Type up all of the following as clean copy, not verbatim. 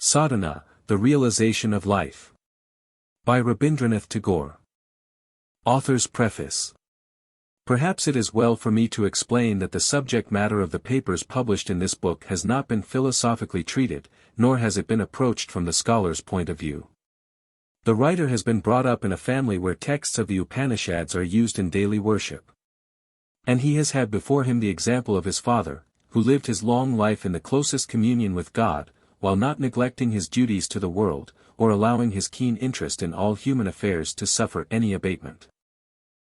Sadhana, The Realisation of Life. By Rabindranath Tagore. Author's Preface. Perhaps it is well for me to explain that the subject matter of the papers published in this book has not been philosophically treated, nor has it been approached from the scholar's point of view. The writer has been brought up in a family where texts of the Upanishads are used in daily worship. And he has had before him the example of his father, who lived his long life in the closest communion with God, while not neglecting his duties to the world, or allowing his keen interest in all human affairs to suffer any abatement.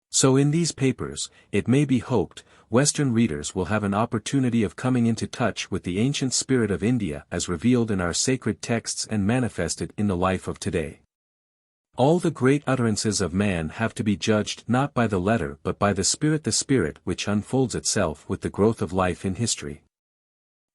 So in these papers, it may be hoped, Western readers will have an opportunity of coming into touch with the ancient spirit of India as revealed in our sacred texts and manifested in the life of today. All the great utterances of man have to be judged not by the letter but by the spirit which unfolds itself with the growth of life in history.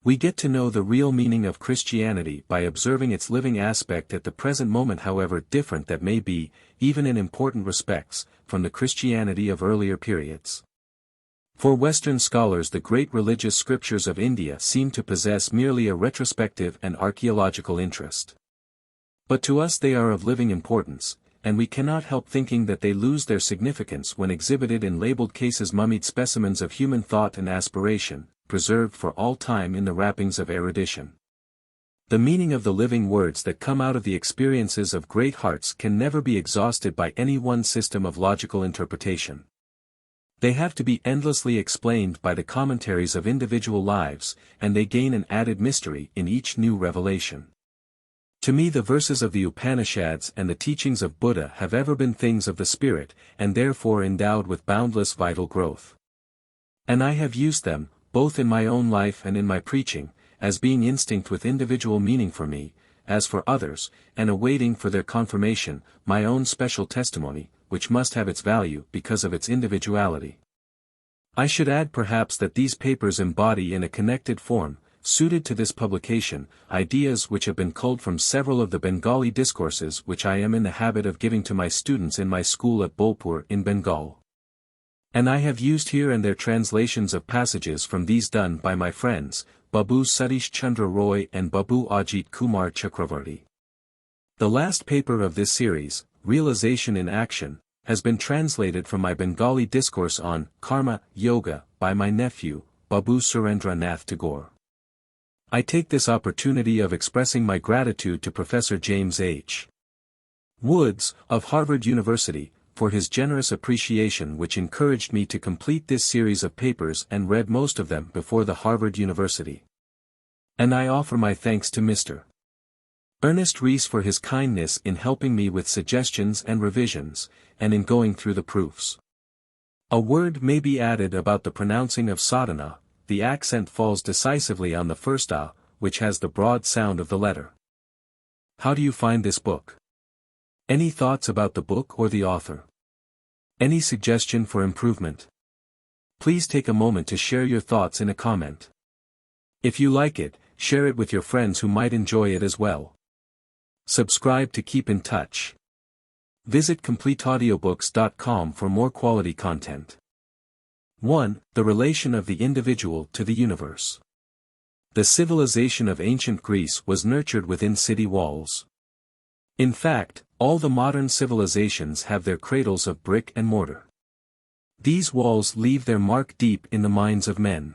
We get to know the real meaning of Christianity by observing its living aspect at the present moment, however different that may be, even in important respects, from the Christianity of earlier periods. For Western scholars, the great religious scriptures of India seem to possess merely a retrospective and archaeological interest. But to us they are of living importance, and we cannot help thinking that they lose their significance when exhibited in labeled cases, mummied specimens of human thought and aspiration, preserved for all time in the wrappings of erudition. The meaning of the living words that come out of the experiences of great hearts can never be exhausted by any one system of logical interpretation. They have to be endlessly explained by the commentaries of individual lives, and they gain an added mystery in each new revelation. To me, the verses of the Upanishads and the teachings of Buddha have ever been things of the spirit, and therefore endowed with boundless vital growth. And I have used them, both in my own life and in my preaching, as being instinct with individual meaning for me, as for others, and awaiting for their confirmation, my own special testimony, which must have its value because of its individuality. I should add perhaps that these papers embody in a connected form, suited to this publication, ideas which have been culled from several of the Bengali discourses which I am in the habit of giving to my students in my school at Bolpur in Bengal. And I have used here and there translations of passages from these done by my friends, Babu Satish Chandra Roy and Babu Ajit Kumar Chakravarti. The last paper of this series, Realisation in Action, has been translated from my Bengali discourse on Karma Yoga by my nephew, Babu Surendranath Tagore. I take this opportunity of expressing my gratitude to Professor James H. Woods, of Harvard University, for his generous appreciation which encouraged me to complete this series of papers and read most of them before the Harvard University. And I offer my thanks to Mr. Ernest Rees for his kindness in helping me with suggestions and revisions, and in going through the proofs. A word may be added about the pronouncing of sadhana. The accent falls decisively on the first A, which has the broad sound of the letter. How do you find this book? Any thoughts about the book or the author? Any suggestion for improvement? Please take a moment to share your thoughts in a comment. If you like it, share it with your friends who might enjoy it as well. Subscribe to keep in touch. Visit CompleteAudiobooks.com for more quality content. 1. The relation of the individual to the universe. The civilization of ancient Greece was nurtured within city walls. In fact, all the modern civilizations have their cradles of brick and mortar. These walls leave their mark deep in the minds of men.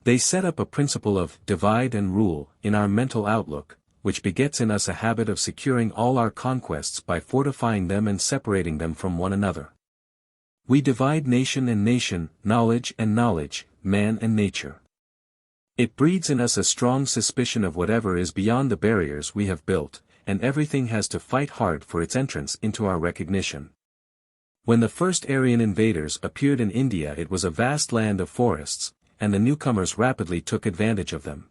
They set up a principle of divide and rule in our mental outlook, which begets in us a habit of securing all our conquests by fortifying them and separating them from one another. We divide nation and nation, knowledge and knowledge, man and nature. It breeds in us a strong suspicion of whatever is beyond the barriers we have built, and everything has to fight hard for its entrance into our recognition. When the first Aryan invaders appeared in India, it was a vast land of forests, and the newcomers rapidly took advantage of them.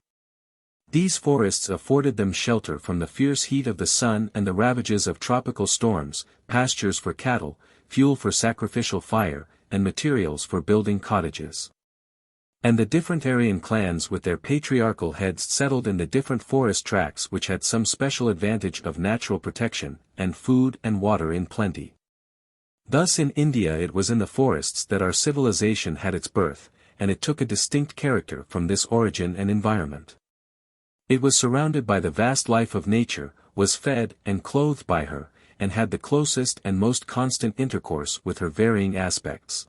These forests afforded them shelter from the fierce heat of the sun and the ravages of tropical storms, pastures for cattle, fuel for sacrificial fire, and materials for building cottages. And the different Aryan clans with their patriarchal heads settled in the different forest tracts which had some special advantage of natural protection, and food and water in plenty. Thus in India it was in the forests that our civilization had its birth, and it took a distinct character from this origin and environment. It was surrounded by the vast life of nature, was fed and clothed by her, and had the closest and most constant intercourse with her varying aspects.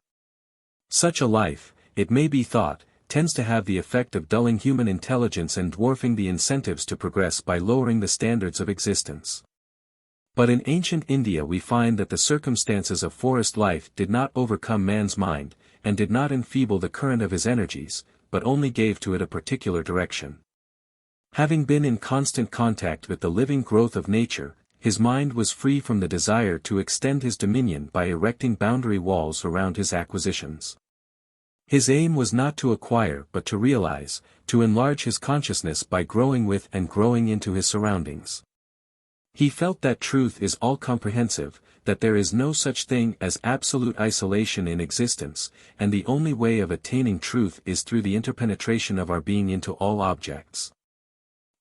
Such a life, it may be thought, tends to have the effect of dulling human intelligence and dwarfing the incentives to progress by lowering the standards of existence. But in ancient India we find that the circumstances of forest life did not overcome man's mind, and did not enfeeble the current of his energies, but only gave to it a particular direction. Having been in constant contact with the living growth of nature, his mind was free from the desire to extend his dominion by erecting boundary walls around his acquisitions. His aim was not to acquire but to realize, to enlarge his consciousness by growing with and growing into his surroundings. He felt that truth is all-comprehensive, that there is no such thing as absolute isolation in existence, and the only way of attaining truth is through the interpenetration of our being into all objects.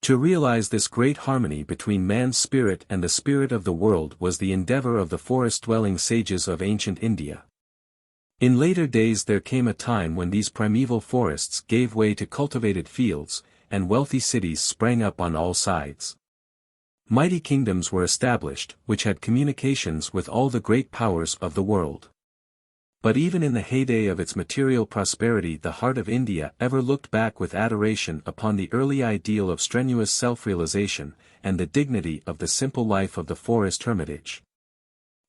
To realize this great harmony between man's spirit and the spirit of the world was the endeavor of the forest-dwelling sages of ancient India. In later days there came a time when these primeval forests gave way to cultivated fields, and wealthy cities sprang up on all sides. Mighty kingdoms were established, which had communications with all the great powers of the world. But even in the heyday of its material prosperity the heart of India ever looked back with adoration upon the early ideal of strenuous self-realization, and the dignity of the simple life of the forest hermitage.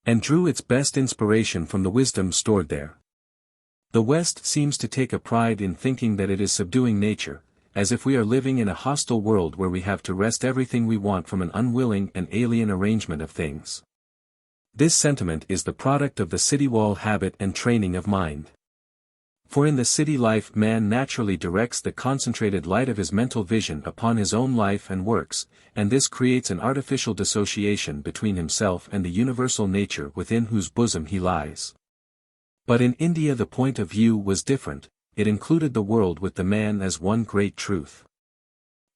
And drew its best inspiration from the wisdom stored there. The West seems to take a pride in thinking that it is subduing nature, as if we are living in a hostile world where we have to wrest everything we want from an unwilling and alien arrangement of things. This sentiment is the product of the city wall habit and training of mind. For in the city life man naturally directs the concentrated light of his mental vision upon his own life and works, and this creates an artificial dissociation between himself and the universal nature within whose bosom he lies. But in India the point of view was different, it included the world with the man as one great truth.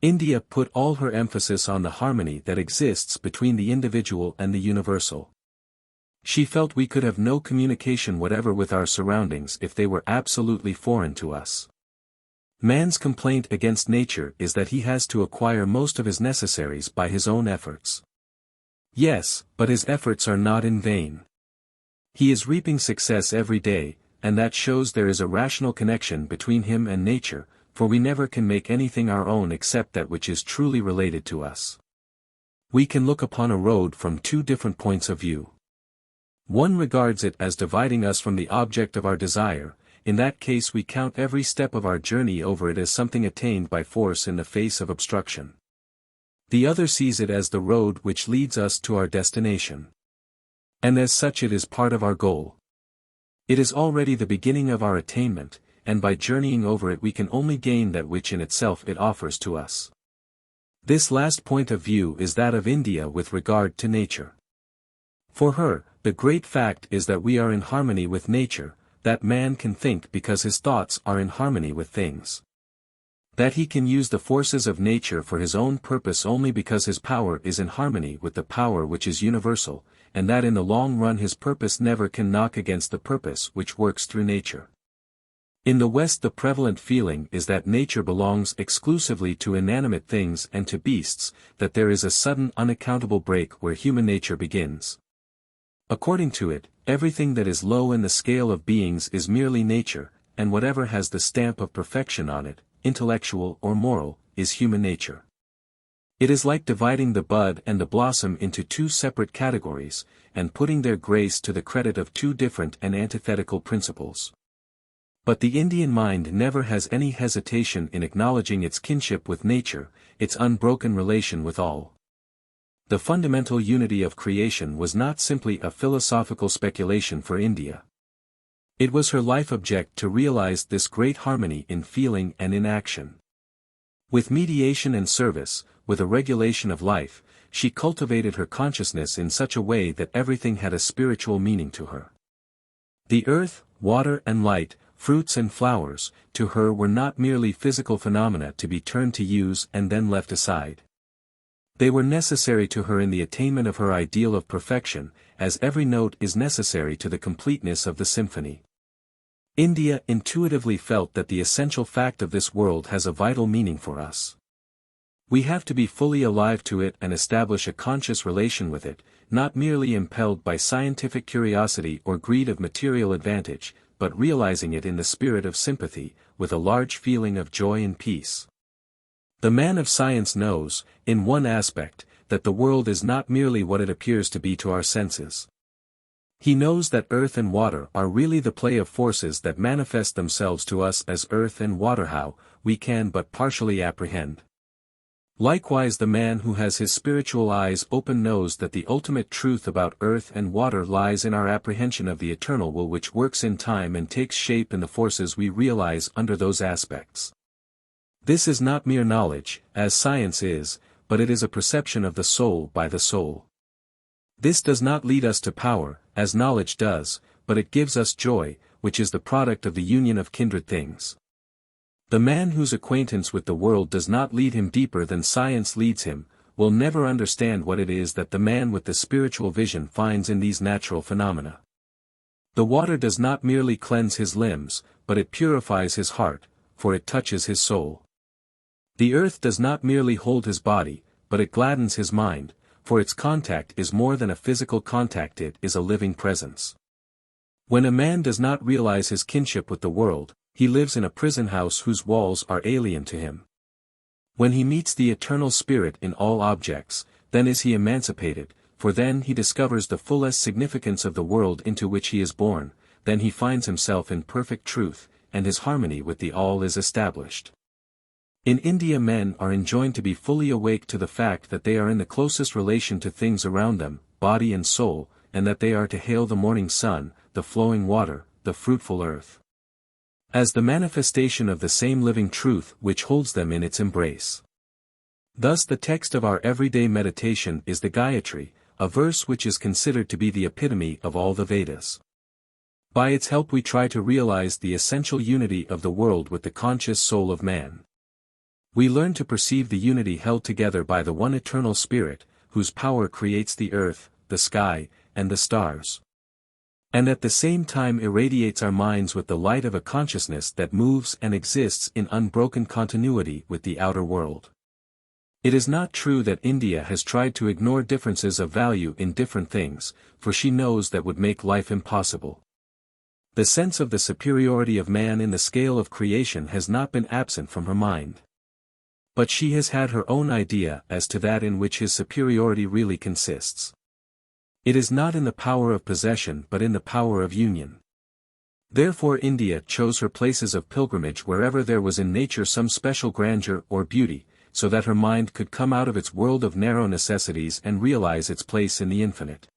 India put all her emphasis on the harmony that exists between the individual and the universal. She felt we could have no communication whatever with our surroundings if they were absolutely foreign to us. Man's complaint against nature is that he has to acquire most of his necessaries by his own efforts. Yes, but his efforts are not in vain. He is reaping success every day, and that shows there is a rational connection between him and nature, for we never can make anything our own except that which is truly related to us. We can look upon a road from two different points of view. One regards it as dividing us from the object of our desire, in that case we count every step of our journey over it as something attained by force in the face of obstruction. The other sees it as the road which leads us to our destination. And as such it is part of our goal. It is already the beginning of our attainment, and by journeying over it we can only gain that which in itself it offers to us. This last point of view is that of India with regard to nature. For her, the great fact is that we are in harmony with nature, that man can think because his thoughts are in harmony with things. That he can use the forces of nature for his own purpose only because his power is in harmony with the power which is universal, and that in the long run his purpose never can knock against the purpose which works through nature. In the West the prevalent feeling is that nature belongs exclusively to inanimate things and to beasts, that there is a sudden unaccountable break where human nature begins. According to it, everything that is low in the scale of beings is merely nature, and whatever has the stamp of perfection on it, intellectual or moral, is human nature. It is like dividing the bud and the blossom into two separate categories, and putting their grace to the credit of two different and antithetical principles. But the Indian mind never has any hesitation in acknowledging its kinship with nature, its unbroken relation with all. The fundamental unity of creation was not simply a philosophical speculation for India. It was her life object to realize this great harmony in feeling and in action. With mediation and service, with a regulation of life, she cultivated her consciousness in such a way that everything had a spiritual meaning to her. The earth, water and light, fruits and flowers, to her were not merely physical phenomena to be turned to use and then left aside. They were necessary to her in the attainment of her ideal of perfection, as every note is necessary to the completeness of the symphony. India intuitively felt that the essential fact of this world has a vital meaning for us. We have to be fully alive to it and establish a conscious relation with it, not merely impelled by scientific curiosity or greed of material advantage, but realizing it in the spirit of sympathy, with a large feeling of joy and peace. The man of science knows, in one aspect, that the world is not merely what it appears to be to our senses. He knows that earth and water are really the play of forces that manifest themselves to us as earth and water, how we can but partially apprehend. Likewise, the man who has his spiritual eyes open knows that the ultimate truth about earth and water lies in our apprehension of the eternal will which works in time and takes shape in the forces we realize under those aspects. This is not mere knowledge, as science is, but it is a perception of the soul by the soul. This does not lead us to power, as knowledge does, but it gives us joy, which is the product of the union of kindred things. The man whose acquaintance with the world does not lead him deeper than science leads him, will never understand what it is that the man with the spiritual vision finds in these natural phenomena. The water does not merely cleanse his limbs, but it purifies his heart, for it touches his soul. The earth does not merely hold his body, but it gladdens his mind, for its contact is more than a physical contact, it is a living presence. When a man does not realize his kinship with the world, he lives in a prison house whose walls are alien to him. When he meets the eternal spirit in all objects, then is he emancipated, for then he discovers the fullest significance of the world into which he is born, then he finds himself in perfect truth, and his harmony with the all is established. In India, men are enjoined to be fully awake to the fact that they are in the closest relation to things around them, body and soul, and that they are to hail the morning sun, the flowing water, the fruitful earth, as the manifestation of the same living truth which holds them in its embrace. Thus the text of our everyday meditation is the Gayatri, a verse which is considered to be the epitome of all the Vedas. By its help we try to realize the essential unity of the world with the conscious soul of man. We learn to perceive the unity held together by the one eternal spirit, whose power creates the earth, the sky, and the stars, and at the same time irradiates our minds with the light of a consciousness that moves and exists in unbroken continuity with the outer world. It is not true that India has tried to ignore differences of value in different things, for she knows that would make life impossible. The sense of the superiority of man in the scale of creation has not been absent from her mind. But she has had her own idea as to that in which his superiority really consists. It is not in the power of possession but in the power of union. Therefore India chose her places of pilgrimage wherever there was in nature some special grandeur or beauty, so that her mind could come out of its world of narrow necessities and realize its place in the infinite.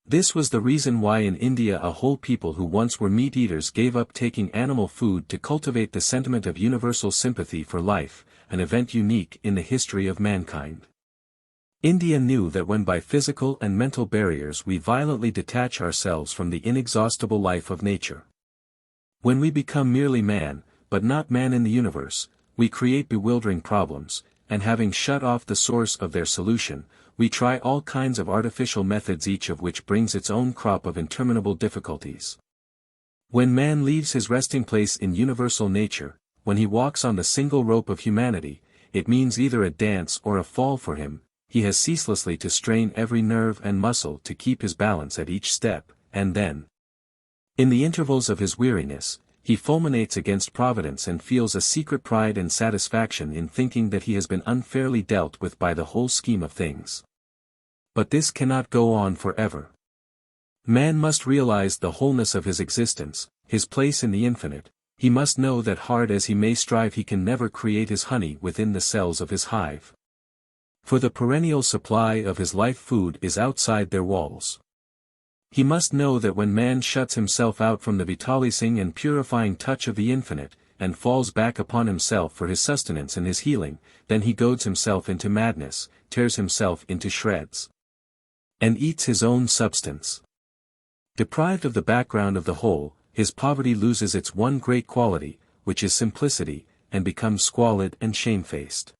This was the reason why in India a whole people who once were meat-eaters gave up taking animal food to cultivate the sentiment of universal sympathy for life, an event unique in the history of mankind. India knew that when by physical and mental barriers we violently detach ourselves from the inexhaustible life of nature, when we become merely man, but not man in the universe, we create bewildering problems, and having shut off the source of their solution, we try all kinds of artificial methods, each of which brings its own crop of interminable difficulties. When man leaves his resting place in universal nature, when he walks on the single rope of humanity, it means either a dance or a fall for him. He has ceaselessly to strain every nerve and muscle to keep his balance at each step, and then, in the intervals of his weariness, he fulminates against Providence and feels a secret pride and satisfaction in thinking that he has been unfairly dealt with by the whole scheme of things. But this cannot go on forever. Man must realize the wholeness of his existence, his place in the infinite. He must know that hard as he may strive he can never create his honey within the cells of his hive. For the perennial supply of his life food is outside their walls. He must know that when man shuts himself out from the vitalizing and purifying touch of the infinite, and falls back upon himself for his sustenance and his healing, then he goads himself into madness, tears himself into shreds, and eats his own substance. Deprived of the background of the whole, his poverty loses its one great quality, which is simplicity, and becomes squalid and shamefaced.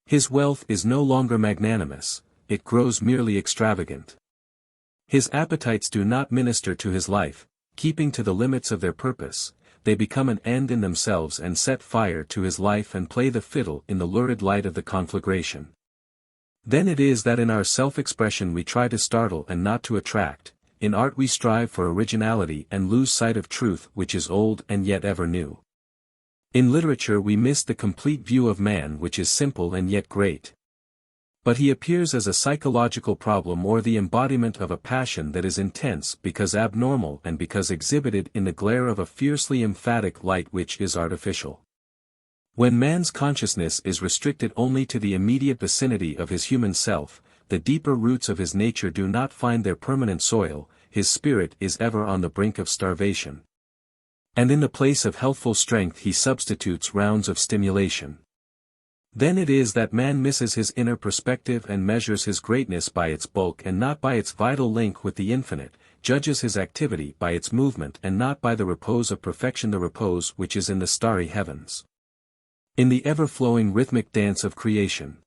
His wealth is no longer magnanimous, it grows merely extravagant. His appetites do not minister to his life, keeping to the limits of their purpose, they become an end in themselves and set fire to his life and play the fiddle in the lurid light of the conflagration. Then it is that in our self-expression we try to startle and not to attract, in art we strive for originality and lose sight of truth which is old and yet ever new. In literature we miss the complete view of man which is simple and yet great. But he appears as a psychological problem or the embodiment of a passion that is intense because abnormal and because exhibited in the glare of a fiercely emphatic light which is artificial. When man's consciousness is restricted only to the immediate vicinity of his human self, the deeper roots of his nature do not find their permanent soil, his spirit is ever on the brink of starvation. And in the place of healthful strength he substitutes rounds of stimulation. Then it is that man misses his inner perspective and measures his greatness by its bulk and not by its vital link with the infinite, judges his activity by its movement and not by the repose of perfection, the repose which is in the starry heavens. In the ever-flowing rhythmic dance of creation.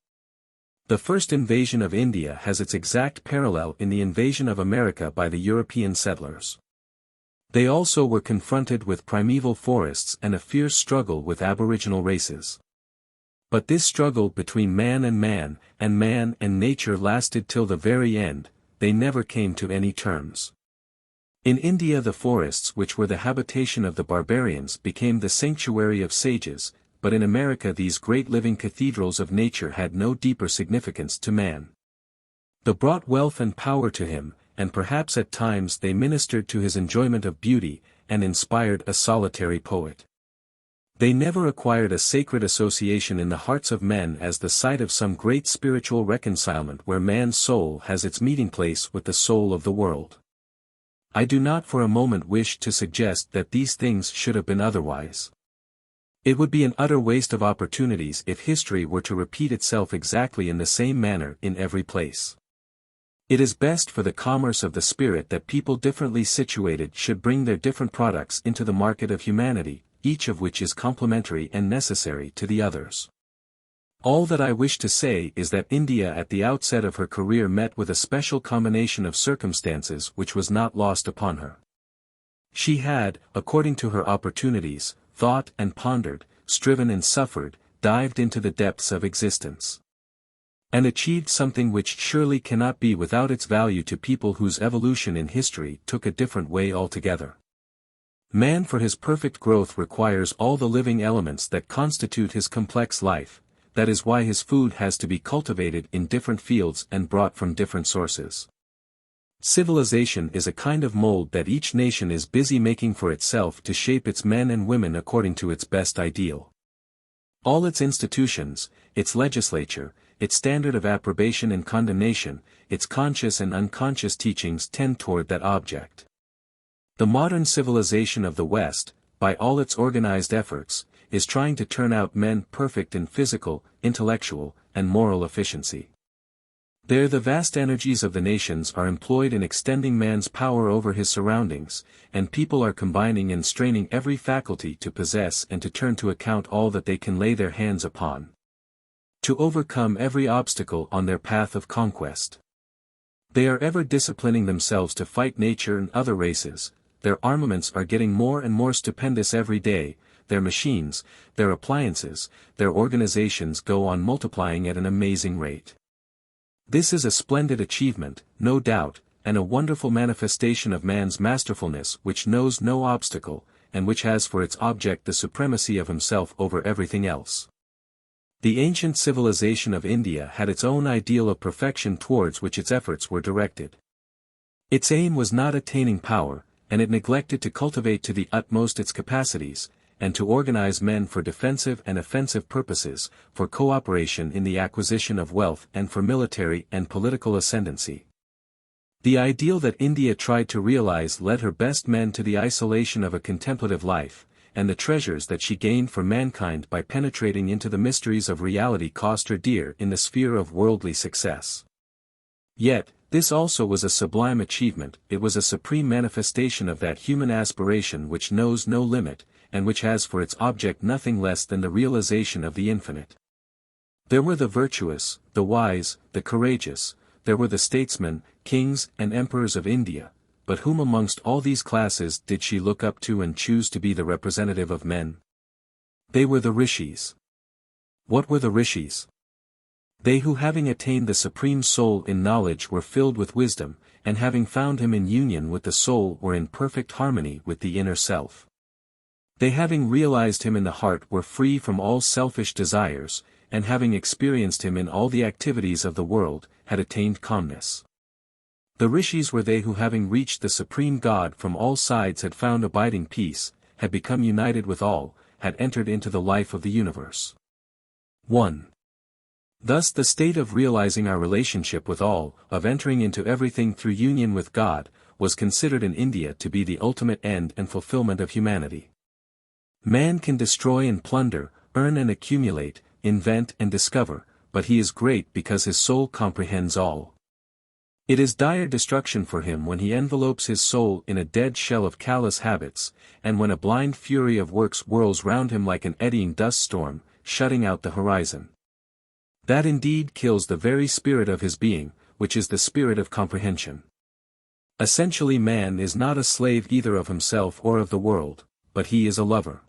The first invasion of India has its exact parallel in the invasion of America by the European settlers. They also were confronted with primeval forests and a fierce struggle with aboriginal races. But this struggle between man and nature lasted till the very end, they never came to any terms. In India the forests which were the habitation of the barbarians became the sanctuary of sages, but in America these great living cathedrals of nature had no deeper significance to man. They brought wealth and power to him, and perhaps at times they ministered to his enjoyment of beauty, and inspired a solitary poet. They never acquired a sacred association in the hearts of men as the site of some great spiritual reconcilement where man's soul has its meeting place with the soul of the world. I do not for a moment wish to suggest that these things should have been otherwise. It would be an utter waste of opportunities if history were to repeat itself exactly in the same manner in every place. It is best for the commerce of the spirit that people differently situated should bring their different products into the market of humanity, each of which is complementary and necessary to the others. All that I wish to say is that India at the outset of her career met with a special combination of circumstances which was not lost upon her. She had, according to her opportunities, thought and pondered, striven and suffered, dived into the depths of existence. And achieved something which surely cannot be without its value to people whose evolution in history took a different way altogether. Man for his perfect growth requires all the living elements that constitute his complex life, that is why his food has to be cultivated in different fields and brought from different sources. Civilization is a kind of mold that each nation is busy making for itself to shape its men and women according to its best ideal. All its institutions, its legislature, its standard of approbation and condemnation, its conscious and unconscious teachings tend toward that object. The modern civilization of the West, by all its organized efforts, is trying to turn out men perfect in physical, intellectual, and moral efficiency. There the vast energies of the nations are employed in extending man's power over his surroundings, and people are combining and straining every faculty to possess and to turn to account all that they can lay their hands upon. To overcome every obstacle on their path of conquest. They are ever disciplining themselves to fight nature and other races, their armaments are getting more and more stupendous every day, their machines, their appliances, their organizations go on multiplying at an amazing rate. This is a splendid achievement, no doubt, and a wonderful manifestation of man's masterfulness which knows no obstacle, and which has for its object the supremacy of himself over everything else. The ancient civilization of India had its own ideal of perfection towards which its efforts were directed. Its aim was not attaining power, and it neglected to cultivate to the utmost its capacities, and to organize men for defensive and offensive purposes, for cooperation in the acquisition of wealth and for military and political ascendancy. The ideal that India tried to realize led her best men to the isolation of a contemplative life, and the treasures that she gained for mankind by penetrating into the mysteries of reality cost her dear in the sphere of worldly success. Yet, this also was a sublime achievement, it was a supreme manifestation of that human aspiration which knows no limit, and which has for its object nothing less than the realization of the infinite. There were the virtuous, the wise, the courageous, there were the statesmen, kings and emperors of India, but whom amongst all these classes did she look up to and choose to be the representative of men? They were the rishis. What were the rishis? They who having attained the Supreme Soul in knowledge were filled with wisdom, and having found him in union with the soul were in perfect harmony with the inner self. They having realized him in the heart were free from all selfish desires, and having experienced him in all the activities of the world, had attained calmness. The rishis were they who having reached the Supreme God from all sides had found abiding peace, had become united with all, had entered into the life of the universe. 1. Thus the state of realizing our relationship with all, of entering into everything through union with God, was considered in India to be the ultimate end and fulfillment of humanity. Man can destroy and plunder, earn and accumulate, invent and discover, but he is great because his soul comprehends all. It is dire destruction for him when he envelopes his soul in a dead shell of callous habits, and when a blind fury of works whirls round him like an eddying dust storm, shutting out the horizon. That indeed kills the very spirit of his being, which is the spirit of comprehension. Essentially man is not a slave either of himself or of the world, but he is a lover.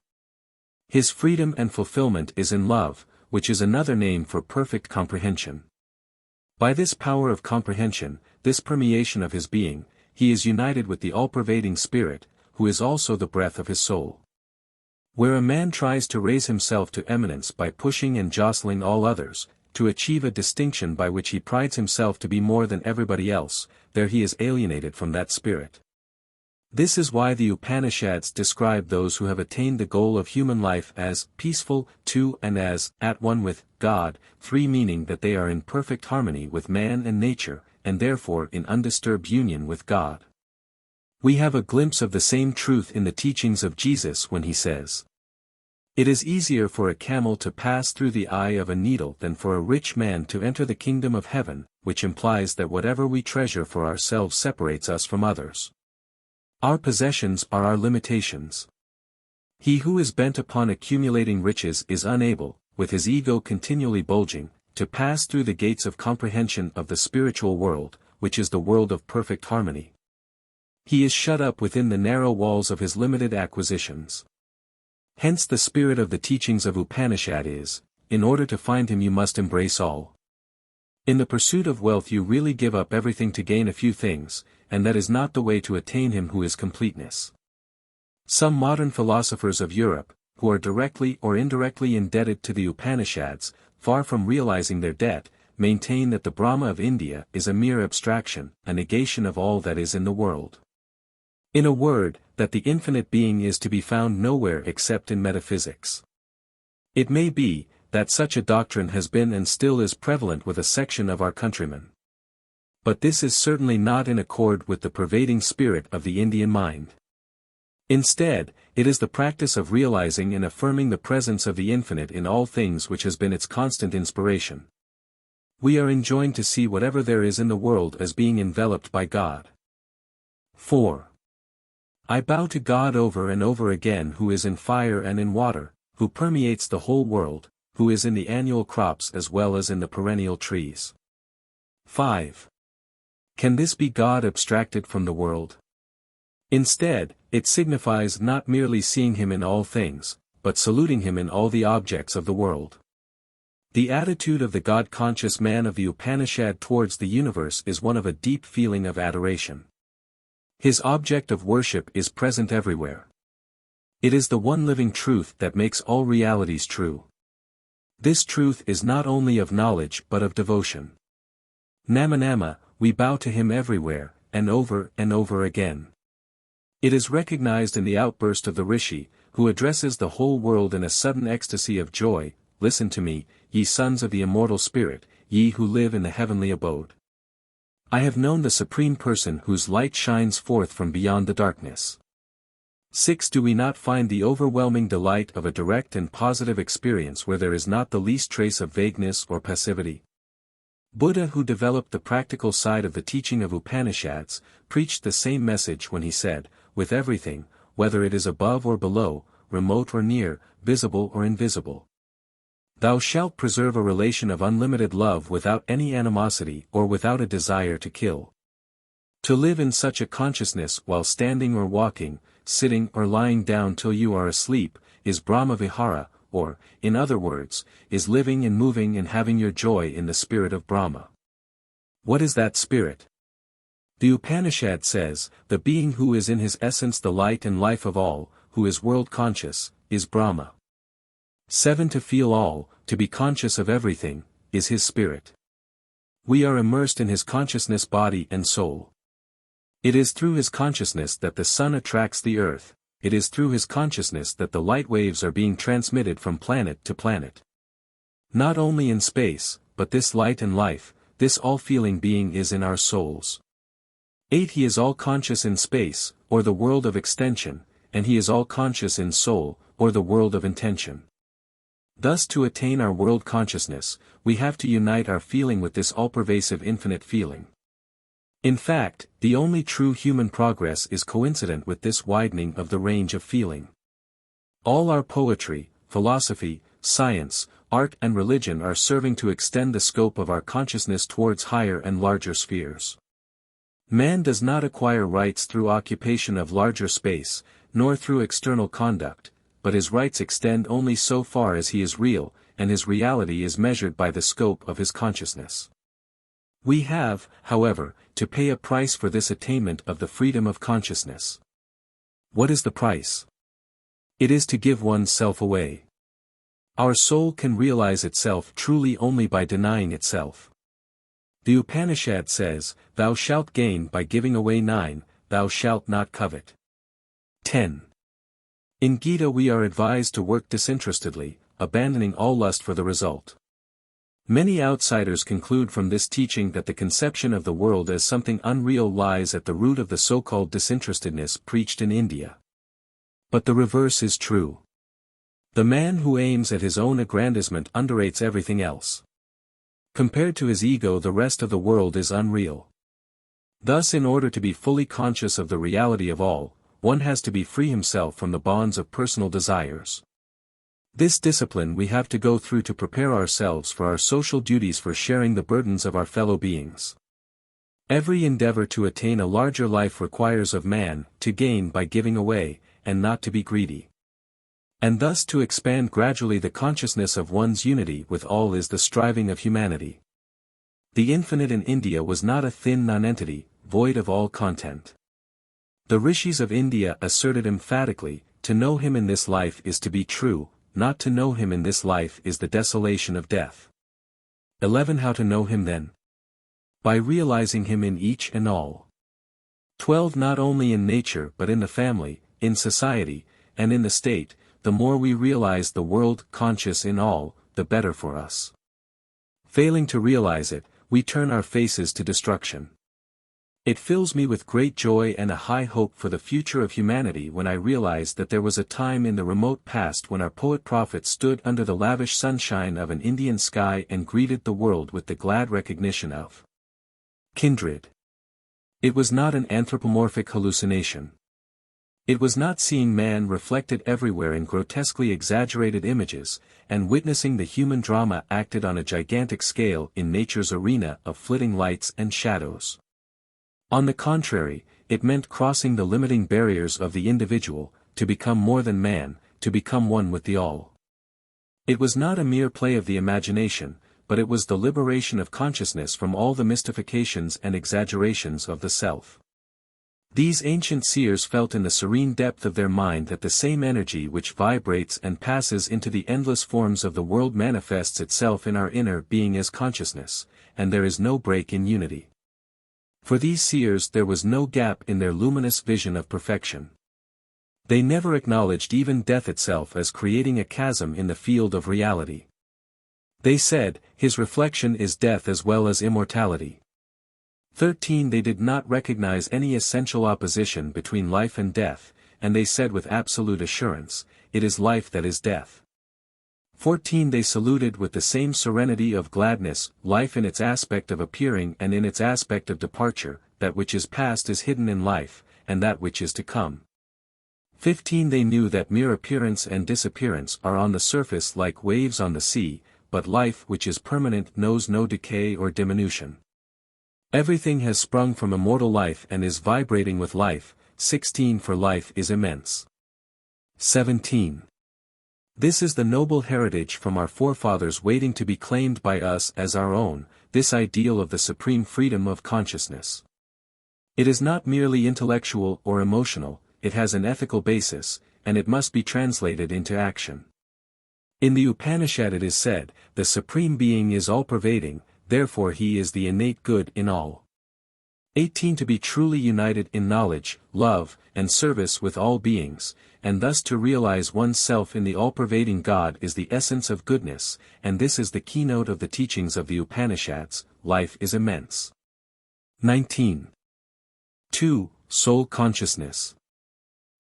His freedom and fulfillment is in love, which is another name for perfect comprehension. By this power of comprehension, this permeation of his being, he is united with the all-pervading Spirit, who is also the breath of his soul. Where a man tries to raise himself to eminence by pushing and jostling all others, to achieve a distinction by which he prides himself to be more than everybody else, there he is alienated from that spirit. This is why the Upanishads describe those who have attained the goal of human life as peaceful, 2, and as at one with God, 3, meaning that they are in perfect harmony with man and nature, and therefore in undisturbed union with God. We have a glimpse of the same truth in the teachings of Jesus when he says, "It is easier for a camel to pass through the eye of a needle than for a rich man to enter the kingdom of heaven," which implies that whatever we treasure for ourselves separates us from others. Our possessions are our limitations. He who is bent upon accumulating riches is unable, with his ego continually bulging, to pass through the gates of comprehension of the spiritual world, which is the world of perfect harmony. He is shut up within the narrow walls of his limited acquisitions. Hence the spirit of the teachings of Upanishad is, in order to find him you must embrace all. In the pursuit of wealth you really give up everything to gain a few things, and that is not the way to attain him who is completeness. Some modern philosophers of Europe, who are directly or indirectly indebted to the Upanishads, far from realizing their debt, maintain that the Brahma of India is a mere abstraction, a negation of all that is in the world. In a word, that the infinite being is to be found nowhere except in metaphysics. It may be, that such a doctrine has been and still is prevalent with a section of our countrymen. But this is certainly not in accord with the pervading spirit of the Indian mind. Instead, it is the practice of realizing and affirming the presence of the infinite in all things which has been its constant inspiration. We are enjoined to see whatever there is in the world as being enveloped by God. 4. I bow to God over and over again, who is in fire and in water, who permeates the whole world, who is in the annual crops as well as in the perennial trees. 5. Can this be God abstracted from the world? Instead, it signifies not merely seeing him in all things, but saluting him in all the objects of the world. The attitude of the God-conscious man of the Upanishad towards the universe is one of a deep feeling of adoration. His object of worship is present everywhere. It is the one living truth that makes all realities true. This truth is not only of knowledge but of devotion. Nama Nama, we bow to him everywhere, and over again. It is recognized in the outburst of the Rishi, who addresses the whole world in a sudden ecstasy of joy, "Listen to me, ye sons of the immortal spirit, ye who live in the heavenly abode. I have known the Supreme Person whose light shines forth from beyond the darkness." 6. Do we not find the overwhelming delight of a direct and positive experience where there is not the least trace of vagueness or passivity? Buddha, who developed the practical side of the teaching of Upanishads, preached the same message when he said, "With everything, whether it is above or below, remote or near, visible or invisible, thou shalt preserve a relation of unlimited love without any animosity or without a desire to kill." To live in such a consciousness while standing or walking, sitting or lying down till you are asleep, is Brahma Vihara, or, in other words, is living and moving and having your joy in the spirit of Brahma. What is that spirit? The Upanishad says, the being who is in his essence the light and life of all, who is world-conscious, is Brahma. 7. To feel all, to be conscious of everything, is his spirit. We are immersed in his consciousness body and soul. It is through his consciousness that the sun attracts the earth, it is through his consciousness that the light waves are being transmitted from planet to planet. Not only in space, but this light and life, this all-feeling being is in our souls. 8. He is all-conscious in space, or the world of extension, and he is all-conscious in soul, or the world of intention. Thus to attain our world consciousness, we have to unite our feeling with this all-pervasive infinite feeling. In fact, the only true human progress is coincident with this widening of the range of feeling. All our poetry, philosophy, science, art and religion are serving to extend the scope of our consciousness towards higher and larger spheres. Man does not acquire rights through occupation of larger space, nor through external conduct, but his rights extend only so far as he is real, and his reality is measured by the scope of his consciousness. We have, however, to pay a price for this attainment of the freedom of consciousness. What is the price? It is to give one's self away. Our soul can realize itself truly only by denying itself. The Upanishad says, "Thou shalt gain by giving away 9, thou shalt not covet." 10. In Gita we are advised to work disinterestedly, abandoning all lust for the result. Many outsiders conclude from this teaching that the conception of the world as something unreal lies at the root of the so-called disinterestedness preached in India. But the reverse is true. The man who aims at his own aggrandizement underrates everything else. Compared to his ego, the rest of the world is unreal. Thus, in order to be fully conscious of the reality of all, one has to be free himself from the bonds of personal desires. This discipline we have to go through to prepare ourselves for our social duties, for sharing the burdens of our fellow beings. Every endeavor to attain a larger life requires of man to gain by giving away, and not to be greedy. And thus to expand gradually the consciousness of one's unity with all is the striving of humanity. The infinite in India was not a thin nonentity, void of all content. The rishis of India asserted emphatically, to know him in this life is to be true, not to know him in this life is the desolation of death. 11. How to know him then? By realizing him in each and all. 12. Not only in nature but in the family, in society, and in the state, the more we realize the world conscious in all, the better for us. Failing to realize it, we turn our faces to destruction. It fills me with great joy and a high hope for the future of humanity when I realize that there was a time in the remote past when our poet-prophet stood under the lavish sunshine of an Indian sky and greeted the world with the glad recognition of kindred. It was not an anthropomorphic hallucination. It was not seeing man reflected everywhere in grotesquely exaggerated images, and witnessing the human drama acted on a gigantic scale in nature's arena of flitting lights and shadows. On the contrary, it meant crossing the limiting barriers of the individual, to become more than man, to become one with the all. It was not a mere play of the imagination, but it was the liberation of consciousness from all the mystifications and exaggerations of the self. These ancient seers felt in the serene depth of their mind that the same energy which vibrates and passes into the endless forms of the world manifests itself in our inner being as consciousness, and there is no break in unity. For these seers there was no gap in their luminous vision of perfection. They never acknowledged even death itself as creating a chasm in the field of reality. They said, his reflection is death as well as immortality. 13. They did not recognize any essential opposition between life and death, and they said with absolute assurance, it is life that is death. 14. They saluted with the same serenity of gladness, life in its aspect of appearing and in its aspect of departure, that which is past is hidden in life, and that which is to come. 15. They knew that mere appearance and disappearance are on the surface like waves on the sea, but life which is permanent knows no decay or diminution. Everything has sprung from immortal life and is vibrating with life. 16 For life is immense. 17. This is the noble heritage from our forefathers waiting to be claimed by us as our own, this ideal of the supreme freedom of consciousness. It is not merely intellectual or emotional, it has an ethical basis, and it must be translated into action. In the Upanishad it is said, the Supreme Being is all-pervading, therefore he is the innate good in all. 18 To be truly united in knowledge, love, and service with all beings, and thus to realize oneself in the all-pervading God is the essence of goodness, and this is the keynote of the teachings of the Upanishads. Life is immense. 19. 2. Soul consciousness.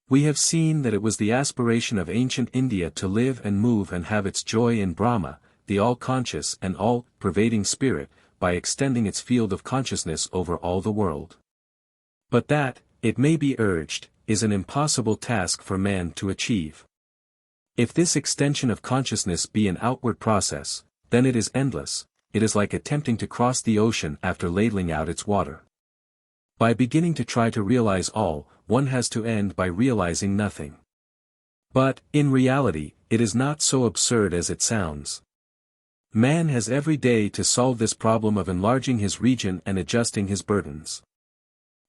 We have seen that it was the aspiration of ancient India to live and move and have its joy in Brahma, the all-conscious and all-pervading spirit, by extending its field of consciousness over all the world. But that, it may be urged, is an impossible task for man to achieve. If this extension of consciousness be an outward process, then it is endless, it is like attempting to cross the ocean after ladling out its water. By beginning to try to realize all, one has to end by realizing nothing. But, in reality, it is not so absurd as it sounds. Man has every day to solve this problem of enlarging his region and adjusting his burdens.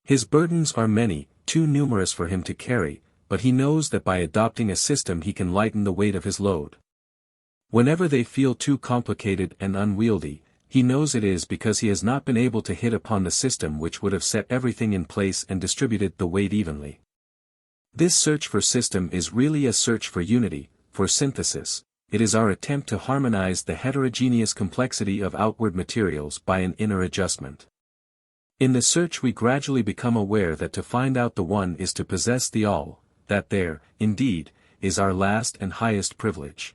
His burdens are many, too numerous for him to carry, but he knows that by adopting a system he can lighten the weight of his load. Whenever they feel too complicated and unwieldy, he knows it is because he has not been able to hit upon the system which would have set everything in place and distributed the weight evenly. This search for system is really a search for unity, for synthesis. It is our attempt to harmonize the heterogeneous complexity of outward materials by an inner adjustment. In the search we gradually become aware that to find out the one is to possess the all, that there, indeed, is our last and highest privilege.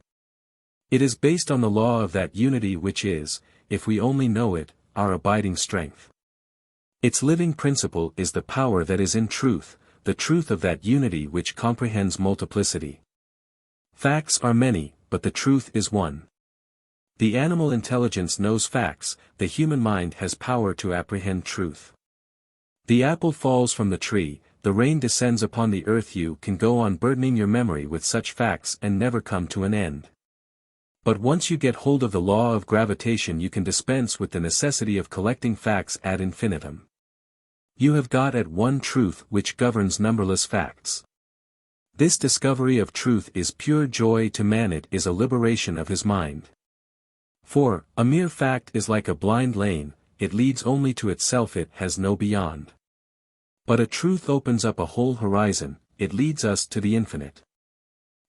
It is based on the law of that unity which is, if we only know it, our abiding strength. Its living principle is the power that is in truth, the truth of that unity which comprehends multiplicity. Facts are many, but the truth is one. The animal intelligence knows facts, the human mind has power to apprehend truth. The apple falls from the tree, the rain descends upon the earth. You can go on burdening your memory with such facts and never come to an end. But once you get hold of the law of gravitation you can dispense with the necessity of collecting facts ad infinitum. You have got at one truth which governs numberless facts. This discovery of truth is pure joy to man, it is a liberation of his mind. For, a mere fact is like a blind lane, it leads only to itself, it has no beyond. But a truth opens up a whole horizon, it leads us to the infinite.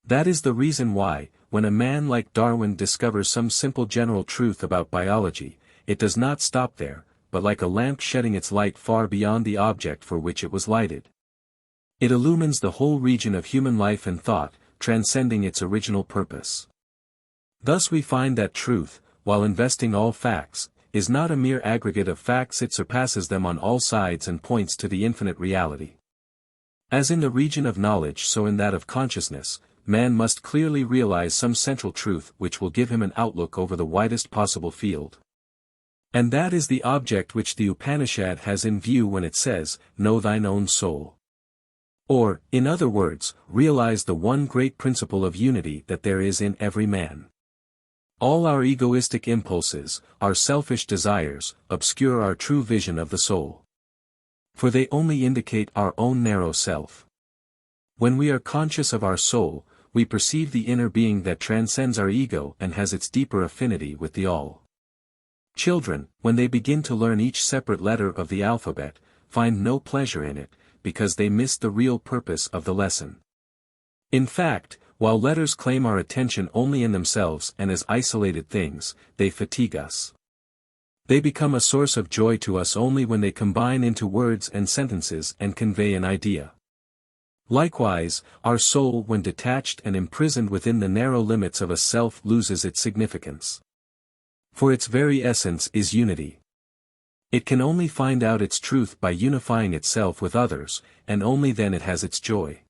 That is the reason why, when a man like Darwin discovers some simple general truth about biology, it does not stop there, but like a lamp shedding its light far beyond the object for which it was lighted. It illumines the whole region of human life and thought, transcending its original purpose. Thus we find that truth, while investing all facts, is not a mere aggregate of facts, it surpasses them on all sides and points to the infinite reality. As in the region of knowledge so in that of consciousness, man must clearly realize some central truth which will give him an outlook over the widest possible field. And that is the object which the Upanishad has in view when it says, "Know thine own soul." Or, in other words, realize the one great principle of unity that there is in every man. All our egoistic impulses, our selfish desires, obscure our true vision of the soul. For they only indicate our own narrow self. When we are conscious of our soul, we perceive the inner being that transcends our ego and has its deeper affinity with the all. Children, when they begin to learn each separate letter of the alphabet, find no pleasure in it, because they miss the real purpose of the lesson. In fact, while letters claim our attention only in themselves and as isolated things, they fatigue us. They become a source of joy to us only when they combine into words and sentences and convey an idea. Likewise, our soul when detached and imprisoned within the narrow limits of a self loses its significance. For its very essence is unity. It can only find out its truth by unifying itself with others, and only then it has its joy.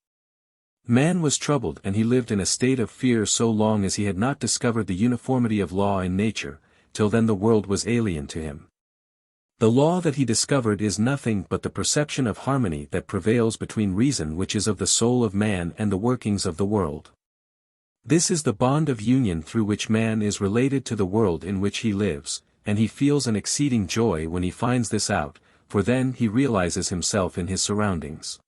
Man was troubled and he lived in a state of fear so long as he had not discovered the uniformity of law in nature, till then the world was alien to him. The law that he discovered is nothing but the perception of harmony that prevails between reason, which is of the soul of man, and the workings of the world. This is the bond of union through which man is related to the world in which he lives, and he feels an exceeding joy when he finds this out, for then he realizes himself in his surroundings.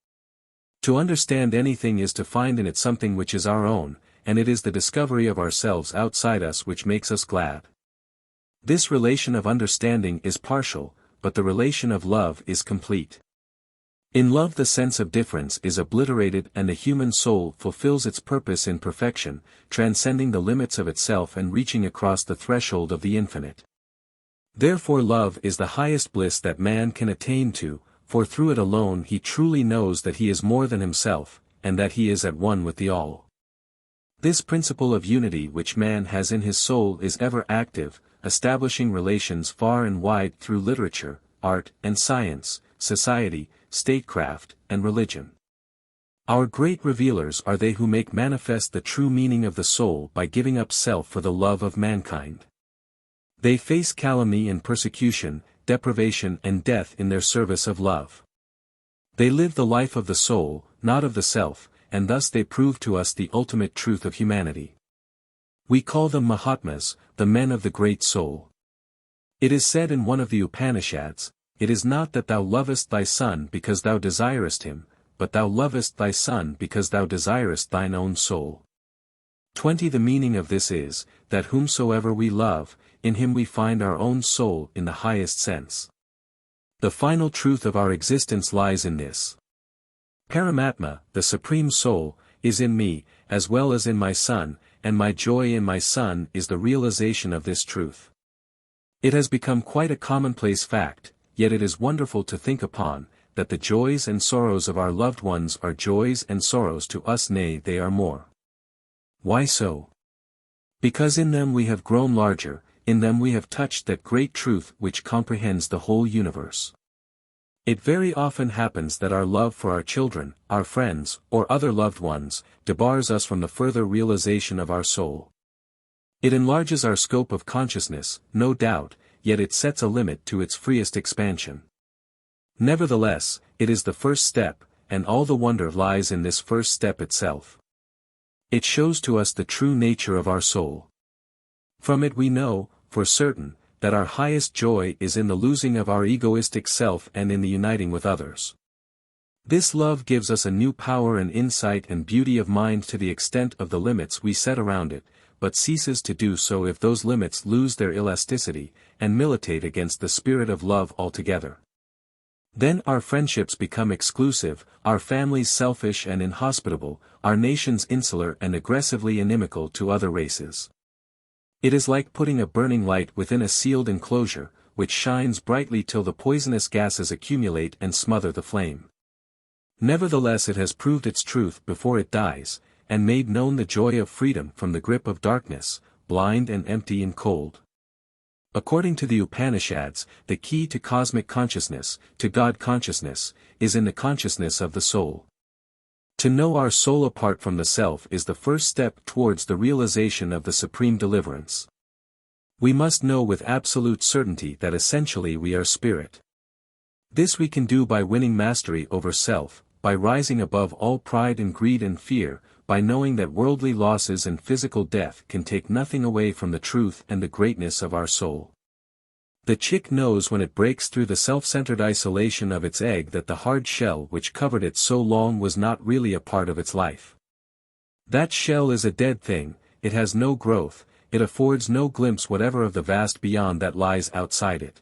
To understand anything is to find in it something which is our own, and it is the discovery of ourselves outside us which makes us glad. This relation of understanding is partial, but the relation of love is complete. In love the sense of difference is obliterated and the human soul fulfills its purpose in perfection, transcending the limits of itself and reaching across the threshold of the infinite. Therefore love is the highest bliss that man can attain to, for through it alone he truly knows that he is more than himself, and that he is at one with the all. This principle of unity which man has in his soul is ever active, establishing relations far and wide through literature, art and science, society, statecraft, and religion. Our great revealers are they who make manifest the true meaning of the soul by giving up self for the love of mankind. They face calumny and persecution, deprivation and death in their service of love. They live the life of the soul, not of the self, and thus they prove to us the ultimate truth of humanity. We call them Mahatmas, the men of the great soul. It is said in one of the Upanishads, "It is not that thou lovest thy son because thou desirest him, but thou lovest thy son because thou desirest thine own soul." 20 The meaning of this is, that whomsoever we love, in him we find our own soul in the highest sense. The final truth of our existence lies in this. Paramatma, the Supreme Soul, is in me, as well as in my son, and my joy in my son is the realization of this truth. It has become quite a commonplace fact, yet it is wonderful to think upon, that the joys and sorrows of our loved ones are joys and sorrows to us, nay, they are more. Why so? Because in them we have grown larger, in them we have touched that great truth which comprehends the whole universe. It very often happens that our love for our children, our friends, or other loved ones, debars us from the further realization of our soul. It enlarges our scope of consciousness, no doubt, yet it sets a limit to its freest expansion. Nevertheless, it is the first step, and all the wonder lies in this first step itself. It shows to us the true nature of our soul. From it we know, for certain, that our highest joy is in the losing of our egoistic self and in the uniting with others. This love gives us a new power and insight and beauty of mind to the extent of the limits we set around it, but ceases to do so if those limits lose their elasticity, and militate against the spirit of love altogether. Then our friendships become exclusive, our families selfish and inhospitable, our nations insular and aggressively inimical to other races. It is like putting a burning light within a sealed enclosure, which shines brightly till the poisonous gases accumulate and smother the flame. Nevertheless it has proved its truth before it dies, and made known the joy of freedom from the grip of darkness, blind and empty and cold. According to the Upanishads, the key to cosmic consciousness, to God consciousness, is in the consciousness of the soul. To know our soul apart from the self is the first step towards the realization of the supreme deliverance. We must know with absolute certainty that essentially we are spirit. This we can do by winning mastery over self, by rising above all pride and greed and fear, by knowing that worldly losses and physical death can take nothing away from the truth and the greatness of our soul. The chick knows when it breaks through the self-centered isolation of its egg that the hard shell which covered it so long was not really a part of its life. That shell is a dead thing, it has no growth, it affords no glimpse whatever of the vast beyond that lies outside it.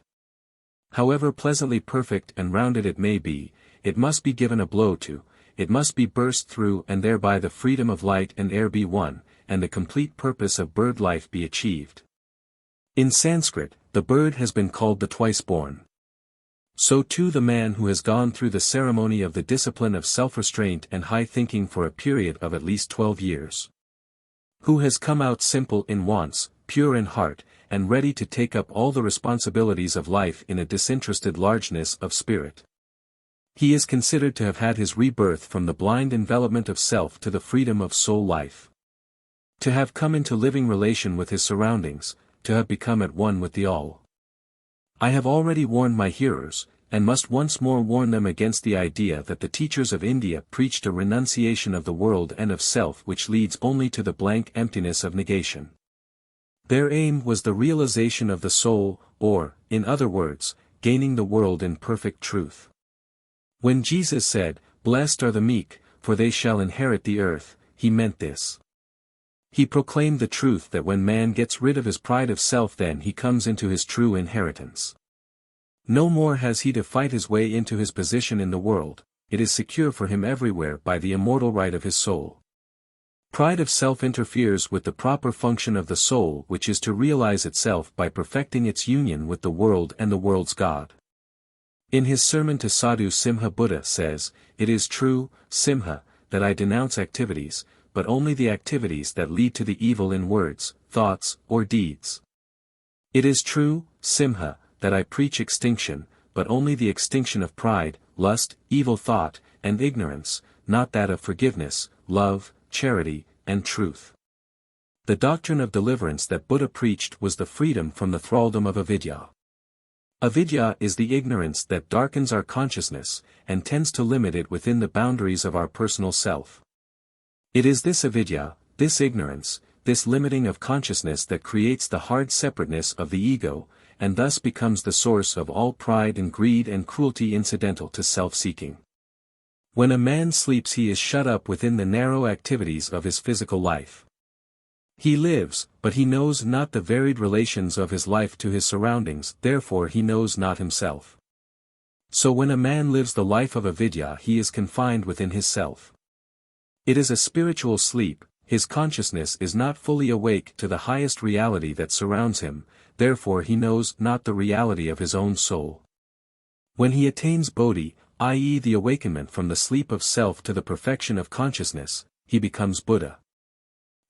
However pleasantly perfect and rounded it may be, it must be given a blow to, it must be burst through and thereby the freedom of light and air be won, and the complete purpose of bird life be achieved. In Sanskrit, the bird has been called the twice-born. So too the man who has gone through the ceremony of the discipline of self-restraint and high thinking for a period of at least 12 years. Who has come out simple in wants, pure in heart, and ready to take up all the responsibilities of life in a disinterested largeness of spirit. He is considered to have had his rebirth from the blind envelopment of self to the freedom of soul life. To have come into living relation with his surroundings, to have become at one with the all. I have already warned my hearers, and must once more warn them against the idea that the teachers of India preached a renunciation of the world and of self which leads only to the blank emptiness of negation. Their aim was the realization of the soul, or, in other words, gaining the world in perfect truth. When Jesus said, "Blessed are the meek, for they shall inherit the earth," he meant this. He proclaimed the truth that when man gets rid of his pride of self, then he comes into his true inheritance. No more has he to fight his way into his position in the world, it is secure for him everywhere by the immortal right of his soul. Pride of self interferes with the proper function of the soul, which is to realize itself by perfecting its union with the world and the world's God. In his sermon to Sadhu Simha, Buddha says, "It is true, Simha, that I denounce activities, but only the activities that lead to the evil in words, thoughts, or deeds. It is true, Simha, that I preach extinction, but only the extinction of pride, lust, evil thought, and ignorance, not that of forgiveness, love, charity, and truth." The doctrine of deliverance that Buddha preached was the freedom from the thraldom of avidya. Avidya is the ignorance that darkens our consciousness, and tends to limit it within the boundaries of our personal self. It is this avidya, this ignorance, this limiting of consciousness that creates the hard separateness of the ego, and thus becomes the source of all pride and greed and cruelty incidental to self-seeking. When a man sleeps, he is shut up within the narrow activities of his physical life. He lives, but he knows not the varied relations of his life to his surroundings, therefore he knows not himself. So when a man lives the life of avidya, he is confined within his self. It is a spiritual sleep, his consciousness is not fully awake to the highest reality that surrounds him, therefore he knows not the reality of his own soul. When he attains bodhi, i.e. the awakenment from the sleep of self to the perfection of consciousness, he becomes Buddha.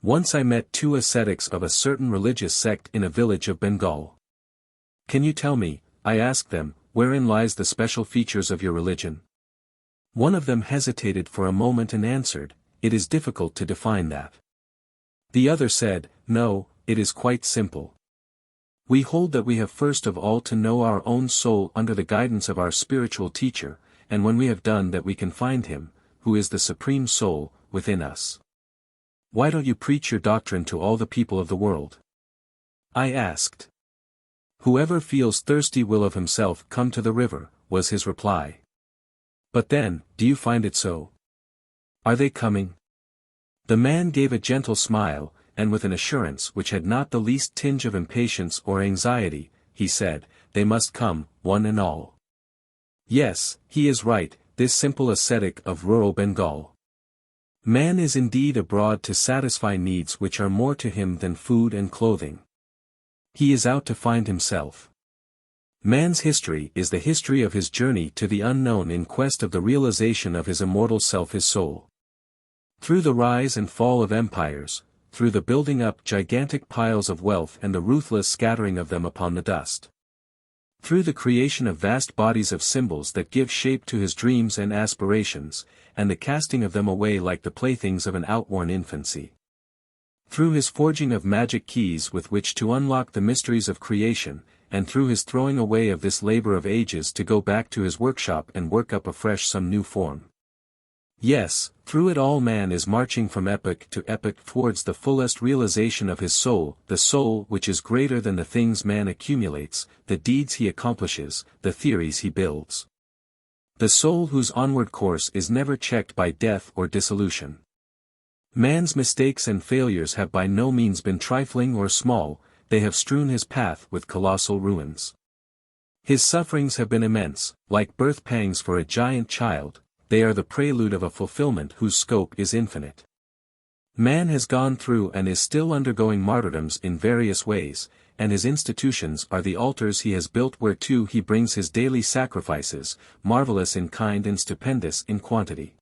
Once I met two ascetics of a certain religious sect in a village of Bengal. "Can you tell me," I asked them, "wherein lies the special features of your religion?" One of them hesitated for a moment and answered, "It is difficult to define that." The other said, "No, it is quite simple. We hold that we have first of all to know our own soul under the guidance of our spiritual teacher, and when we have done that we can find him, who is the Supreme Soul, within us." "Why don't you preach your doctrine to all the people of the world?" I asked. "Whoever feels thirsty will of himself come to the river," was his reply. "But then, do you find it so? Are they coming?" The man gave a gentle smile, and with an assurance which had not the least tinge of impatience or anxiety, he said, "They must come, one and all." Yes, he is right, this simple ascetic of rural Bengal. Man is indeed abroad to satisfy needs which are more to him than food and clothing. He is out to find himself. Man's history is the history of his journey to the unknown in quest of the realization of his immortal self, his soul. Through the rise and fall of empires, through the building up gigantic piles of wealth and the ruthless scattering of them upon the dust. Through the creation of vast bodies of symbols that give shape to his dreams and aspirations, and the casting of them away like the playthings of an outworn infancy. Through his forging of magic keys with which to unlock the mysteries of creation, and through his throwing away of this labor of ages to go back to his workshop and work up afresh some new form. Yes, through it all man is marching from epoch to epoch towards the fullest realization of his soul, the soul which is greater than the things man accumulates, the deeds he accomplishes, the theories he builds. The soul whose onward course is never checked by death or dissolution. Man's mistakes and failures have by no means been trifling or small, they have strewn his path with colossal ruins. His sufferings have been immense, like birth pangs for a giant child. They are the prelude of a fulfillment whose scope is infinite. Man has gone through and is still undergoing martyrdoms in various ways, and his institutions are the altars he has built whereto he brings his daily sacrifices, marvelous in kind and stupendous in quantity.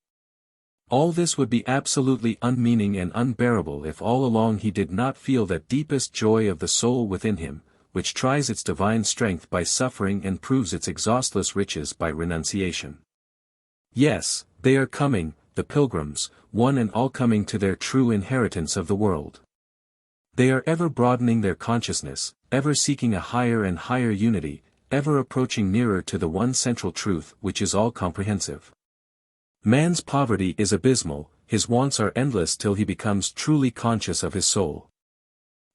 All this would be absolutely unmeaning and unbearable if all along he did not feel that deepest joy of the soul within him, which tries its divine strength by suffering and proves its exhaustless riches by renunciation. Yes, they are coming, the pilgrims, one and all coming to their true inheritance of the world. They are ever broadening their consciousness, ever seeking a higher and higher unity, ever approaching nearer to the one central truth which is all-comprehensive. Man's poverty is abysmal, his wants are endless till he becomes truly conscious of his soul.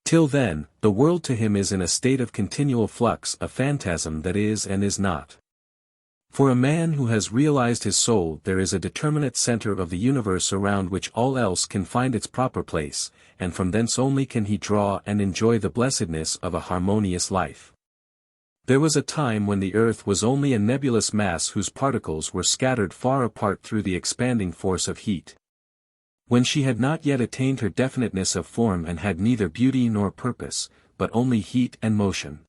Till then, the world to him is in a state of continual flux, a phantasm that is and is not. For a man who has realized his soul, there is a determinate center of the universe around which all else can find its proper place, and from thence only can he draw and enjoy the blessedness of a harmonious life. There was a time when the earth was only a nebulous mass whose particles were scattered far apart through the expanding force of heat. When she had not yet attained her definiteness of form and had neither beauty nor purpose, but only heat and motion.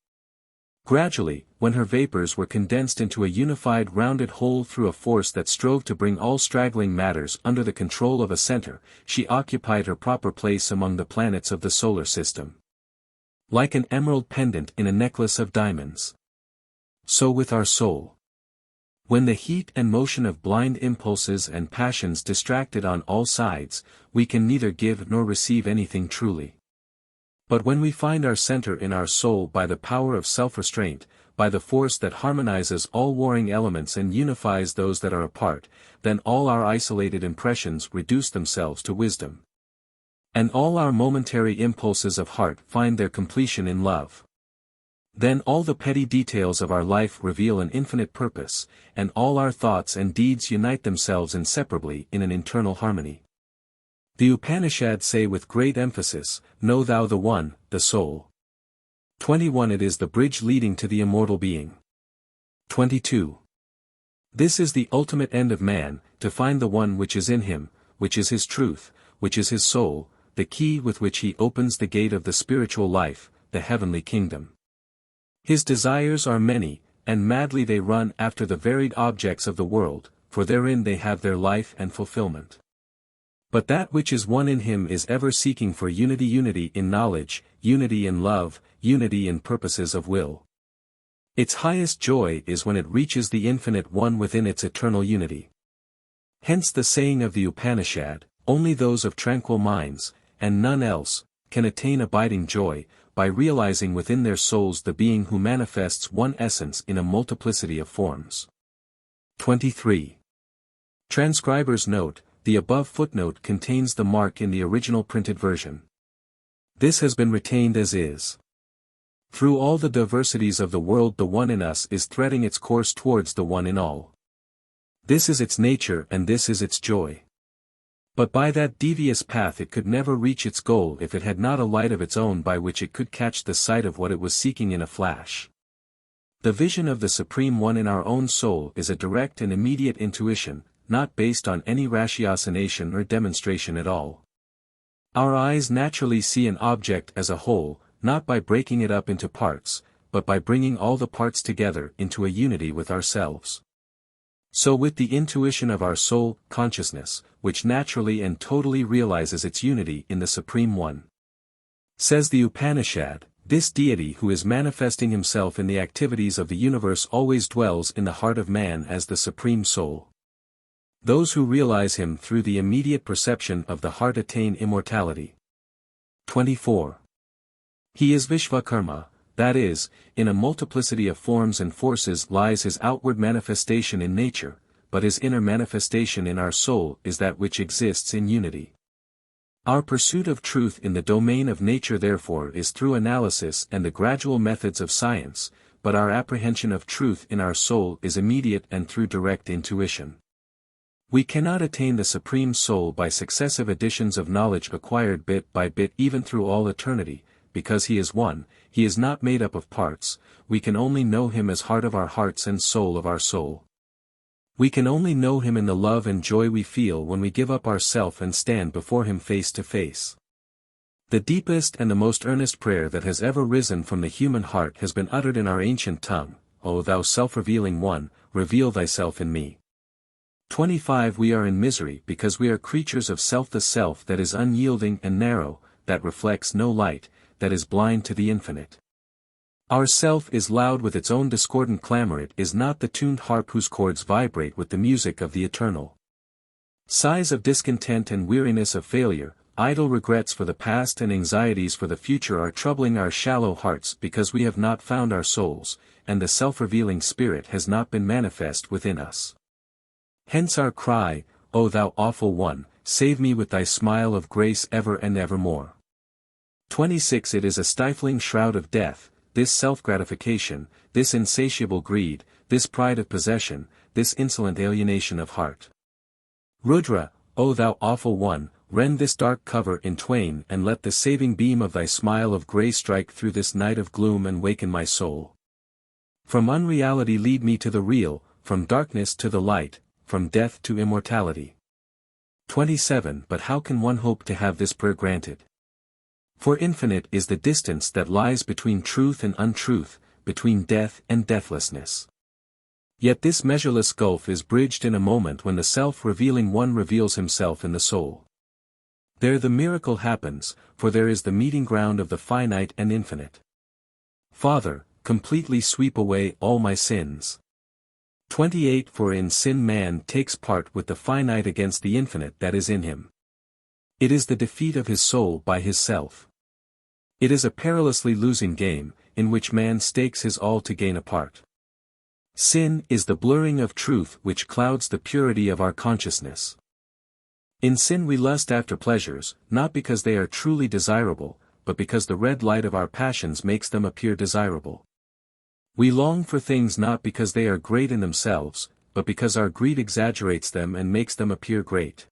Gradually, when her vapors were condensed into a unified rounded whole through a force that strove to bring all straggling matters under the control of a center, she occupied her proper place among the planets of the solar system. Like an emerald pendant in a necklace of diamonds. So with our soul. When the heat and motion of blind impulses and passions distracted on all sides, we can neither give nor receive anything truly. But when we find our center in our soul by the power of self-restraint, by the force that harmonizes all warring elements and unifies those that are apart, then all our isolated impressions reduce themselves to wisdom. And all our momentary impulses of heart find their completion in love. Then all the petty details of our life reveal an infinite purpose, and all our thoughts and deeds unite themselves inseparably in an internal harmony. The Upanishads say with great emphasis, "Know thou the One, the Soul." 21 It is the bridge leading to the immortal being. 22. This is the ultimate end of man, to find the one which is in him, which is his truth, which is his soul, the key with which he opens the gate of the spiritual life, the heavenly kingdom. His desires are many, and madly they run after the varied objects of the world, for therein they have their life and fulfillment. But that which is one in him is ever seeking for unity in knowledge, unity in love, unity in purposes of will. Its highest joy is when it reaches the infinite one within its eternal unity. Hence the saying of the Upanishad, only those of tranquil minds, and none else, can attain abiding joy, by realizing within their souls the being who manifests one essence in a multiplicity of forms. 23. Transcriber's note, the above footnote contains the mark in the original printed version. This has been retained as is. Through all the diversities of the world the one in us is threading its course towards the one in all. This is its nature and this is its joy. But by that devious path it could never reach its goal if it had not a light of its own by which it could catch the sight of what it was seeking in a flash. The vision of the Supreme One in our own soul is a direct and immediate intuition, not based on any ratiocination or demonstration at all. Our eyes naturally see an object as a whole, not by breaking it up into parts, but by bringing all the parts together into a unity with ourselves. So with the intuition of our soul, consciousness, which naturally and totally realizes its unity in the Supreme One. Says the Upanishad, this deity who is manifesting himself in the activities of the universe always dwells in the heart of man as the Supreme Soul. Those who realize him through the immediate perception of the heart attain immortality. 24. He is Vishvakarma, that is, in a multiplicity of forms and forces lies his outward manifestation in nature, but his inner manifestation in our soul is that which exists in unity. Our pursuit of truth in the domain of nature therefore is through analysis and the gradual methods of science, but our apprehension of truth in our soul is immediate and through direct intuition. We cannot attain the Supreme Soul by successive additions of knowledge acquired bit by bit even through all eternity, because he is one, he is not made up of parts, we can only know him as heart of our hearts and soul of our soul. We can only know him in the love and joy we feel when we give up ourself and stand before him face to face. The deepest and the most earnest prayer that has ever risen from the human heart has been uttered in our ancient tongue, O thou self-revealing one, reveal thyself in me. 25 We are in misery because we are creatures of self, the self that is unyielding and narrow, that reflects no light, that is blind to the infinite. Our self is loud with its own discordant clamor, it is not the tuned harp whose chords vibrate with the music of the eternal. Sighs of discontent and weariness of failure, idle regrets for the past and anxieties for the future are troubling our shallow hearts because we have not found our souls, and the self-revealing Spirit has not been manifest within us. Hence our cry, O thou awful one, save me with thy smile of grace ever and evermore. 26 It is a stifling shroud of death, this self-gratification, this insatiable greed, this pride of possession, this insolent alienation of heart. Rudra, O thou awful one, rend this dark cover in twain and let the saving beam of thy smile of grace strike through this night of gloom and waken my soul. From unreality lead me to the real, from darkness to the light, from death to immortality. 27 But how can one hope to have this prayer granted? For infinite is the distance that lies between truth and untruth, between death and deathlessness. Yet this measureless gulf is bridged in a moment when the self-revealing one reveals himself in the soul. There the miracle happens, for there is the meeting ground of the finite and infinite. Father, completely sweep away all my sins. 28 For in sin man takes part with the finite against the infinite that is in him. It is the defeat of his soul by his self. It is a perilously losing game, in which man stakes his all to gain a part. Sin is the blurring of truth which clouds the purity of our consciousness. In sin we lust after pleasures, not because they are truly desirable, but because the red light of our passions makes them appear desirable. We long for things not because they are great in themselves, but because our greed exaggerates them and makes them appear great.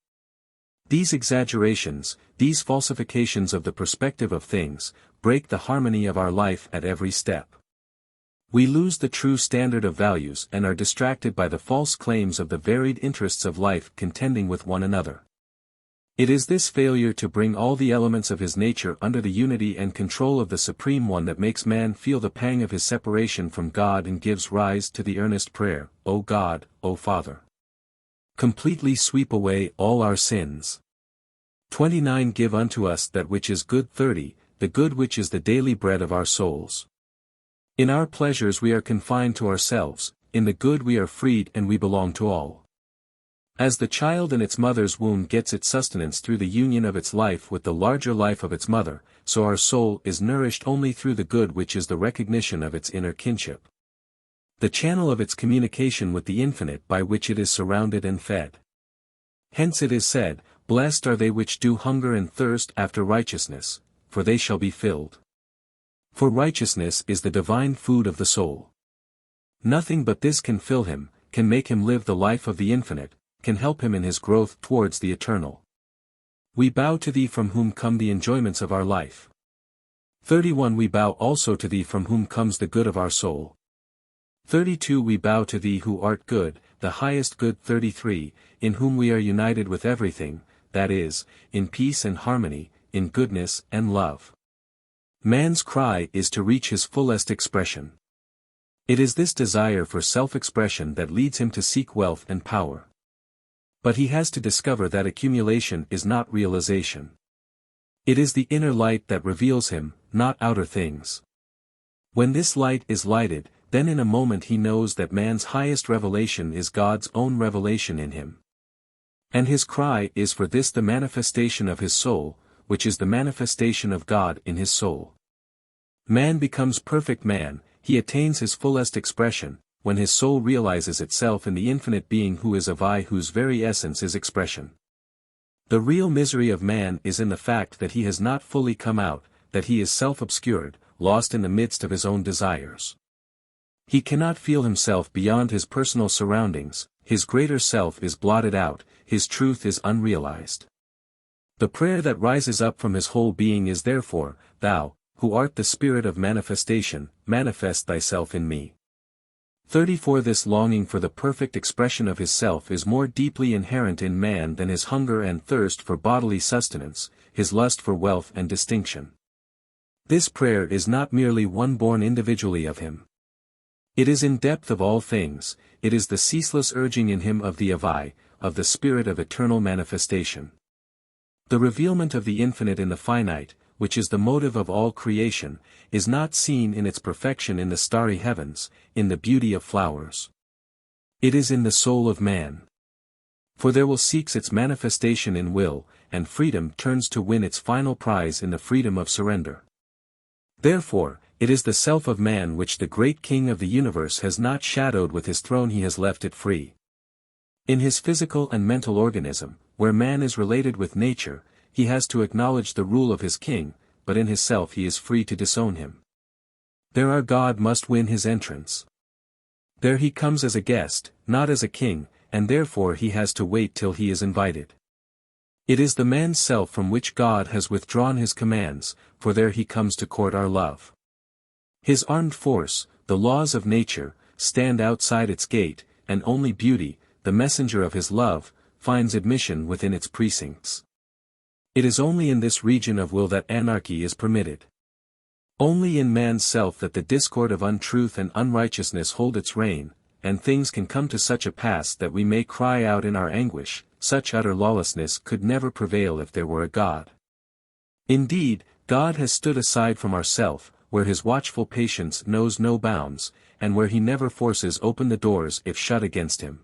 These exaggerations, these falsifications of the perspective of things, break the harmony of our life at every step. We lose the true standard of values and are distracted by the false claims of the varied interests of life contending with one another. It is this failure to bring all the elements of his nature under the unity and control of the Supreme One that makes man feel the pang of his separation from God and gives rise to the earnest prayer, O God, O Father, completely sweep away all our sins. 29 Give unto us that which is good. 30 The good which is the daily bread of our souls. In our pleasures we are confined to ourselves, in the good we are freed and we belong to all. As the child in its mother's womb gets its sustenance through the union of its life with the larger life of its mother, so our soul is nourished only through the good which is the recognition of its inner kinship. The channel of its communication with the infinite by which it is surrounded and fed. Hence it is said, Blessed are they which do hunger and thirst after righteousness, for they shall be filled. For righteousness is the divine food of the soul. Nothing but this can fill him, can make him live the life of the infinite, can help him in his growth towards the eternal. We bow to thee from whom come the enjoyments of our life. 31 We bow also to thee from whom comes the good of our soul. 32 We bow to thee who art good, the highest good. 33 In whom we are united with everything, that is, in peace and harmony, in goodness and love. Man's cry is to reach his fullest expression. It is this desire for self-expression that leads him to seek wealth and power. But he has to discover that accumulation is not realization. It is the inner light that reveals him, not outer things. When this light is lighted, then in a moment he knows that man's highest revelation is God's own revelation in him. And his cry is for this the manifestation of his soul, which is the manifestation of God in his soul. Man becomes perfect man, he attains his fullest expression, when his soul realizes itself in the infinite being who is of I, whose very essence is expression. The real misery of man is in the fact that he has not fully come out, that he is self-obscured, lost in the midst of his own desires. He cannot feel himself beyond his personal surroundings, his greater self is blotted out, his truth is unrealized. The prayer that rises up from his whole being is therefore, Thou, who art the Spirit of manifestation, manifest thyself in me. 34 This longing for the perfect expression of his self is more deeply inherent in man than his hunger and thirst for bodily sustenance, his lust for wealth and distinction. This prayer is not merely one born individually of him. It is in depth of all things, it is the ceaseless urging in him of the I, of the spirit of eternal manifestation. The revealment of the infinite in the finite, which is the motive of all creation, is not seen in its perfection in the starry heavens, in the beauty of flowers. It is in the soul of man. For there will seeks its manifestation in will, and freedom turns to win its final prize in the freedom of surrender. Therefore, it is the self of man which the great King of the universe has not shadowed with his throne, he has left it free. In his physical and mental organism, where man is related with nature, he has to acknowledge the rule of his king, but in his self he is free to disown him. There our God must win his entrance. There he comes as a guest, not as a king, and therefore he has to wait till he is invited. It is the man's self from which God has withdrawn his commands, for there he comes to court our love. His armed force, the laws of nature, stand outside its gate, and only beauty, the messenger of his love, finds admission within its precincts. It is only in this region of will that anarchy is permitted. Only in man's self that the discord of untruth and unrighteousness hold its reign, and things can come to such a pass that we may cry out in our anguish. Such utter lawlessness could never prevail if there were a God. Indeed, God has stood aside from ourself, where his watchful patience knows no bounds, and where he never forces open the doors if shut against him.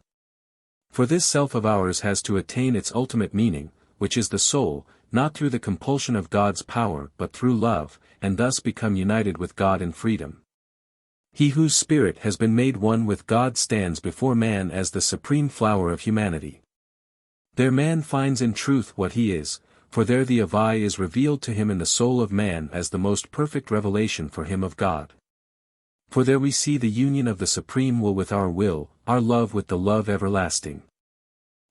For this self of ours has to attain its ultimate meaning, which is the soul, not through the compulsion of God's power but through love, and thus become united with God in freedom. He whose spirit has been made one with God stands before man as the supreme flower of humanity. There man finds in truth what he is, for there the I is revealed to him in the soul of man as the most perfect revelation for him of God. For there we see the union of the supreme will with our will, our love with the love everlasting.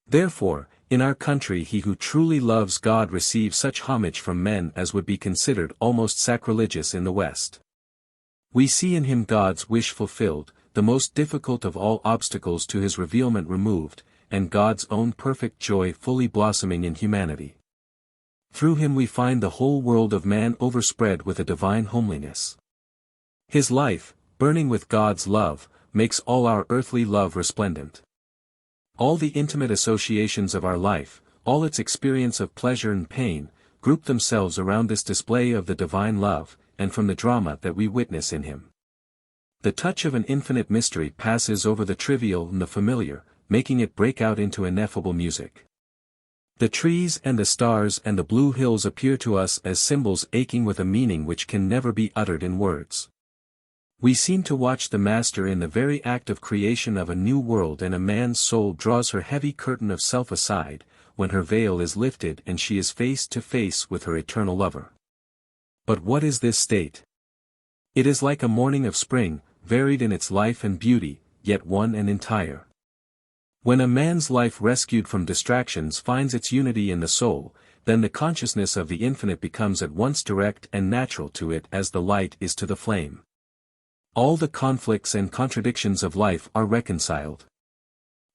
Therefore, in our country he who truly loves God receives such homage from men as would be considered almost sacrilegious in the West. We see in him God's wish fulfilled, the most difficult of all obstacles to his revealment removed, and God's own perfect joy fully blossoming in humanity. Through him we find the whole world of man overspread with a divine homeliness. His life, burning with God's love, makes all our earthly love resplendent. All the intimate associations of our life, all its experience of pleasure and pain, group themselves around this display of the divine love, and from the drama that we witness in him. The touch of an infinite mystery passes over the trivial and the familiar, making it break out into ineffable music. The trees and the stars and the blue hills appear to us as symbols aching with a meaning which can never be uttered in words. We seem to watch the Master in the very act of creation of a new world, and a man's soul draws her heavy curtain of self aside, when her veil is lifted and she is face to face with her eternal lover. But what is this state? It is like a morning of spring, varied in its life and beauty, yet one and entire. When a man's life rescued from distractions finds its unity in the soul, then the consciousness of the infinite becomes at once direct and natural to it as the light is to the flame. All the conflicts and contradictions of life are reconciled.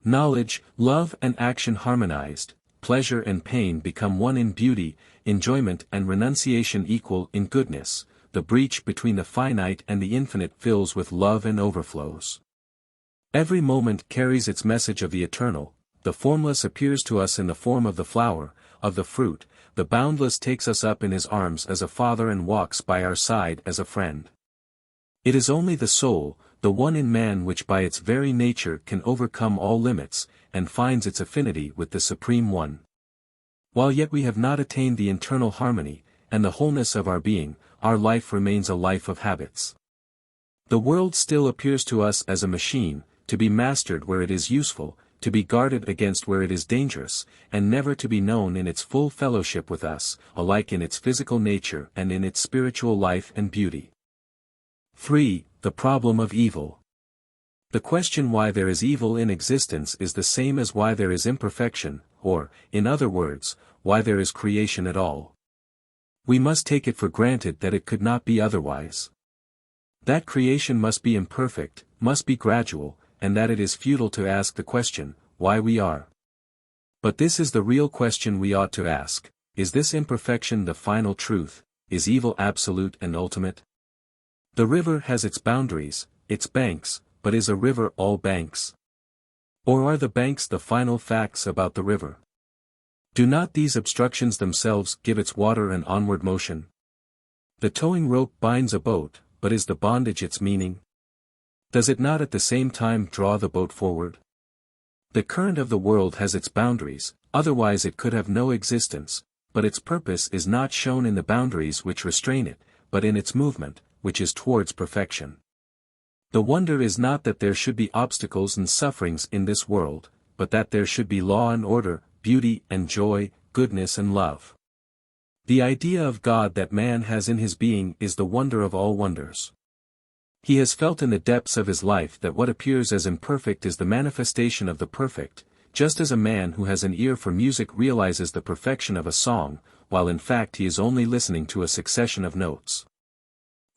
Knowledge, love and action harmonized, pleasure and pain become one in beauty, enjoyment and renunciation equal in goodness, the breach between the finite and the infinite fills with love and overflows. Every moment carries its message of the eternal, the formless appears to us in the form of the flower, of the fruit, the boundless takes us up in his arms as a father and walks by our side as a friend. It is only the soul, the one in man which by its very nature can overcome all limits, and finds its affinity with the Supreme One. While yet we have not attained the internal harmony, and the wholeness of our being, our life remains a life of habits. The world still appears to us as a machine, to be mastered where it is useful, to be guarded against where it is dangerous, and never to be known in its full fellowship with us, alike in its physical nature and in its spiritual life and beauty. 3. The problem of evil. The question why there is evil in existence is the same as why there is imperfection, or, in other words, why there is creation at all. We must take it for granted that it could not be otherwise. That creation must be imperfect, must be gradual, and that it is futile to ask the question, why we are. But this is the real question we ought to ask: is this imperfection the final truth? Is evil absolute and ultimate? The river has its boundaries, its banks, but is a river all banks? Or are the banks the final facts about the river? Do not these obstructions themselves give its water an onward motion? The towing rope binds a boat, but is the bondage its meaning? Does it not at the same time draw the boat forward? The current of the world has its boundaries, otherwise it could have no existence, but its purpose is not shown in the boundaries which restrain it, but in its movement, which is towards perfection. The wonder is not that there should be obstacles and sufferings in this world, but that there should be law and order, beauty and joy, goodness and love. The idea of God that man has in his being is the wonder of all wonders. He has felt in the depths of his life that what appears as imperfect is the manifestation of the perfect, just as a man who has an ear for music realizes the perfection of a song, while in fact he is only listening to a succession of notes.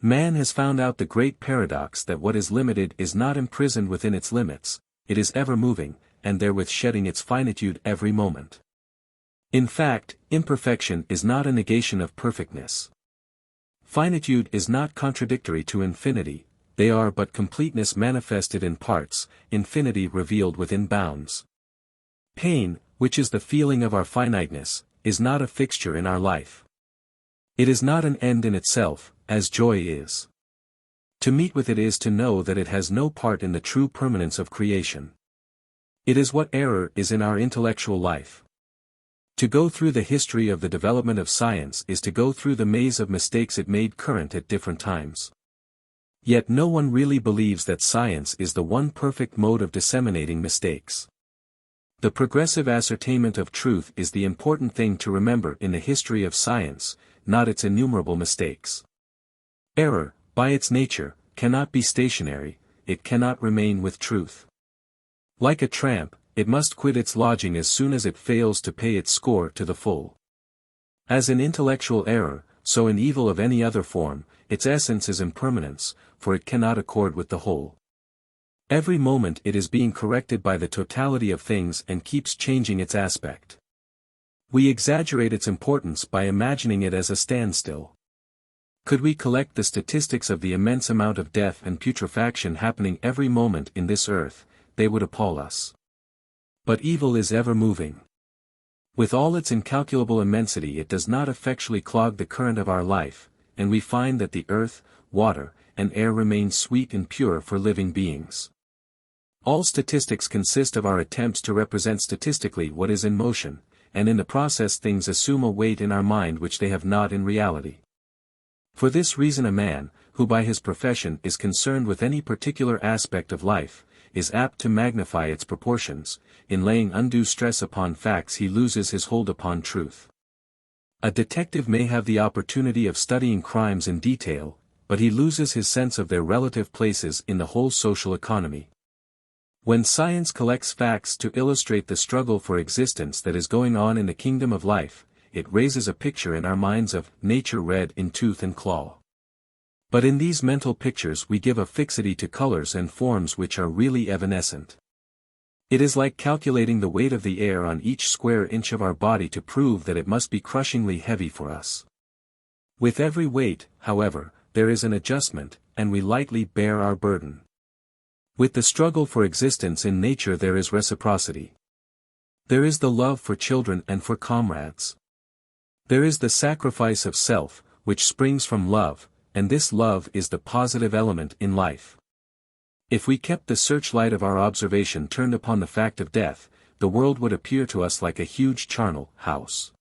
Man has found out the great paradox that what is limited is not imprisoned within its limits, it is ever moving, and therewith shedding its finitude every moment. In fact, imperfection is not a negation of perfectness. Finitude is not contradictory to infinity, they are but completeness manifested in parts, infinity revealed within bounds. Pain, which is the feeling of our finiteness, is not a fixture in our life. It is not an end in itself, as joy is. To meet with it is to know that it has no part in the true permanence of creation. It is what error is in our intellectual life. To go through the history of the development of science is to go through the maze of mistakes it made current at different times. Yet no one really believes that science is the one perfect mode of disseminating mistakes. The progressive ascertainment of truth is the important thing to remember in the history of science, not its innumerable mistakes. Error, by its nature, cannot be stationary, it cannot remain with truth. Like a tramp, it must quit its lodging as soon as it fails to pay its score to the full. As in intellectual error, so in evil of any other form, its essence is impermanence, for it cannot accord with the whole. Every moment it is being corrected by the totality of things and keeps changing its aspect. We exaggerate its importance by imagining it as a standstill. Could we collect the statistics of the immense amount of death and putrefaction happening every moment in this earth, they would appall us. But evil is ever moving. With all its incalculable immensity it does not effectually clog the current of our life, and we find that the earth, water, and air remain sweet and pure for living beings. All statistics consist of our attempts to represent statistically what is in motion, and in the process things assume a weight in our mind which they have not in reality. For this reason a man, who by his profession is concerned with any particular aspect of life, is apt to magnify its proportions. In laying undue stress upon facts he loses his hold upon truth. A detective may have the opportunity of studying crimes in detail, but he loses his sense of their relative places in the whole social economy. When science collects facts to illustrate the struggle for existence that is going on in the kingdom of life, it raises a picture in our minds of nature red in tooth and claw. But in these mental pictures we give a fixity to colors and forms which are really evanescent. It is like calculating the weight of the air on each square inch of our body to prove that it must be crushingly heavy for us. With every weight, however, there is an adjustment, and we lightly bear our burden. With the struggle for existence in nature there is reciprocity. There is the love for children and for comrades. There is the sacrifice of self, which springs from love, and this love is the positive element in life. If we kept the searchlight of our observation turned upon the fact of death, the world would appear to us like a huge charnel house.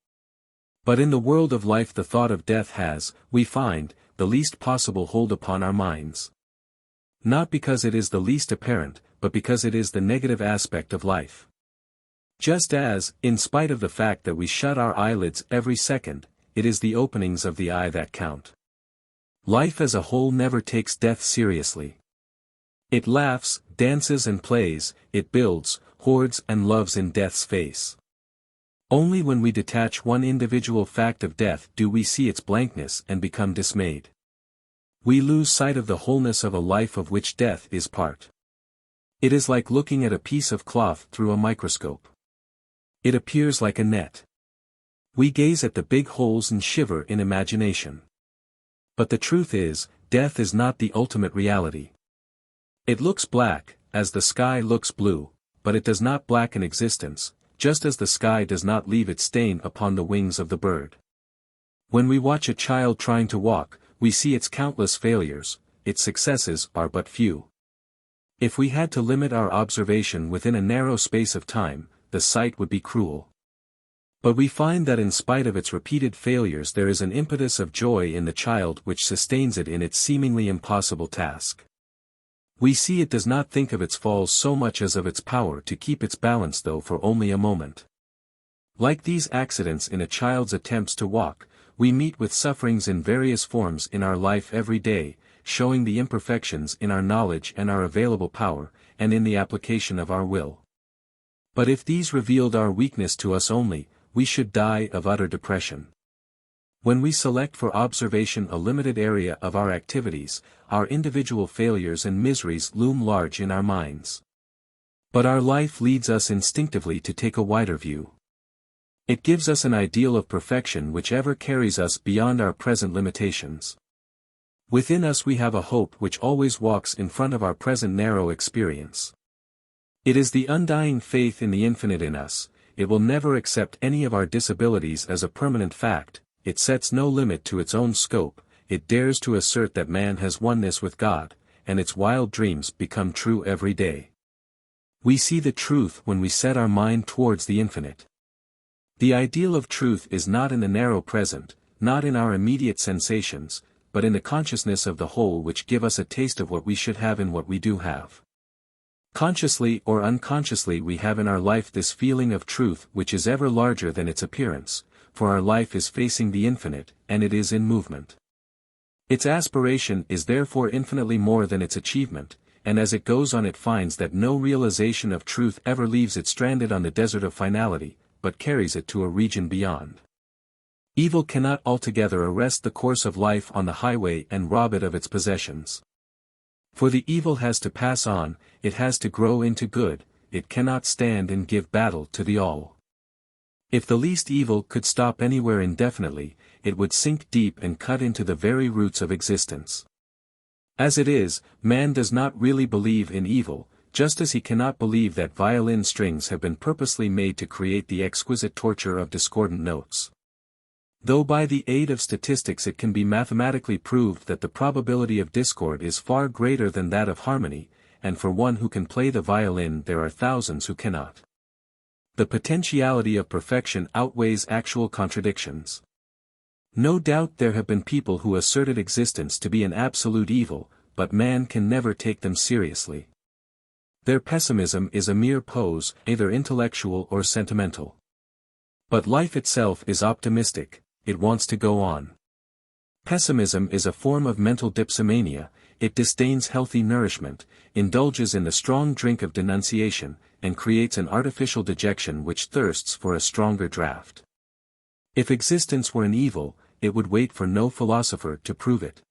But in the world of life the thought of death has, we find, the least possible hold upon our minds. Not because it is the least apparent, but because it is the negative aspect of life. Just as, in spite of the fact that we shut our eyelids every second, it is the openings of the eye that count. Life as a whole never takes death seriously. It laughs, dances and plays, it builds, hoards and loves in death's face. Only when we detach one individual fact of death do we see its blankness and become dismayed. We lose sight of the wholeness of a life of which death is part. It is like looking at a piece of cloth through a microscope. It appears like a net. We gaze at the big holes and shiver in imagination. But the truth is, death is not the ultimate reality. It looks black, as the sky looks blue, but it does not blacken existence, just as the sky does not leave its stain upon the wings of the bird. When we watch a child trying to walk, we see its countless failures, its successes are but few. If we had to limit our observation within a narrow space of time, the sight would be cruel. But we find that in spite of its repeated failures there is an impetus of joy in the child which sustains it in its seemingly impossible task. We see it does not think of its falls so much as of its power to keep its balance, though for only a moment. Like these accidents in a child's attempts to walk, we meet with sufferings in various forms in our life every day, showing the imperfections in our knowledge and our available power, and in the application of our will. But if these revealed our weakness to us only, we should die of utter depression. When we select for observation a limited area of our activities, our individual failures and miseries loom large in our minds. But our life leads us instinctively to take a wider view. It gives us an ideal of perfection which ever carries us beyond our present limitations. Within us we have a hope which always walks in front of our present narrow experience. It is the undying faith in the infinite in us. It will never accept any of our disabilities as a permanent fact. It sets no limit to its own scope. It dares to assert that man has oneness with God, and its wild dreams become true every day. We see the truth when we set our mind towards the infinite. The ideal of truth is not in the narrow present, not in our immediate sensations, but in the consciousness of the whole which give us a taste of what we should have in what we do have. Consciously or unconsciously we have in our life this feeling of truth which is ever larger than its appearance, for our life is facing the infinite, and it is in movement. Its aspiration is therefore infinitely more than its achievement, and as it goes on it finds that no realization of truth ever leaves it stranded on the desert of finality, but carries it to a region beyond. Evil cannot altogether arrest the course of life on the highway and rob it of its possessions. For the evil has to pass on, it has to grow into good, it cannot stand and give battle to the all. If the least evil could stop anywhere indefinitely, it would sink deep and cut into the very roots of existence. As it is, man does not really believe in evil, just as he cannot believe that violin strings have been purposely made to create the exquisite torture of discordant notes. Though by the aid of statistics it can be mathematically proved that the probability of discord is far greater than that of harmony, and for one who can play the violin there are thousands who cannot. The potentiality of perfection outweighs actual contradictions. No doubt there have been people who asserted existence to be an absolute evil, but man can never take them seriously. Their pessimism is a mere pose, either intellectual or sentimental. But life itself is optimistic, it wants to go on. Pessimism is a form of mental dipsomania, it disdains healthy nourishment, indulges in the strong drink of denunciation, and creates an artificial dejection which thirsts for a stronger draught. If existence were an evil, it would wait for no philosopher to prove it.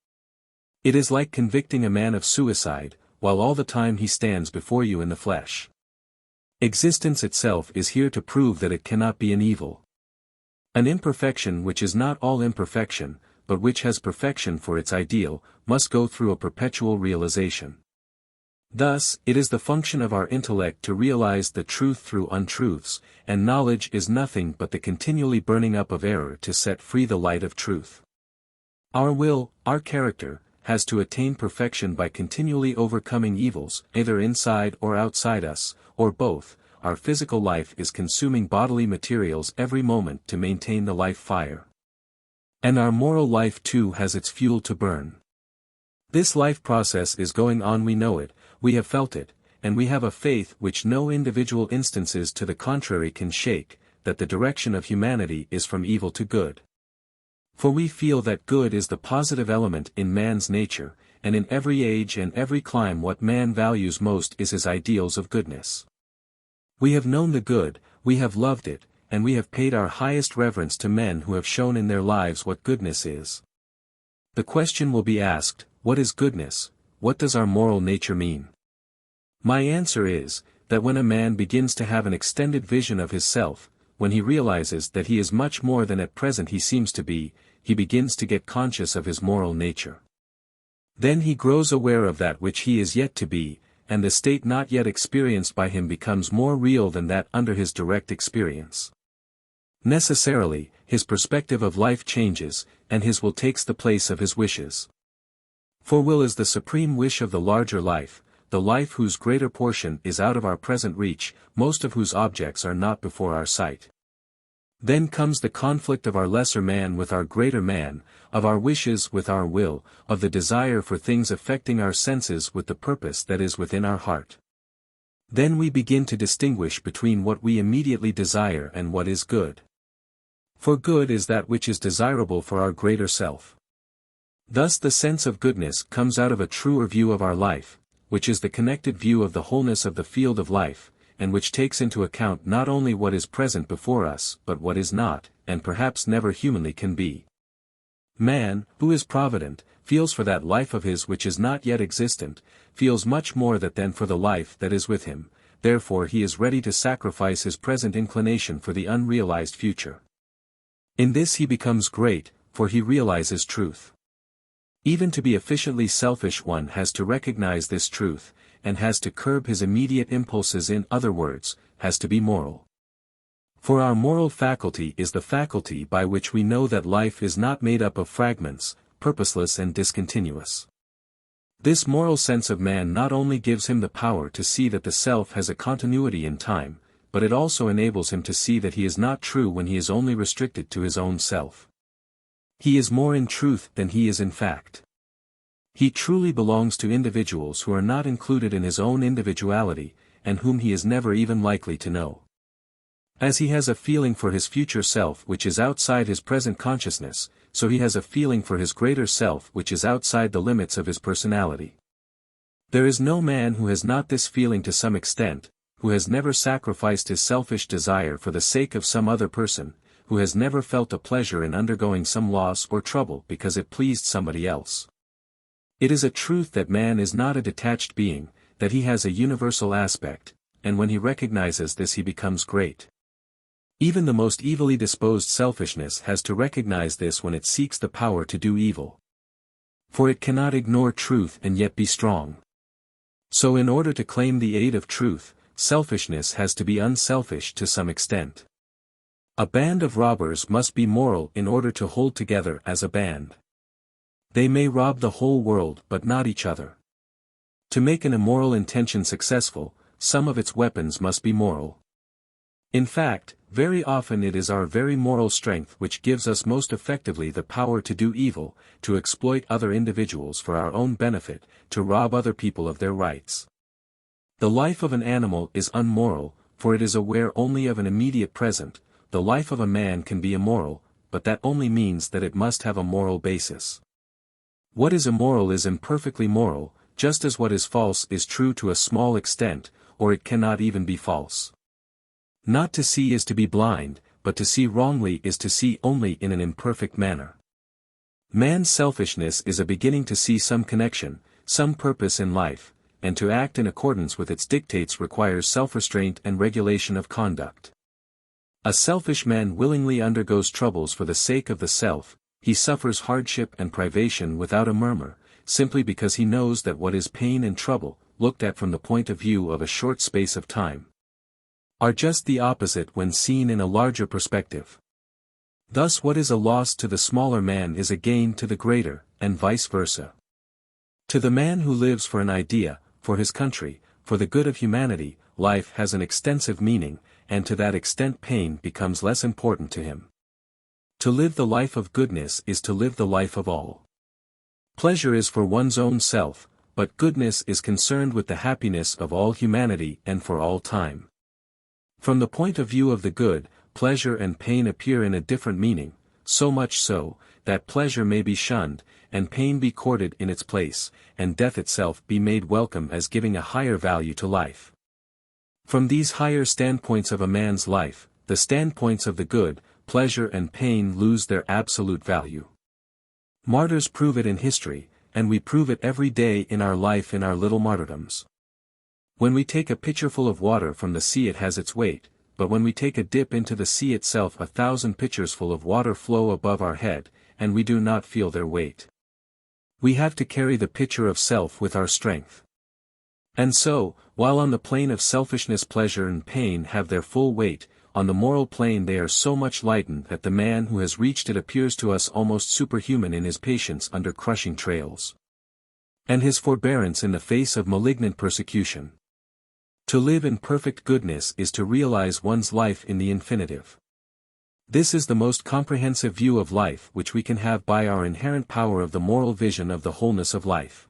It is like convicting a man of suicide, while all the time he stands before you in the flesh. Existence itself is here to prove that it cannot be an evil. An imperfection which is not all imperfection, but which has perfection for its ideal, must go through a perpetual realization. Thus, it is the function of our intellect to realize the truth through untruths, and knowledge is nothing but the continually burning up of error to set free the light of truth. Our will, our character, has to attain perfection by continually overcoming evils, either inside or outside us, or both. Our physical life is consuming bodily materials every moment to maintain the life fire. And our moral life too has its fuel to burn. This life process is going on, we know it, we have felt it, and we have a faith which no individual instances to the contrary can shake, that the direction of humanity is from evil to good. For we feel that good is the positive element in man's nature, and in every age and every clime what man values most is his ideals of goodness. We have known the good, we have loved it, and we have paid our highest reverence to men who have shown in their lives what goodness is. The question will be asked, what is goodness? What does our moral nature mean? My answer is, that when a man begins to have an extended vision of his self, when he realizes that he is much more than at present he seems to be, he begins to get conscious of his moral nature. Then he grows aware of that which he is yet to be, and the state not yet experienced by him becomes more real than that under his direct experience. Necessarily, his perspective of life changes, and his will takes the place of his wishes. For will is the supreme wish of the larger life, the life whose greater portion is out of our present reach, most of whose objects are not before our sight. Then comes the conflict of our lesser man with our greater man, of our wishes with our will, of the desire for things affecting our senses with the purpose that is within our heart. Then we begin to distinguish between what we immediately desire and what is good. For good is that which is desirable for our greater self. Thus the sense of goodness comes out of a truer view of our life, which is the connected view of the wholeness of the field of life, and which takes into account not only what is present before us but what is not, and perhaps never humanly can be. Man, who is provident, feels for that life of his which is not yet existent, feels much more that than for the life that is with him, therefore he is ready to sacrifice his present inclination for the unrealized future. In this he becomes great, for he realizes truth. Even to be efficiently selfish one has to recognize this truth, and has to curb his immediate impulses, in other words, has to be moral. For our moral faculty is the faculty by which we know that life is not made up of fragments, purposeless and discontinuous. This moral sense of man not only gives him the power to see that the self has a continuity in time, but it also enables him to see that he is not true when he is only restricted to his own self. He is more in truth than he is in fact. He truly belongs to individuals who are not included in his own individuality, and whom he is never even likely to know. As he has a feeling for his future self which is outside his present consciousness, so he has a feeling for his greater self which is outside the limits of his personality. There is no man who has not this feeling to some extent, who has never sacrificed his selfish desire for the sake of some other person, who has never felt a pleasure in undergoing some loss or trouble because it pleased somebody else. It is a truth that man is not a detached being, that he has a universal aspect, and when he recognizes this he becomes great. Even the most evilly disposed selfishness has to recognize this when it seeks the power to do evil. For it cannot ignore truth and yet be strong. So in order to claim the aid of truth, selfishness has to be unselfish to some extent. A band of robbers must be moral in order to hold together as a band. They may rob the whole world but not each other. To make an immoral intention successful, some of its weapons must be moral. In fact, very often it is our very moral strength which gives us most effectively the power to do evil, to exploit other individuals for our own benefit, to rob other people of their rights. The life of an animal is unmoral, for it is aware only of an immediate present. The life of a man can be immoral, but that only means that it must have a moral basis. What is immoral is imperfectly moral, just as what is false is true to a small extent, or it cannot even be false. Not to see is to be blind, but to see wrongly is to see only in an imperfect manner. Man's selfishness is a beginning to see some connection, some purpose in life, and to act in accordance with its dictates requires self-restraint and regulation of conduct. A selfish man willingly undergoes troubles for the sake of the self, he suffers hardship and privation without a murmur, simply because he knows that what is pain and trouble, looked at from the point of view of a short space of time, are just the opposite when seen in a larger perspective. Thus what is a loss to the smaller man is a gain to the greater, and vice versa. To the man who lives for an idea, for his country, for the good of humanity, life has an extensive meaning, and to that extent pain becomes less important to him. To live the life of goodness is to live the life of all. Pleasure is for one's own self, but goodness is concerned with the happiness of all humanity and for all time. From the point of view of the good, pleasure and pain appear in a different meaning, so much so, that pleasure may be shunned, and pain be courted in its place, and death itself be made welcome as giving a higher value to life. From these higher standpoints of a man's life, the standpoints of the good, pleasure and pain lose their absolute value. Martyrs prove it in history, and we prove it every day in our life in our little martyrdoms. When we take a pitcherful of water from the sea it has its weight, but when we take a dip into the sea itself 1,000 pitchers full of water flow above our head, and we do not feel their weight. We have to carry the pitcher of self with our strength. And so, while on the plane of selfishness pleasure and pain have their full weight, on the moral plane they are so much lightened that the man who has reached it appears to us almost superhuman in his patience under crushing trials. and his forbearance in the face of malignant persecution. To live in perfect goodness is to realize one's life in the infinitive. This is the most comprehensive view of life which we can have by our inherent power of the moral vision of the wholeness of life.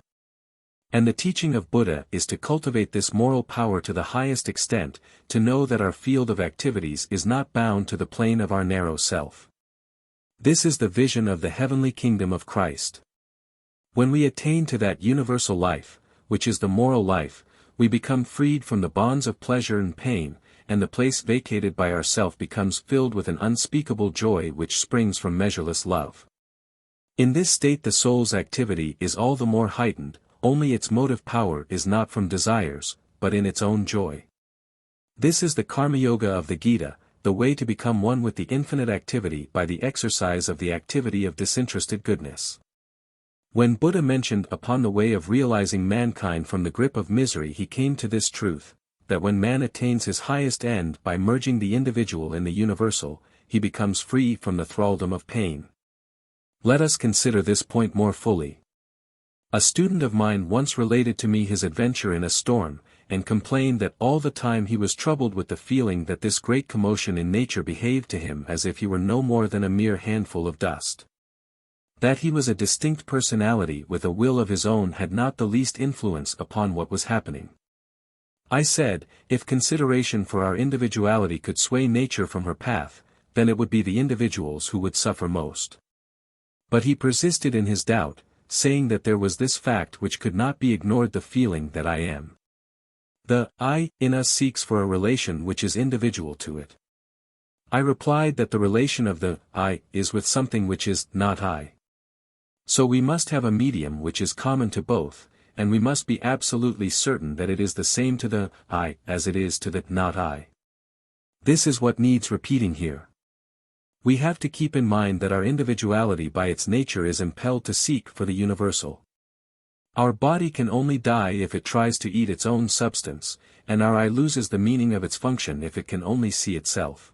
And the teaching of Buddha is to cultivate this moral power to the highest extent, to know that our field of activities is not bound to the plane of our narrow self. This is the vision of the heavenly kingdom of Christ. When we attain to that universal life, which is the moral life, we become freed from the bonds of pleasure and pain, and the place vacated by ourself becomes filled with an unspeakable joy which springs from measureless love. In this state the soul's activity is all the more heightened, only its motive power is not from desires, but in its own joy. This is the Karma Yoga of the Gita, the way to become one with the infinite activity by the exercise of the activity of disinterested goodness. When Buddha mentioned upon the way of realizing mankind from the grip of misery, he came to this truth, that when man attains his highest end by merging the individual in the universal, he becomes free from the thraldom of pain. Let us consider this point more fully. A student of mine once related to me his adventure in a storm, and complained that all the time he was troubled with the feeling that this great commotion in nature behaved to him as if he were no more than a mere handful of dust. That he was a distinct personality with a will of his own had not the least influence upon what was happening. I said, if consideration for our individuality could sway nature from her path, then it would be the individuals who would suffer most. But he persisted in his doubt, saying that there was this fact which could not be ignored, the feeling that I am. The I in us seeks for a relation which is individual to it. I replied that the relation of the I is with something which is not I. So we must have a medium which is common to both, and we must be absolutely certain that it is the same to the I as it is to the not I. This is what needs repeating here. We have to keep in mind that our individuality by its nature is impelled to seek for the universal. Our body can only die if it tries to eat its own substance, and our I loses the meaning of its function if it can only see itself.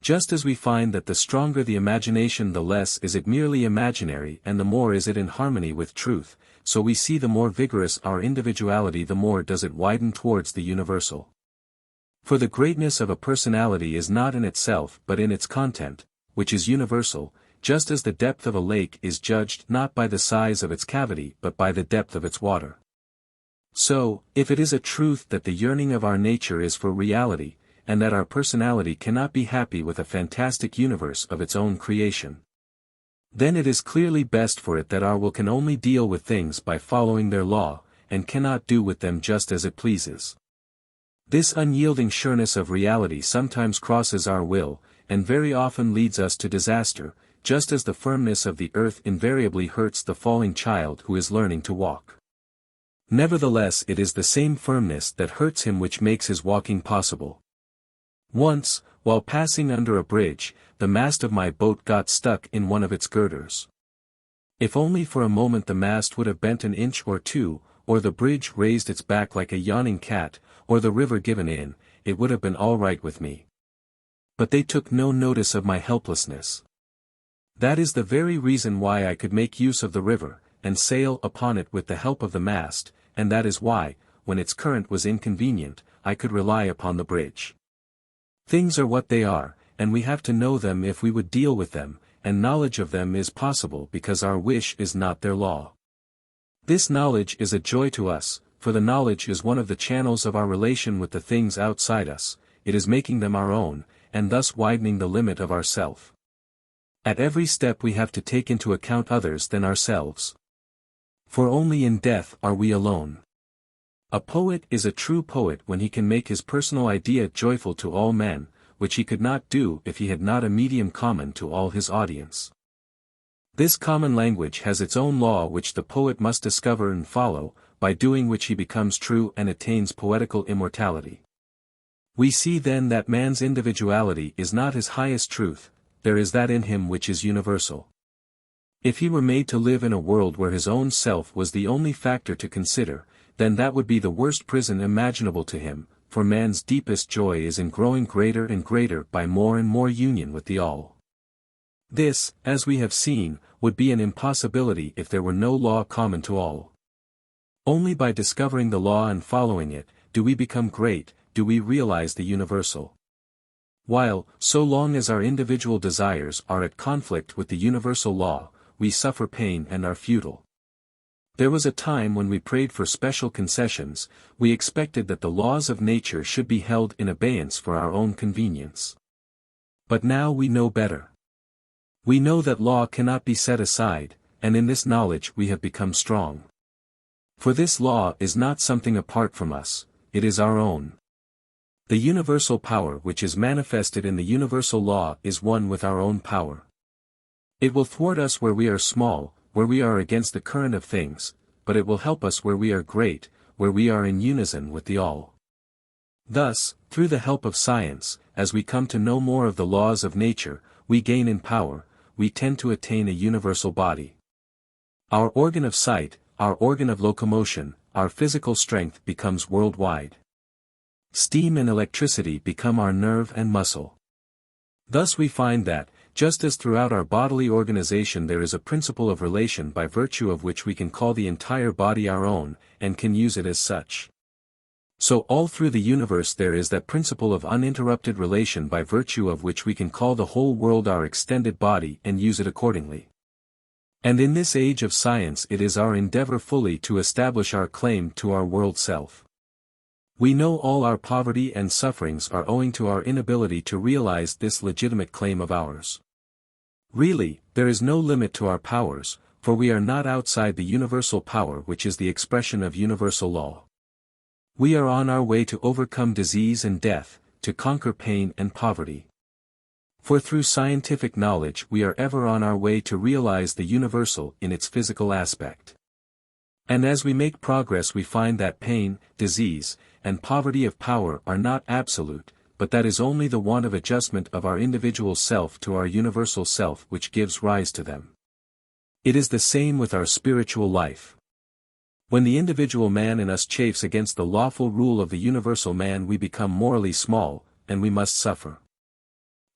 Just as we find that the stronger the imagination the less is it merely imaginary and the more is it in harmony with truth, so we see the more vigorous our individuality the more does it widen towards the universal. For the greatness of a personality is not in itself but in its content, which is universal, just as the depth of a lake is judged not by the size of its cavity but by the depth of its water. So, if it is a truth that the yearning of our nature is for reality, and that our personality cannot be happy with a fantastic universe of its own creation, then it is clearly best for it that our will can only deal with things by following their law, and cannot do with them just as it pleases. This unyielding sureness of reality sometimes crosses our will, and very often leads us to disaster, just as the firmness of the earth invariably hurts the falling child who is learning to walk. Nevertheless, it is the same firmness that hurts him which makes his walking possible. Once, while passing under a bridge, the mast of my boat got stuck in one of its girders. If only for a moment the mast would have bent an inch or two, or the bridge raised its back like a yawning cat, or the river given in, it would have been all right with me. But they took no notice of my helplessness. That is the very reason why I could make use of the river, and sail upon it with the help of the mast, and that is why, when its current was inconvenient, I could rely upon the bridge. Things are what they are, and we have to know them if we would deal with them, and knowledge of them is possible because our wish is not their law. This knowledge is a joy to us, for the knowledge is one of the channels of our relation with the things outside us, it is making them our own, and thus widening the limit of ourself. At every step we have to take into account others than ourselves. For only in death are we alone. A poet is a true poet when he can make his personal idea joyful to all men, which he could not do if he had not a medium common to all his audience. This common language has its own law which the poet must discover and follow, by doing which he becomes true and attains poetical immortality. We see then that man's individuality is not his highest truth, there is that in him which is universal. If he were made to live in a world where his own self was the only factor to consider, then that would be the worst prison imaginable to him, for man's deepest joy is in growing greater and greater by more and more union with the All. This, as we have seen, would be an impossibility if there were no law common to all. Only by discovering the law and following it, do we become great, do we realize the universal. While, so long as our individual desires are at conflict with the universal law, we suffer pain and are futile. There was a time when we prayed for special concessions, we expected that the laws of nature should be held in abeyance for our own convenience. But now we know better. We know that law cannot be set aside, and in this knowledge we have become strong. For this law is not something apart from us, it is our own. The universal power which is manifested in the universal law is one with our own power. It will thwart us where we are small, where we are against the current of things, but it will help us where we are great, where we are in unison with the all. Thus, through the help of science, as we come to know more of the laws of nature, we gain in power, we tend to attain a universal body. Our organ of sight, our organ of locomotion, our physical strength becomes worldwide. Steam and electricity become our nerve and muscle. Thus we find that, just as throughout our bodily organization there is a principle of relation by virtue of which we can call the entire body our own, and can use it as such. So all through the universe there is that principle of uninterrupted relation by virtue of which we can call the whole world our extended body and use it accordingly. And in this age of science it is our endeavor fully to establish our claim to our world self. We know all our poverty and sufferings are owing to our inability to realize this legitimate claim of ours. Really, there is no limit to our powers, for we are not outside the universal power which is the expression of universal law. We are on our way to overcome disease and death, to conquer pain and poverty. For through scientific knowledge we are ever on our way to realize the universal in its physical aspect. And as we make progress we find that pain, disease, and poverty of power are not absolute, but that is only the want of adjustment of our individual self to our universal self which gives rise to them. It is the same with our spiritual life. When the individual man in us chafes against the lawful rule of the universal man we become morally small, and we must suffer.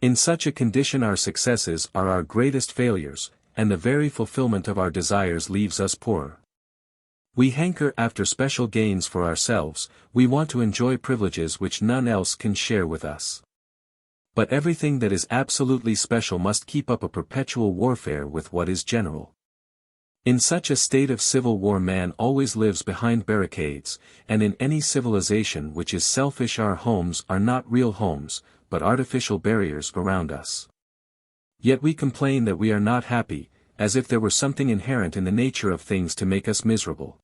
In such a condition our successes are our greatest failures, and the very fulfillment of our desires leaves us poorer. We hanker after special gains for ourselves, we want to enjoy privileges which none else can share with us. But everything that is absolutely special must keep up a perpetual warfare with what is general. In such a state of civil war man always lives behind barricades, and in any civilization which is selfish our homes are not real homes, but artificial barriers around us. Yet we complain that we are not happy, as if there were something inherent in the nature of things to make us miserable.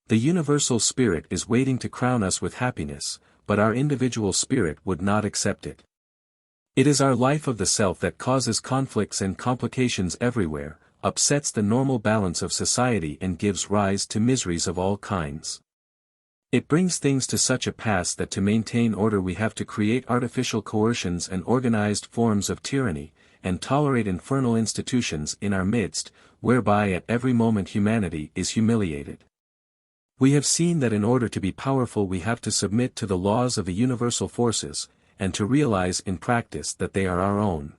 The universal spirit is waiting to crown us with happiness, but our individual spirit would not accept it. It is our life of the self that causes conflicts and complications everywhere, upsets the normal balance of society and gives rise to miseries of all kinds. It brings things to such a pass that to maintain order we have to create artificial coercions and organized forms of tyranny, and tolerate infernal institutions in our midst, whereby at every moment humanity is humiliated. We have seen that in order to be powerful we have to submit to the laws of the universal forces, and to realize in practice that they are our own.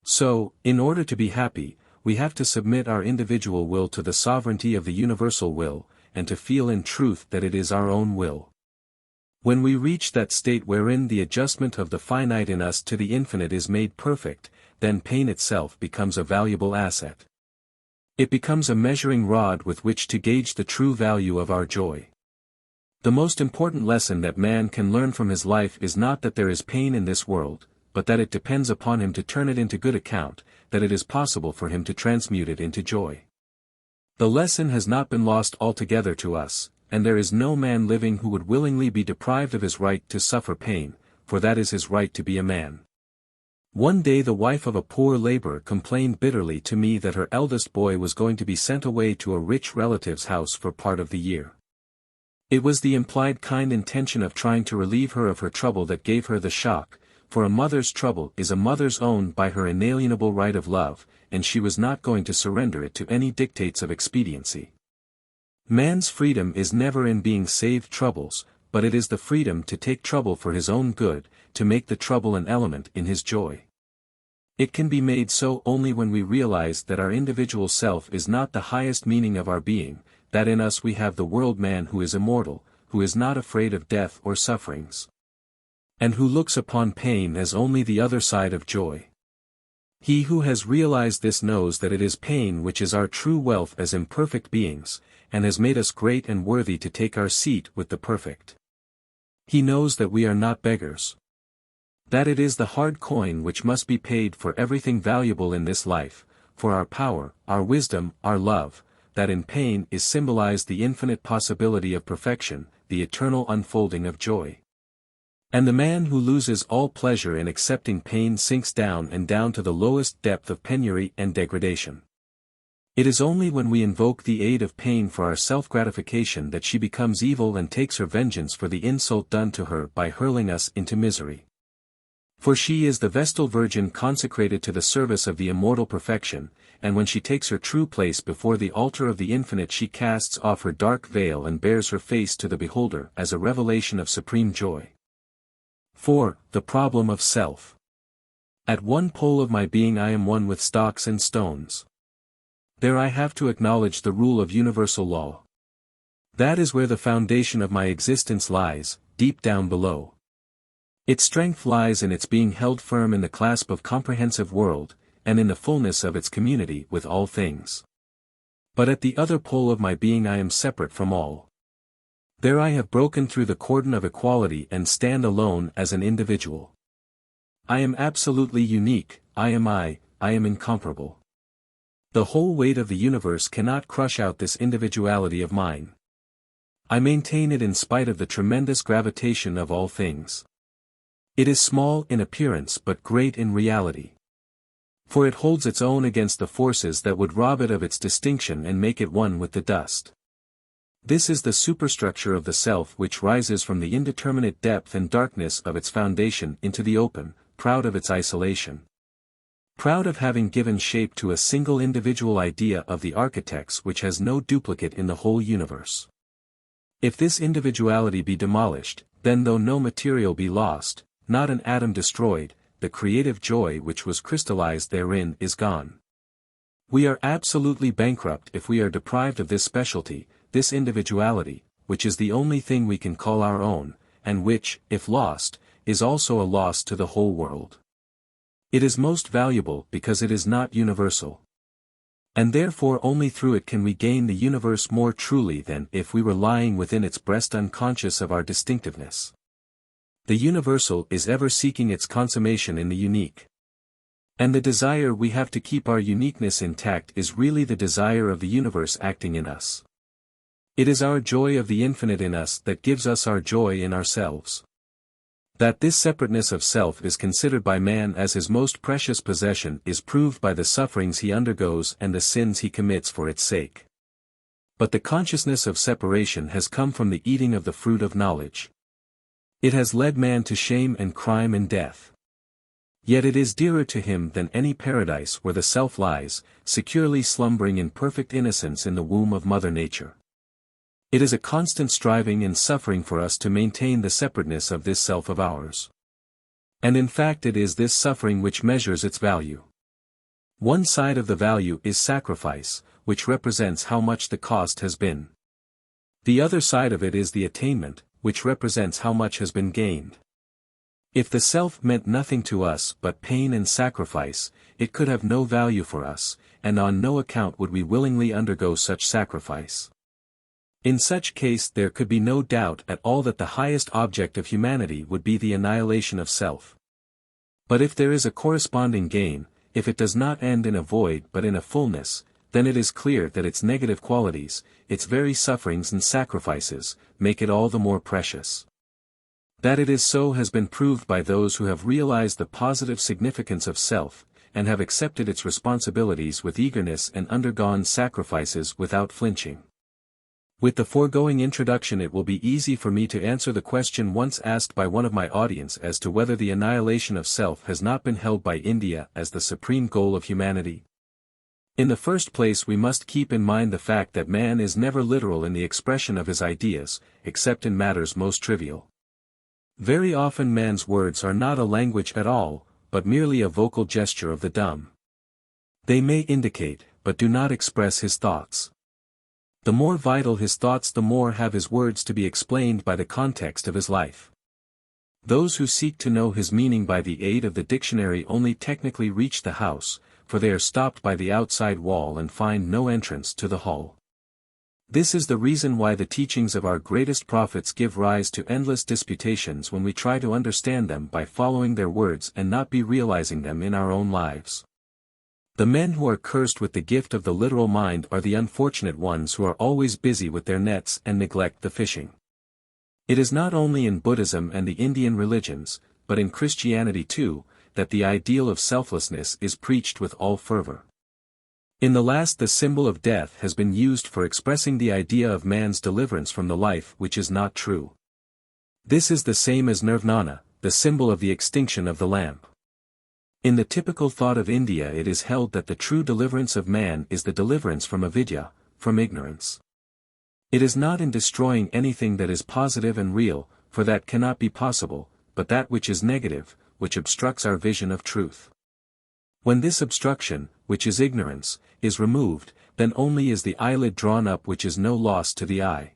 So, in order to be happy, we have to submit our individual will to the sovereignty of the universal will, and to feel in truth that it is our own will. When we reach that state wherein the adjustment of the finite in us to the infinite is made perfect, then pain itself becomes a valuable asset. It becomes a measuring rod with which to gauge the true value of our joy. The most important lesson that man can learn from his life is not that there is pain in this world, but that it depends upon him to turn it into good account, that it is possible for him to transmute it into joy. The lesson has not been lost altogether to us, and there is no man living who would willingly be deprived of his right to suffer pain, for that is his right to be a man. One day the wife of a poor laborer complained bitterly to me that her eldest boy was going to be sent away to a rich relative's house for part of the year. It was the implied kind intention of trying to relieve her of her trouble that gave her the shock, for a mother's trouble is a mother's own by her inalienable right of love, and she was not going to surrender it to any dictates of expediency. Man's freedom is never in being saved troubles, but it is the freedom to take trouble for his own good, to make the trouble an element in his joy. It can be made so only when we realize that our individual self is not the highest meaning of our being, that in us we have the world man who is immortal, who is not afraid of death or sufferings, and who looks upon pain as only the other side of joy. He who has realized this knows that it is pain which is our true wealth as imperfect beings, and has made us great and worthy to take our seat with the perfect. He knows that we are not beggars, that it is the hard coin which must be paid for everything valuable in this life, for our power, our wisdom, our love, that in pain is symbolized the infinite possibility of perfection, the eternal unfolding of joy. And the man who loses all pleasure in accepting pain sinks down and down to the lowest depth of penury and degradation. It is only when we invoke the aid of pain for our self-gratification that she becomes evil and takes her vengeance for the insult done to her by hurling us into misery. For she is the Vestal Virgin consecrated to the service of the immortal perfection, and when she takes her true place before the altar of the infinite she casts off her dark veil and bares her face to the beholder as a revelation of supreme joy. 4. The problem of self. At one pole of my being I am one with stocks and stones. There I have to acknowledge the rule of universal law. That is where the foundation of my existence lies, deep down below. Its strength lies in its being held firm in the clasp of comprehensive world, and in the fullness of its community with all things. But at the other pole of my being I am separate from all. There I have broken through the cordon of equality and stand alone as an individual. I am absolutely unique, I am incomparable. The whole weight of the universe cannot crush out this individuality of mine. I maintain it in spite of the tremendous gravitation of all things. It is small in appearance but great in reality. For it holds its own against the forces that would rob it of its distinction and make it one with the dust. This is the superstructure of the self which rises from the indeterminate depth and darkness of its foundation into the open, proud of its isolation. Proud of having given shape to a single individual idea of the architect's which has no duplicate in the whole universe. If this individuality be demolished, then though no material be lost, not an atom destroyed, the creative joy which was crystallized therein is gone. We are absolutely bankrupt if we are deprived of this specialty, this individuality, which is the only thing we can call our own, and which, if lost, is also a loss to the whole world. It is most valuable because it is not universal. And therefore only through it can we gain the universe more truly than if we were lying within its breast unconscious of our distinctiveness. The universal is ever seeking its consummation in the unique. And the desire we have to keep our uniqueness intact is really the desire of the universe acting in us. It is our joy of the infinite in us that gives us our joy in ourselves. That this separateness of self is considered by man as his most precious possession is proved by the sufferings he undergoes and the sins he commits for its sake. But the consciousness of separation has come from the eating of the fruit of knowledge. It has led man to shame and crime and death. Yet it is dearer to him than any paradise where the self lies, securely slumbering in perfect innocence in the womb of Mother Nature. It is a constant striving and suffering for us to maintain the separateness of this self of ours. And in fact it is this suffering which measures its value. One side of the value is sacrifice, which represents how much the cost has been. The other side of it is the attainment, which represents how much has been gained. If the self meant nothing to us but pain and sacrifice, it could have no value for us, and on no account would we willingly undergo such sacrifice. In such case there could be no doubt at all that the highest object of humanity would be the annihilation of self. But if there is a corresponding gain, if it does not end in a void but in a fullness, then it is clear that its negative qualities, its very sufferings and sacrifices, make it all the more precious. That it is so has been proved by those who have realized the positive significance of self, and have accepted its responsibilities with eagerness and undergone sacrifices without flinching. With the foregoing introduction it will be easy for me to answer the question once asked by one of my audience as to whether the annihilation of self has not been held by India as the supreme goal of humanity. In the first place we must keep in mind the fact that man is never literal in the expression of his ideas, except in matters most trivial. Very often man's words are not a language at all, but merely a vocal gesture of the dumb. They may indicate, but do not express his thoughts. The more vital his thoughts, the more have his words to be explained by the context of his life. Those who seek to know his meaning by the aid of the dictionary only technically reach the house, for they are stopped by the outside wall and find no entrance to the hall. This is the reason why the teachings of our greatest prophets give rise to endless disputations when we try to understand them by following their words and not be realizing them in our own lives. The men who are cursed with the gift of the literal mind are the unfortunate ones who are always busy with their nets and neglect the fishing. It is not only in Buddhism and the Indian religions, but in Christianity too, that the ideal of selflessness is preached with all fervor. In the last, the symbol of death has been used for expressing the idea of man's deliverance from the life which is not true. This is the same as nirvana, the symbol of the extinction of the lamp. In the typical thought of India, it is held that the true deliverance of man is the deliverance from avidya, from ignorance. It is not in destroying anything that is positive and real, for that cannot be possible, but that which is negative, which obstructs our vision of truth. When this obstruction, which is ignorance, is removed, then only is the eyelid drawn up, which is no loss to the eye.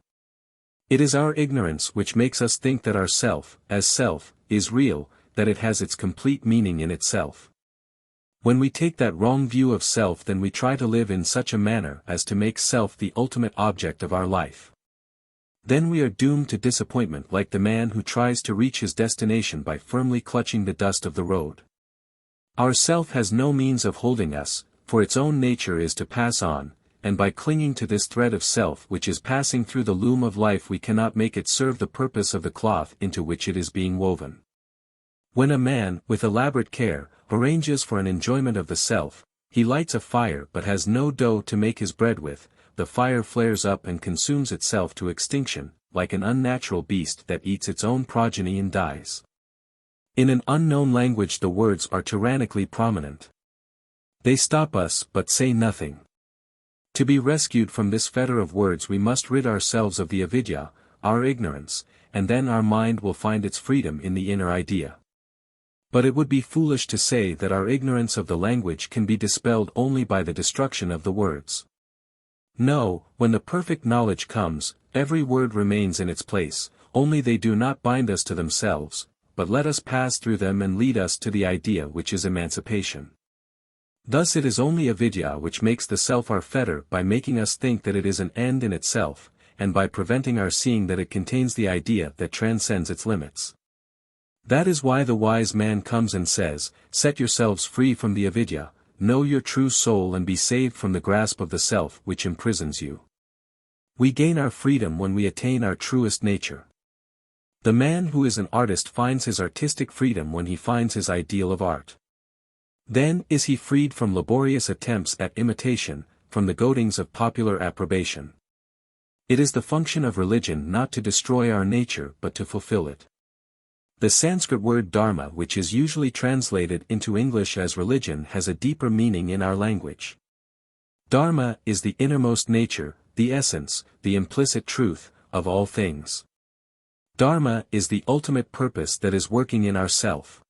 It is our ignorance which makes us think that our self, as self, is real, that it has its complete meaning in itself. When we take that wrong view of self, then we try to live in such a manner as to make self the ultimate object of our life. Then we are doomed to disappointment, like the man who tries to reach his destination by firmly clutching the dust of the road. Our self has no means of holding us, for its own nature is to pass on, and by clinging to this thread of self which is passing through the loom of life, we cannot make it serve the purpose of the cloth into which it is being woven. When a man, with elaborate care, arranges for an enjoyment of the self, he lights a fire but has no dough to make his bread with, the fire flares up and consumes itself to extinction, like an unnatural beast that eats its own progeny and dies. In an unknown language the words are tyrannically prominent. They stop us but say nothing. To be rescued from this fetter of words we must rid ourselves of the avidya, our ignorance, and then our mind will find its freedom in the inner idea. But it would be foolish to say that our ignorance of the language can be dispelled only by the destruction of the words. No, when the perfect knowledge comes, every word remains in its place, only they do not bind us to themselves, but let us pass through them and lead us to the idea which is emancipation. Thus it is only avidya which makes the self our fetter by making us think that it is an end in itself, and by preventing our seeing that it contains the idea that transcends its limits. That is why the wise man comes and says, "Set yourselves free from the avidya, know your true soul and be saved from the grasp of the self which imprisons you." We gain our freedom when we attain our truest nature. The man who is an artist finds his artistic freedom when he finds his ideal of art. Then is he freed from laborious attempts at imitation, from the goadings of popular approbation. It is the function of religion not to destroy our nature but to fulfill it. The Sanskrit word dharma, which is usually translated into English as religion, has a deeper meaning in our language. Dharma is the innermost nature, the essence, the implicit truth, of all things. Dharma is the ultimate purpose that is working in ourself.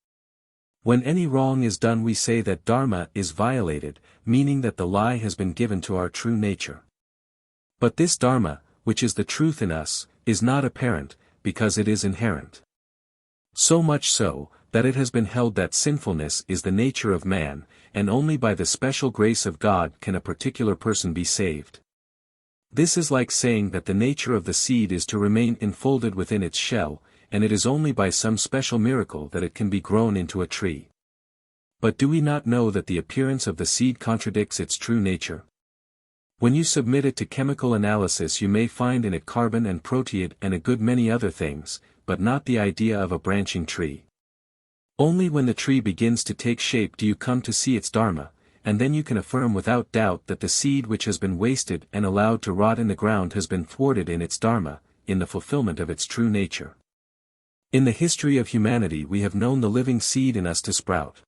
When any wrong is done we say that dharma is violated, meaning that the lie has been given to our true nature. But this dharma, which is the truth in us, is not apparent, because it is inherent. So much so, that it has been held that sinfulness is the nature of man, and only by the special grace of God can a particular person be saved. This is like saying that the nature of the seed is to remain enfolded within its shell, and it is only by some special miracle that it can be grown into a tree. But do we not know that the appearance of the seed contradicts its true nature? When you submit it to chemical analysis you may find in it carbon and proteid and a good many other things, but not the idea of a branching tree. Only when the tree begins to take shape do you come to see its dharma, and then you can affirm without doubt that the seed which has been wasted and allowed to rot in the ground has been thwarted in its dharma, in the fulfillment of its true nature. In the history of humanity we have known the living seed in us to sprout.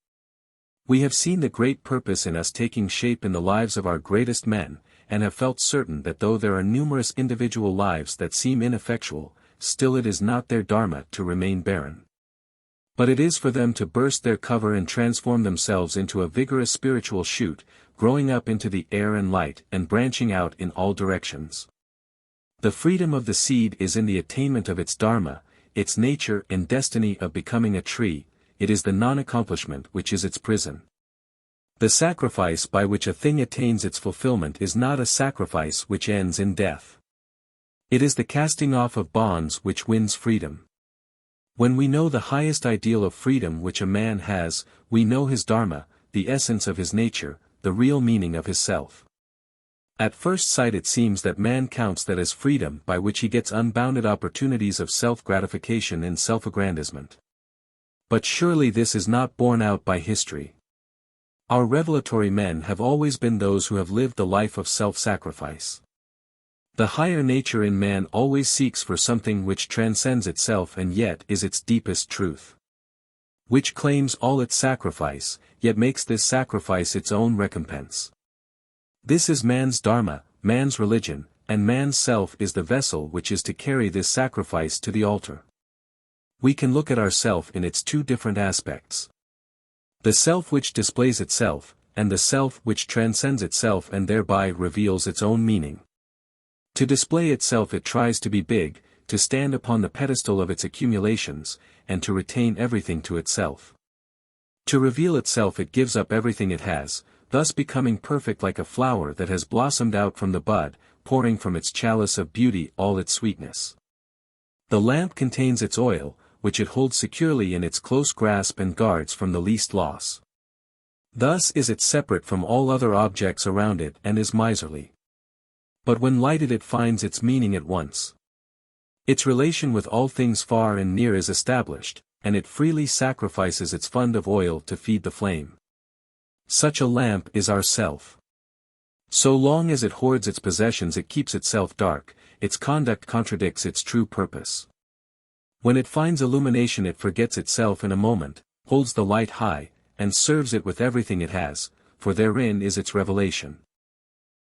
We have seen the great purpose in us taking shape in the lives of our greatest men, and have felt certain that though there are numerous individual lives that seem ineffectual, still it is not their dharma to remain barren. But it is for them to burst their cover and transform themselves into a vigorous spiritual shoot, growing up into the air and light and branching out in all directions. The freedom of the seed is in the attainment of its dharma, its nature and destiny of becoming a tree. It is the non-accomplishment which is its prison. The sacrifice by which a thing attains its fulfillment is not a sacrifice which ends in death. It is the casting off of bonds which wins freedom. When we know the highest ideal of freedom which a man has, we know his dharma, the essence of his nature, the real meaning of his self. At first sight it seems that man counts that as freedom by which he gets unbounded opportunities of self-gratification and self-aggrandizement. But surely this is not borne out by history. Our revelatory men have always been those who have lived the life of self-sacrifice. The higher nature in man always seeks for something which transcends itself and yet is its deepest truth. Which claims all its sacrifice, yet makes this sacrifice its own recompense. This is man's dharma, man's religion, and man's self is the vessel which is to carry this sacrifice to the altar. We can look at ourself in its two different aspects. The self which displays itself, and the self which transcends itself and thereby reveals its own meaning. To display itself it tries to be big, to stand upon the pedestal of its accumulations, and to retain everything to itself. To reveal itself it gives up everything it has, thus becoming perfect like a flower that has blossomed out from the bud, pouring from its chalice of beauty all its sweetness. The lamp contains its oil, which it holds securely in its close grasp and guards from the least loss. Thus is it separate from all other objects around it and is miserly. But when lighted it finds its meaning at once. Its relation with all things far and near is established, and it freely sacrifices its fund of oil to feed the flame. Such a lamp is our self. So long as it hoards its possessions it keeps itself dark, its conduct contradicts its true purpose. When it finds illumination it forgets itself in a moment, holds the light high, and serves it with everything it has, for therein is its revelation.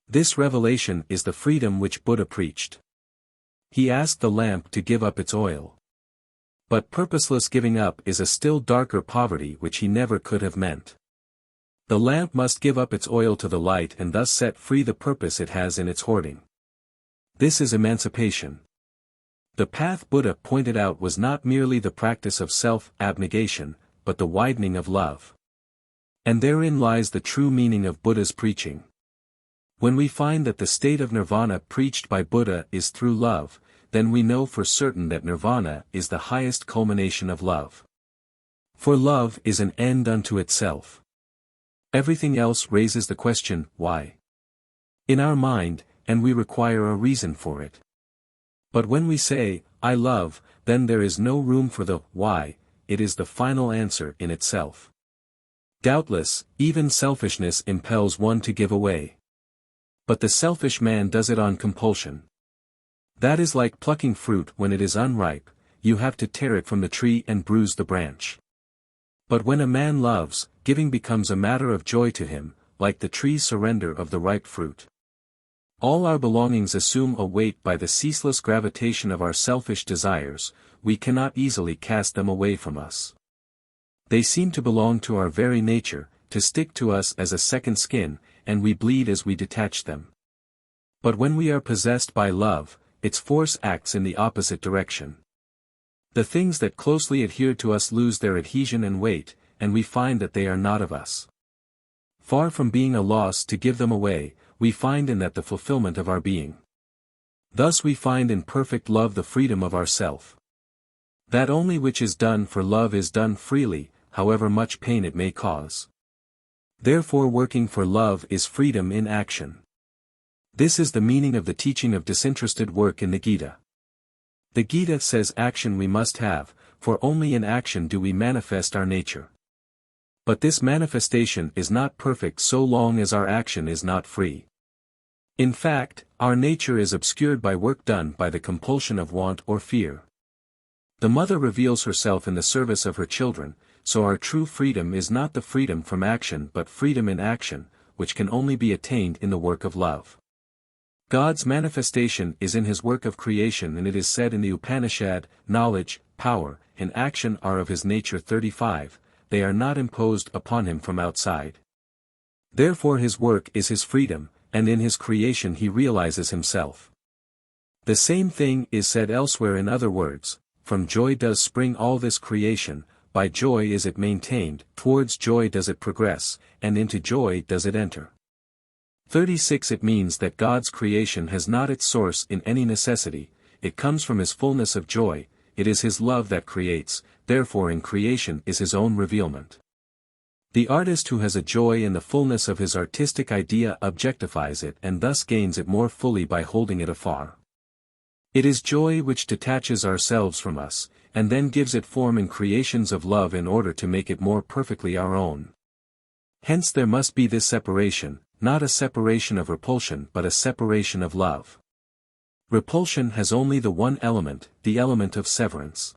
This revelation is the freedom which Buddha preached. He asked the lamp to give up its oil. But purposeless giving up is a still darker poverty which he never could have meant. The lamp must give up its oil to the light and thus set free the purpose it has in its hoarding. This is emancipation. The path Buddha pointed out was not merely the practice of self-abnegation, but the widening of love. And therein lies the true meaning of Buddha's preaching. When we find that the state of nirvana preached by Buddha is through love, then we know for certain that nirvana is the highest culmination of love. For love is an end unto itself. Everything else raises the question, why? In our mind, and we require a reason for it. But when we say, I love, then there is no room for the why, it is the final answer in itself. Doubtless, even selfishness impels one to give away. But the selfish man does it on compulsion. That is like plucking fruit when it is unripe, you have to tear it from the tree and bruise the branch. But when a man loves, giving becomes a matter of joy to him, like the tree's surrender of the ripe fruit. All our belongings assume a weight by the ceaseless gravitation of our selfish desires, we cannot easily cast them away from us. They seem to belong to our very nature, to stick to us as a second skin, and we bleed as we detach them. But when we are possessed by love, its force acts in the opposite direction. The things that closely adhere to us lose their adhesion and weight, and we find that they are not of us. Far from being a loss to give them away, we find in that the fulfillment of our being. Thus we find in perfect love the freedom of ourself. That only which is done for love is done freely, however much pain it may cause. Therefore working for love is freedom in action. This is the meaning of the teaching of disinterested work in the Gita. The Gita says action we must have, for only in action do we manifest our nature. But this manifestation is not perfect so long as our action is not free. In fact, our nature is obscured by work done by the compulsion of want or fear. The mother reveals herself in the service of her children, so our true freedom is not the freedom from action but freedom in action, which can only be attained in the work of love. God's manifestation is in his work of creation, and it is said in the Upanishad, knowledge, power, and action are of his nature 35, they are not imposed upon him from outside. Therefore his work is his freedom, and in his creation he realizes himself. The same thing is said elsewhere in other words, from joy does spring all this creation, by joy is it maintained, towards joy does it progress, and into joy does it enter. 36 It means that God's creation has not its source in any necessity, it comes from His fullness of joy, it is His love that creates, therefore in creation is His own revealment. The artist who has a joy in the fullness of his artistic idea objectifies it and thus gains it more fully by holding it afar. It is joy which detaches ourselves from us, and then gives it form in creations of love in order to make it more perfectly our own. Hence there must be this separation, not a separation of repulsion but a separation of love. Repulsion has only the one element, the element of severance.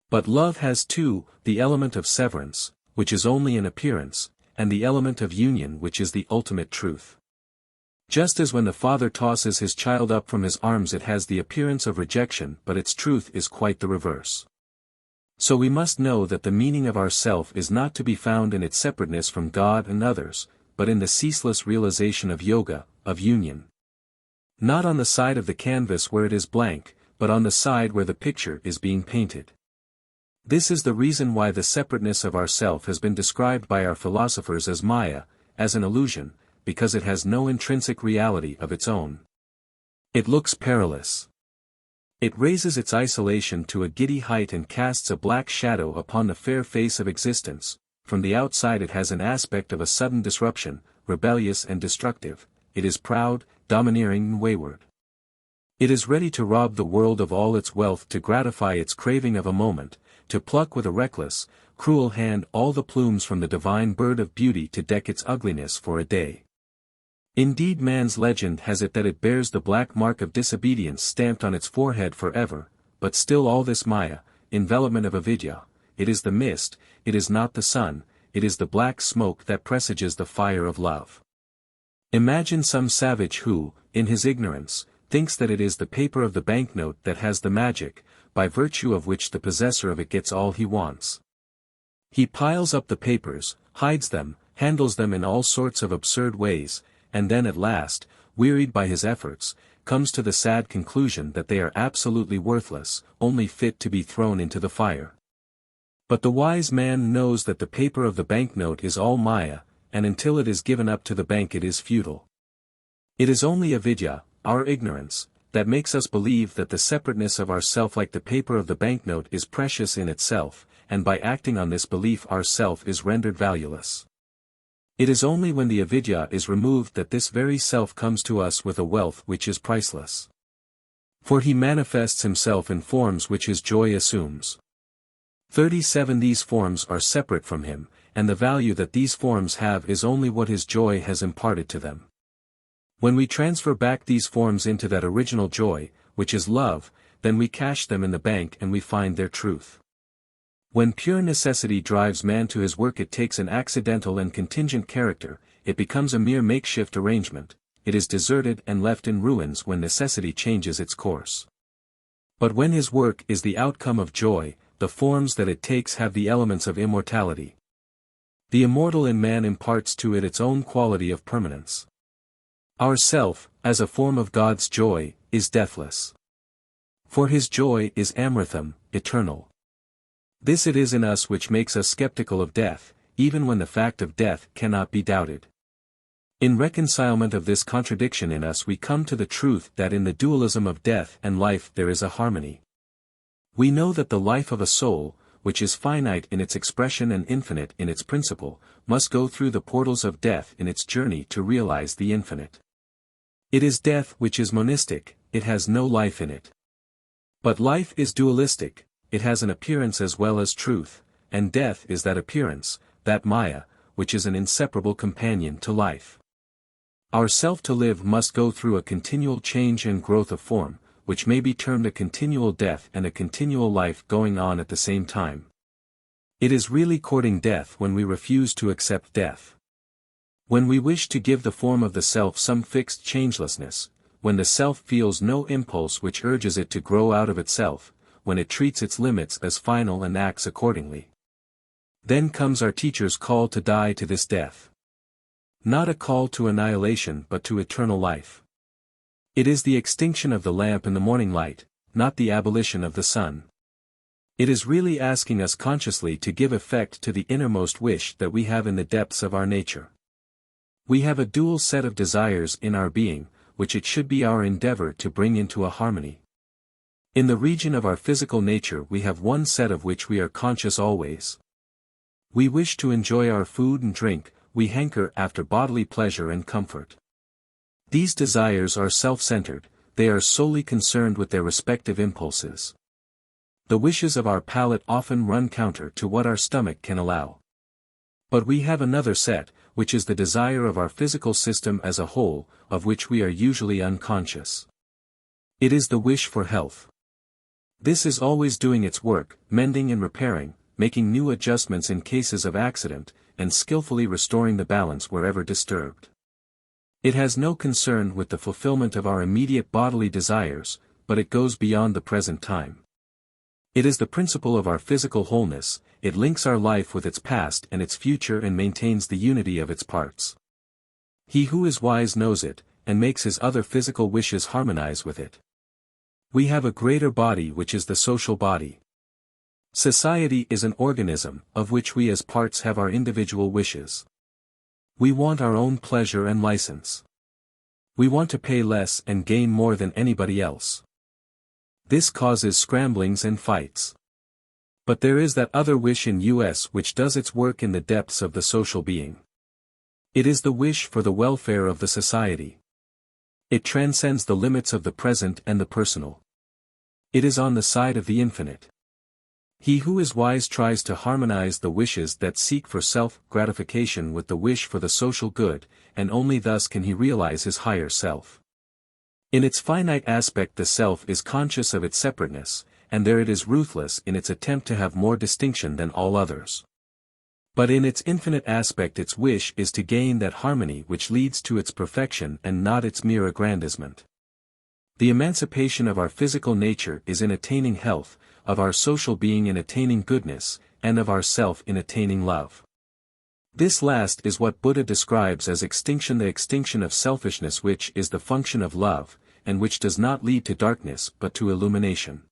But love has two, the element of severance, which is only an appearance, and the element of union which is the ultimate truth. Just as when the father tosses his child up from his arms it has the appearance of rejection but its truth is quite the reverse. So we must know that the meaning of our self is not to be found in its separateness from God and others, but in the ceaseless realization of yoga, of union. Not on the side of the canvas where it is blank, but on the side where the picture is being painted. This is the reason why the separateness of our self has been described by our philosophers as Maya, as an illusion, because it has no intrinsic reality of its own. It looks perilous. It raises its isolation to a giddy height and casts a black shadow upon the fair face of existence. From the outside it has an aspect of a sudden disruption, rebellious and destructive, it is proud, domineering and wayward. It is ready to rob the world of all its wealth to gratify its craving of a moment, to pluck with a reckless, cruel hand all the plumes from the divine bird of beauty to deck its ugliness for a day. Indeed man's legend has it that it bears the black mark of disobedience stamped on its forehead forever, but still all this Maya, envelopment of avidya, it is the mist, it is not the sun, it is the black smoke that presages the fire of love. Imagine some savage who, in his ignorance, thinks that it is the paper of the banknote that has the magic, by virtue of which the possessor of it gets all he wants. He piles up the papers, hides them, handles them in all sorts of absurd ways, and then at last, wearied by his efforts, comes to the sad conclusion that they are absolutely worthless, only fit to be thrown into the fire. But the wise man knows that the paper of the banknote is all Maya, and until it is given up to the bank it is futile. It is only avidya, our ignorance, that makes us believe that the separateness of our self like the paper of the banknote is precious in itself, and by acting on this belief our self is rendered valueless. It is only when the avidya is removed that this very self comes to us with a wealth which is priceless. For he manifests himself in forms which his joy assumes. 37 These forms are separate from him, and the value that these forms have is only what his joy has imparted to them. When we transfer back these forms into that original joy, which is love, then we cash them in the bank and we find their truth. When pure necessity drives man to his work it takes an accidental and contingent character, it becomes a mere makeshift arrangement, it is deserted and left in ruins when necessity changes its course. But when his work is the outcome of joy, the forms that it takes have the elements of immortality. The immortal in man imparts to it its own quality of permanence. Our self, as a form of God's joy, is deathless. For his joy is amritham, eternal. This it is in us which makes us skeptical of death, even when the fact of death cannot be doubted. In reconcilement of this contradiction in us we come to the truth that in the dualism of death and life there is a harmony. We know that the life of a soul, which is finite in its expression and infinite in its principle, must go through the portals of death in its journey to realize the infinite. It is death which is monistic, it has no life in it. But life is dualistic, it has an appearance as well as truth, and death is that appearance, that Maya, which is an inseparable companion to life. Our self to live must go through a continual change and growth of form, which may be termed a continual death and a continual life going on at the same time. It is really courting death when we refuse to accept death. When we wish to give the form of the self some fixed changelessness, when the self feels no impulse which urges it to grow out of itself, when it treats its limits as final and acts accordingly. Then comes our teacher's call to die to this death. Not a call to annihilation but to eternal life. It is the extinction of the lamp in the morning light, not the abolition of the sun. It is really asking us consciously to give effect to the innermost wish that we have in the depths of our nature. We have a dual set of desires in our being, which it should be our endeavor to bring into a harmony. In the region of our physical nature we have one set of which we are conscious always. We wish to enjoy our food and drink, we hanker after bodily pleasure and comfort. These desires are self-centered, they are solely concerned with their respective impulses. The wishes of our palate often run counter to what our stomach can allow. But we have another set, which is the desire of our physical system as a whole, of which we are usually unconscious. It is the wish for health. This is always doing its work, mending and repairing, making new adjustments in cases of accident, and skillfully restoring the balance wherever disturbed. It has no concern with the fulfillment of our immediate bodily desires, but it goes beyond the present time. It is the principle of our physical wholeness, it links our life with its past and its future and maintains the unity of its parts. He who is wise knows it, and makes his other physical wishes harmonize with it. We have a greater body which is the social body. Society is an organism, of which we as parts have our individual wishes. We want our own pleasure and license. We want to pay less and gain more than anybody else. This causes scramblings and fights. But there is that other wish in us which does its work in the depths of the social being. It is the wish for the welfare of the society. It transcends the limits of the present and the personal. It is on the side of the infinite. He who is wise tries to harmonize the wishes that seek for self-gratification with the wish for the social good, and only thus can he realize his higher self. In its finite aspect the self is conscious of its separateness, and there it is ruthless in its attempt to have more distinction than all others. But in its infinite aspect its wish is to gain that harmony which leads to its perfection and not its mere aggrandizement. The emancipation of our physical nature is in attaining health, of our social being in attaining goodness, and of ourself in attaining love. This last is what Buddha describes as extinction, the extinction of selfishness, which is the function of love, and which does not lead to darkness but to illumination.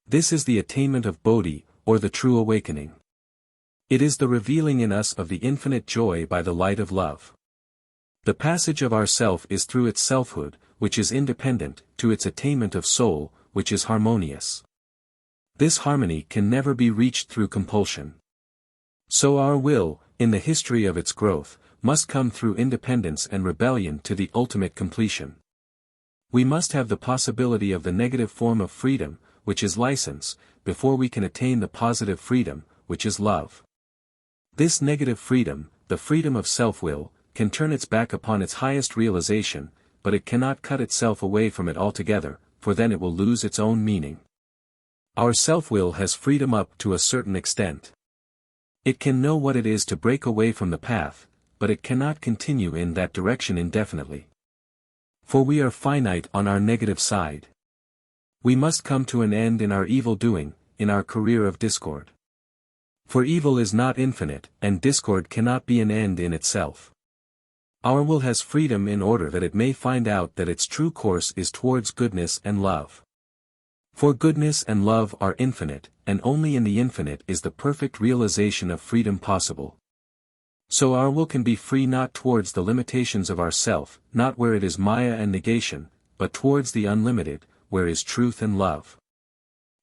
This is the attainment of Bodhi, or the true awakening. It is the revealing in us of the infinite joy by the light of love. The passage of our self is through its selfhood, which is independent, to its attainment of soul, which is harmonious. This harmony can never be reached through compulsion. So our will, in the history of its growth, must come through independence and rebellion to the ultimate completion. We must have the possibility of the negative form of freedom, which is license, before we can attain the positive freedom, which is love. This negative freedom, the freedom of self-will, can turn its back upon its highest realization, but it cannot cut itself away from it altogether, for then it will lose its own meaning. Our self-will has freedom up to a certain extent. It can know what it is to break away from the path, but it cannot continue in that direction indefinitely. For we are finite on our negative side. We must come to an end in our evil doing, in our career of discord. For evil is not infinite, and discord cannot be an end in itself. Our will has freedom in order that it may find out that its true course is towards goodness and love. For goodness and love are infinite, and only in the infinite is the perfect realization of freedom possible. So our will can be free not towards the limitations of ourself, not where it is maya and negation, but towards the unlimited, where is truth and love.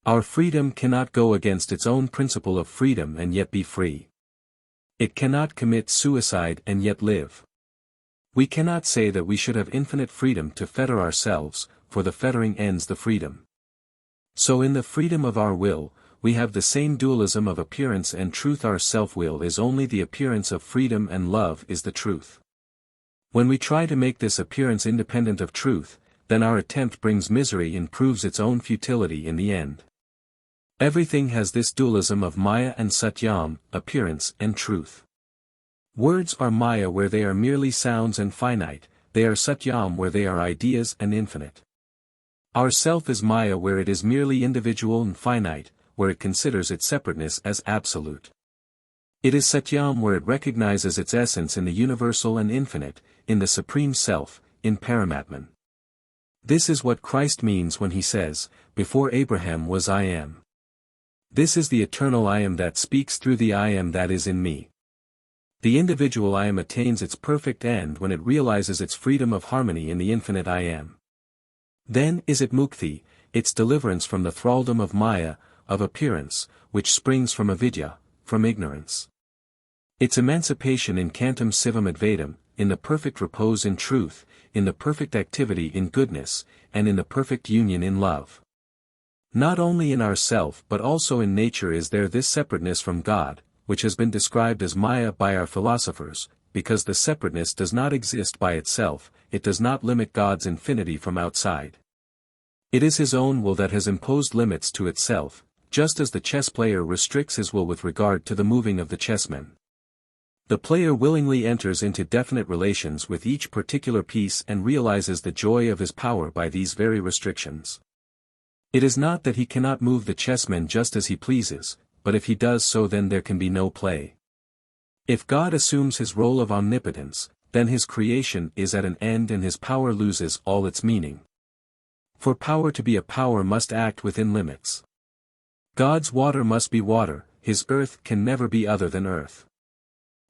Our freedom cannot go against its own principle of freedom and yet be free. It cannot commit suicide and yet live. We cannot say that we should have infinite freedom to fetter ourselves, for the fettering ends the freedom. So in the freedom of our will, we have the same dualism of appearance and truth. Our self-will is only the appearance of freedom and love is the truth. When we try to make this appearance independent of truth, then our attempt brings misery and proves its own futility in the end. Everything has this dualism of maya and satyam, appearance and truth. Words are maya where they are merely sounds and finite, they are satyam where they are ideas and infinite. Our self is maya where it is merely individual and finite, where it considers its separateness as absolute. It is satyam where it recognizes its essence in the universal and infinite, in the supreme self, in Paramatman. This is what Christ means when he says, "Before Abraham was I am." This is the eternal I am that speaks through the I am that is in me. The individual I am attains its perfect end when it realizes its freedom of harmony in the infinite I am. Then is it mukti, its deliverance from the thraldom of maya, of appearance, which springs from avidya, from ignorance. Its emancipation in cantum sivam advaitam, in the perfect repose in truth, in the perfect activity in goodness, and in the perfect union in love. Not only in ourself but also in nature is there this separateness from God, which has been described as maya by our philosophers, because the separateness does not exist by itself, it does not limit God's infinity from outside. It is his own will that has imposed limits to itself, just as the chess player restricts his will with regard to the moving of the chessmen. The player willingly enters into definite relations with each particular piece and realizes the joy of his power by these very restrictions. It is not that he cannot move the chessmen just as he pleases, but if he does so then there can be no play. If God assumes his role of omnipotence, then his creation is at an end and his power loses all its meaning. For power to be a power must act within limits. God's water must be water, his earth can never be other than earth.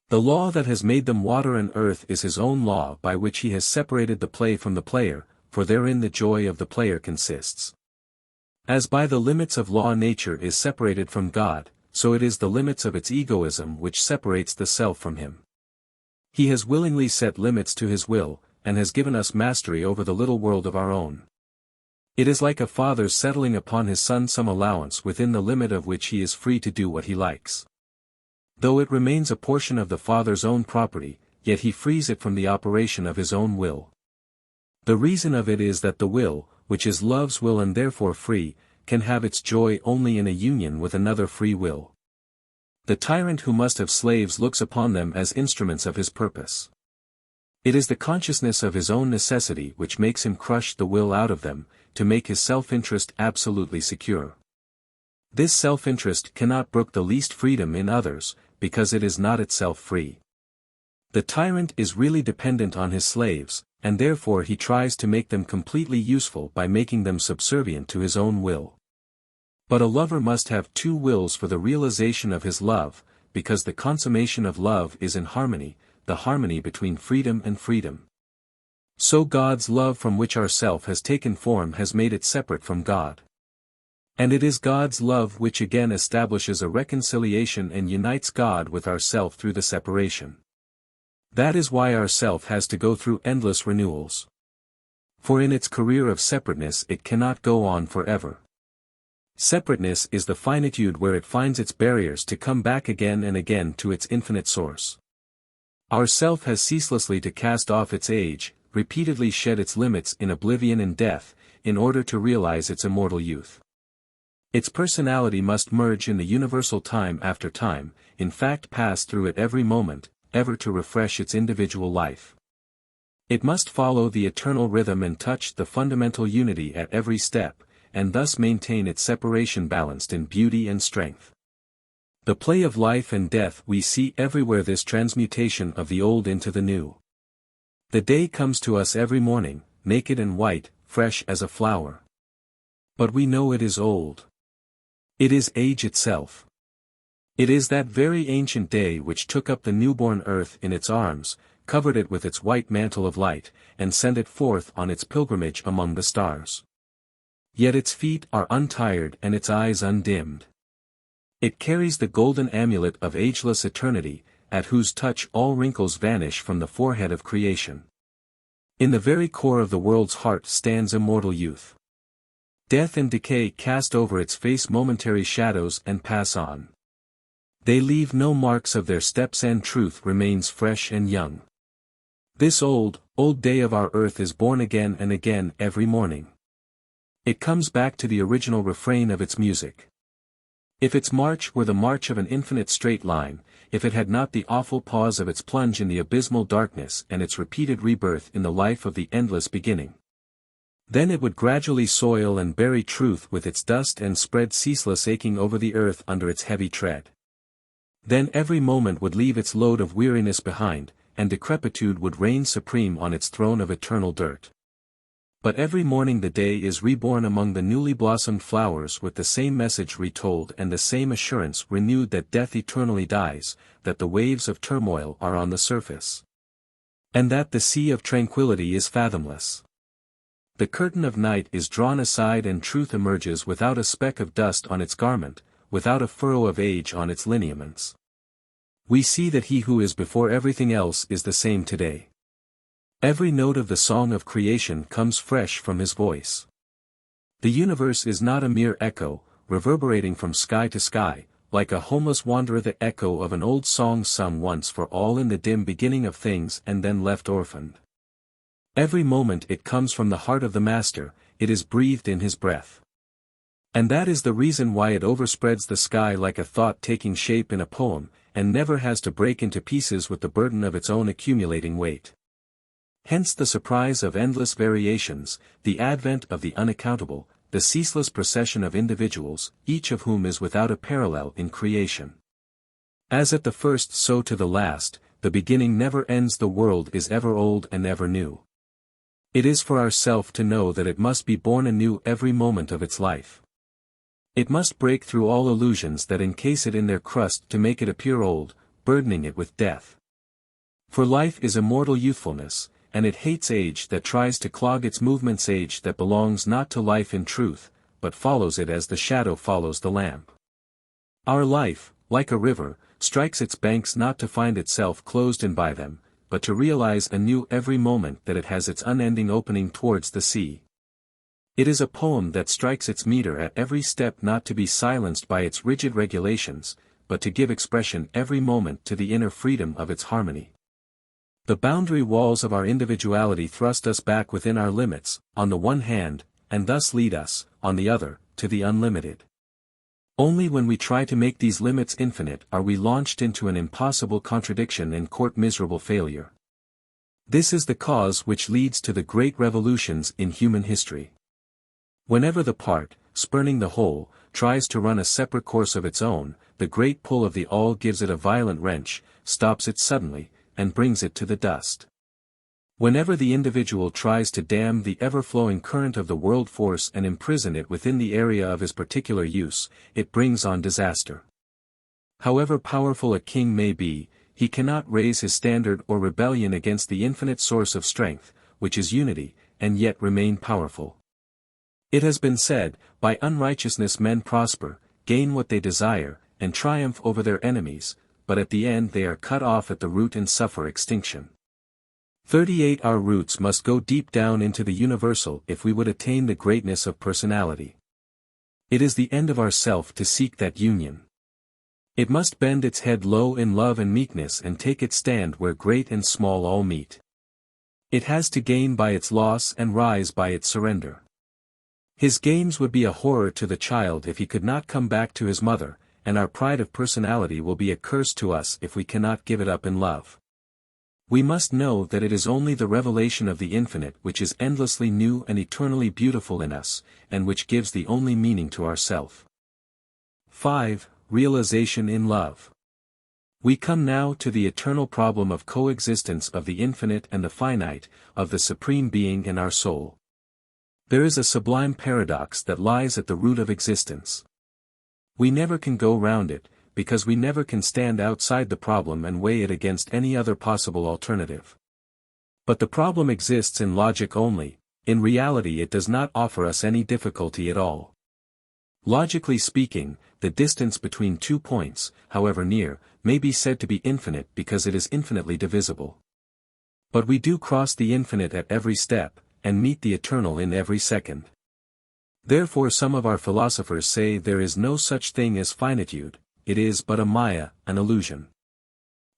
The law that has made them water and earth is his own law by which he has separated the play from the player, for therein the joy of the player consists. As by the limits of law nature is separated from God, so it is the limits of its egoism which separates the self from him. He has willingly set limits to his will, and has given us mastery over the little world of our own. It is like a father settling upon his son some allowance within the limit of which he is free to do what he likes. Though it remains a portion of the father's own property, yet he frees it from the operation of his own will. The reason of it is that the will, which is love's will and therefore free, can have its joy only in a union with another free will. The tyrant who must have slaves looks upon them as instruments of his purpose. It is the consciousness of his own necessity which makes him crush the will out of them, to make his self-interest absolutely secure. This self-interest cannot brook the least freedom in others, because it is not itself free. The tyrant is really dependent on his slaves, and therefore he tries to make them completely useful by making them subservient to his own will. But a lover must have two wills for the realization of his love, because the consummation of love is in harmony, the harmony between freedom and freedom. So God's love from which our self has taken form has made it separate from God. And it is God's love which again establishes a reconciliation and unites God with ourself through the separation. That is why our self has to go through endless renewals. For in its career of separateness it cannot go on forever. Separateness is the finitude where it finds its barriers to come back again and again to its infinite source. Our self has ceaselessly to cast off its age, repeatedly shed its limits in oblivion and death, in order to realize its immortal youth. Its personality must merge in the universal time after time, in fact pass through it every moment, ever to refresh its individual life. It must follow the eternal rhythm and touch the fundamental unity at every step, and thus maintain its separation balanced in beauty and strength. The play of life and death we see everywhere, this transmutation of the old into the new. The day comes to us every morning, naked and white, fresh as a flower. But we know it is old. It is age itself. It is that very ancient day which took up the newborn earth in its arms, covered it with its white mantle of light, and sent it forth on its pilgrimage among the stars. Yet its feet are untired and its eyes undimmed. It carries the golden amulet of ageless eternity, at whose touch all wrinkles vanish from the forehead of creation. In the very core of the world's heart stands immortal youth. Death and decay cast over its face momentary shadows and pass on. They leave no marks of their steps and truth remains fresh and young. This old day of our earth is born again and again every morning. It comes back to the original refrain of its music. If its march were the march of an infinite straight line, if it had not the awful pause of its plunge in the abysmal darkness and its repeated rebirth in the life of the endless beginning, then it would gradually soil and bury truth with its dust and spread ceaseless aching over the earth under its heavy tread. Then every moment would leave its load of weariness behind, and decrepitude would reign supreme on its throne of eternal dirt. But every morning the day is reborn among the newly blossomed flowers with the same message retold and the same assurance renewed that death eternally dies, that the waves of turmoil are on the surface, and that the sea of tranquility is fathomless. The curtain of night is drawn aside and truth emerges without a speck of dust on its garment, without a furrow of age on its lineaments. We see that he who is before everything else is the same today. Every note of the song of creation comes fresh from his voice. The universe is not a mere echo, reverberating from sky to sky, like a homeless wanderer, the echo of an old song sung once for all in the dim beginning of things and then left orphaned. Every moment it comes from the heart of the Master, it is breathed in his breath. And that is the reason why it overspreads the sky like a thought taking shape in a poem, and never has to break into pieces with the burden of its own accumulating weight. Hence the surprise of endless variations, the advent of the unaccountable, the ceaseless procession of individuals, each of whom is without a parallel in creation. As at the first so to the last, the beginning never ends, the world is ever old and ever new. It is for ourself to know that it must be born anew every moment of its life. It must break through all illusions that encase it in their crust to make it appear old, burdening it with death. For life is immortal youthfulness, and it hates age that tries to clog its movements, age that belongs not to life in truth, but follows it as the shadow follows the lamp. Our life, like a river, strikes its banks not to find itself closed in by them, but to realize anew every moment that it has its unending opening towards the sea. It is a poem that strikes its meter at every step, not to be silenced by its rigid regulations, but to give expression every moment to the inner freedom of its harmony. The boundary walls of our individuality thrust us back within our limits, on the one hand, and thus lead us, on the other, to the unlimited. Only when we try to make these limits infinite are we launched into an impossible contradiction and court miserable failure. This is the cause which leads to the great revolutions in human history. Whenever the part, spurning the whole, tries to run a separate course of its own, the great pull of the all gives it a violent wrench, stops it suddenly, and brings it to the dust. Whenever the individual tries to dam the ever-flowing current of the world force and imprison it within the area of his particular use, it brings on disaster. However powerful a king may be, he cannot raise his standard or rebellion against the infinite source of strength, which is unity, and yet remain powerful. It has been said, by unrighteousness men prosper, gain what they desire, and triumph over their enemies, but at the end they are cut off at the root and suffer extinction. 38 Our roots must go deep down into the universal if we would attain the greatness of personality. It is the end of ourself to seek that union. It must bend its head low in love and meekness and take its stand where great and small all meet. It has to gain by its loss and rise by its surrender. His gains would be a horror to the child if he could not come back to his mother, and our pride of personality will be a curse to us if we cannot give it up in love. We must know that it is only the revelation of the infinite which is endlessly new and eternally beautiful in us, and which gives the only meaning to ourself. 5. Realisation in Love. We come now to the eternal problem of coexistence of the infinite and the finite, of the Supreme Being and our soul. There is a sublime paradox that lies at the root of existence. We never can go round it, because we never can stand outside the problem and weigh it against any other possible alternative. But the problem exists in logic only, in reality it does not offer us any difficulty at all. Logically speaking, the distance between 2 points, however near, may be said to be infinite because it is infinitely divisible. But we do cross the infinite at every step, and meet the eternal in every second. Therefore some of our philosophers say there is no such thing as finitude, it is but a maya, an illusion.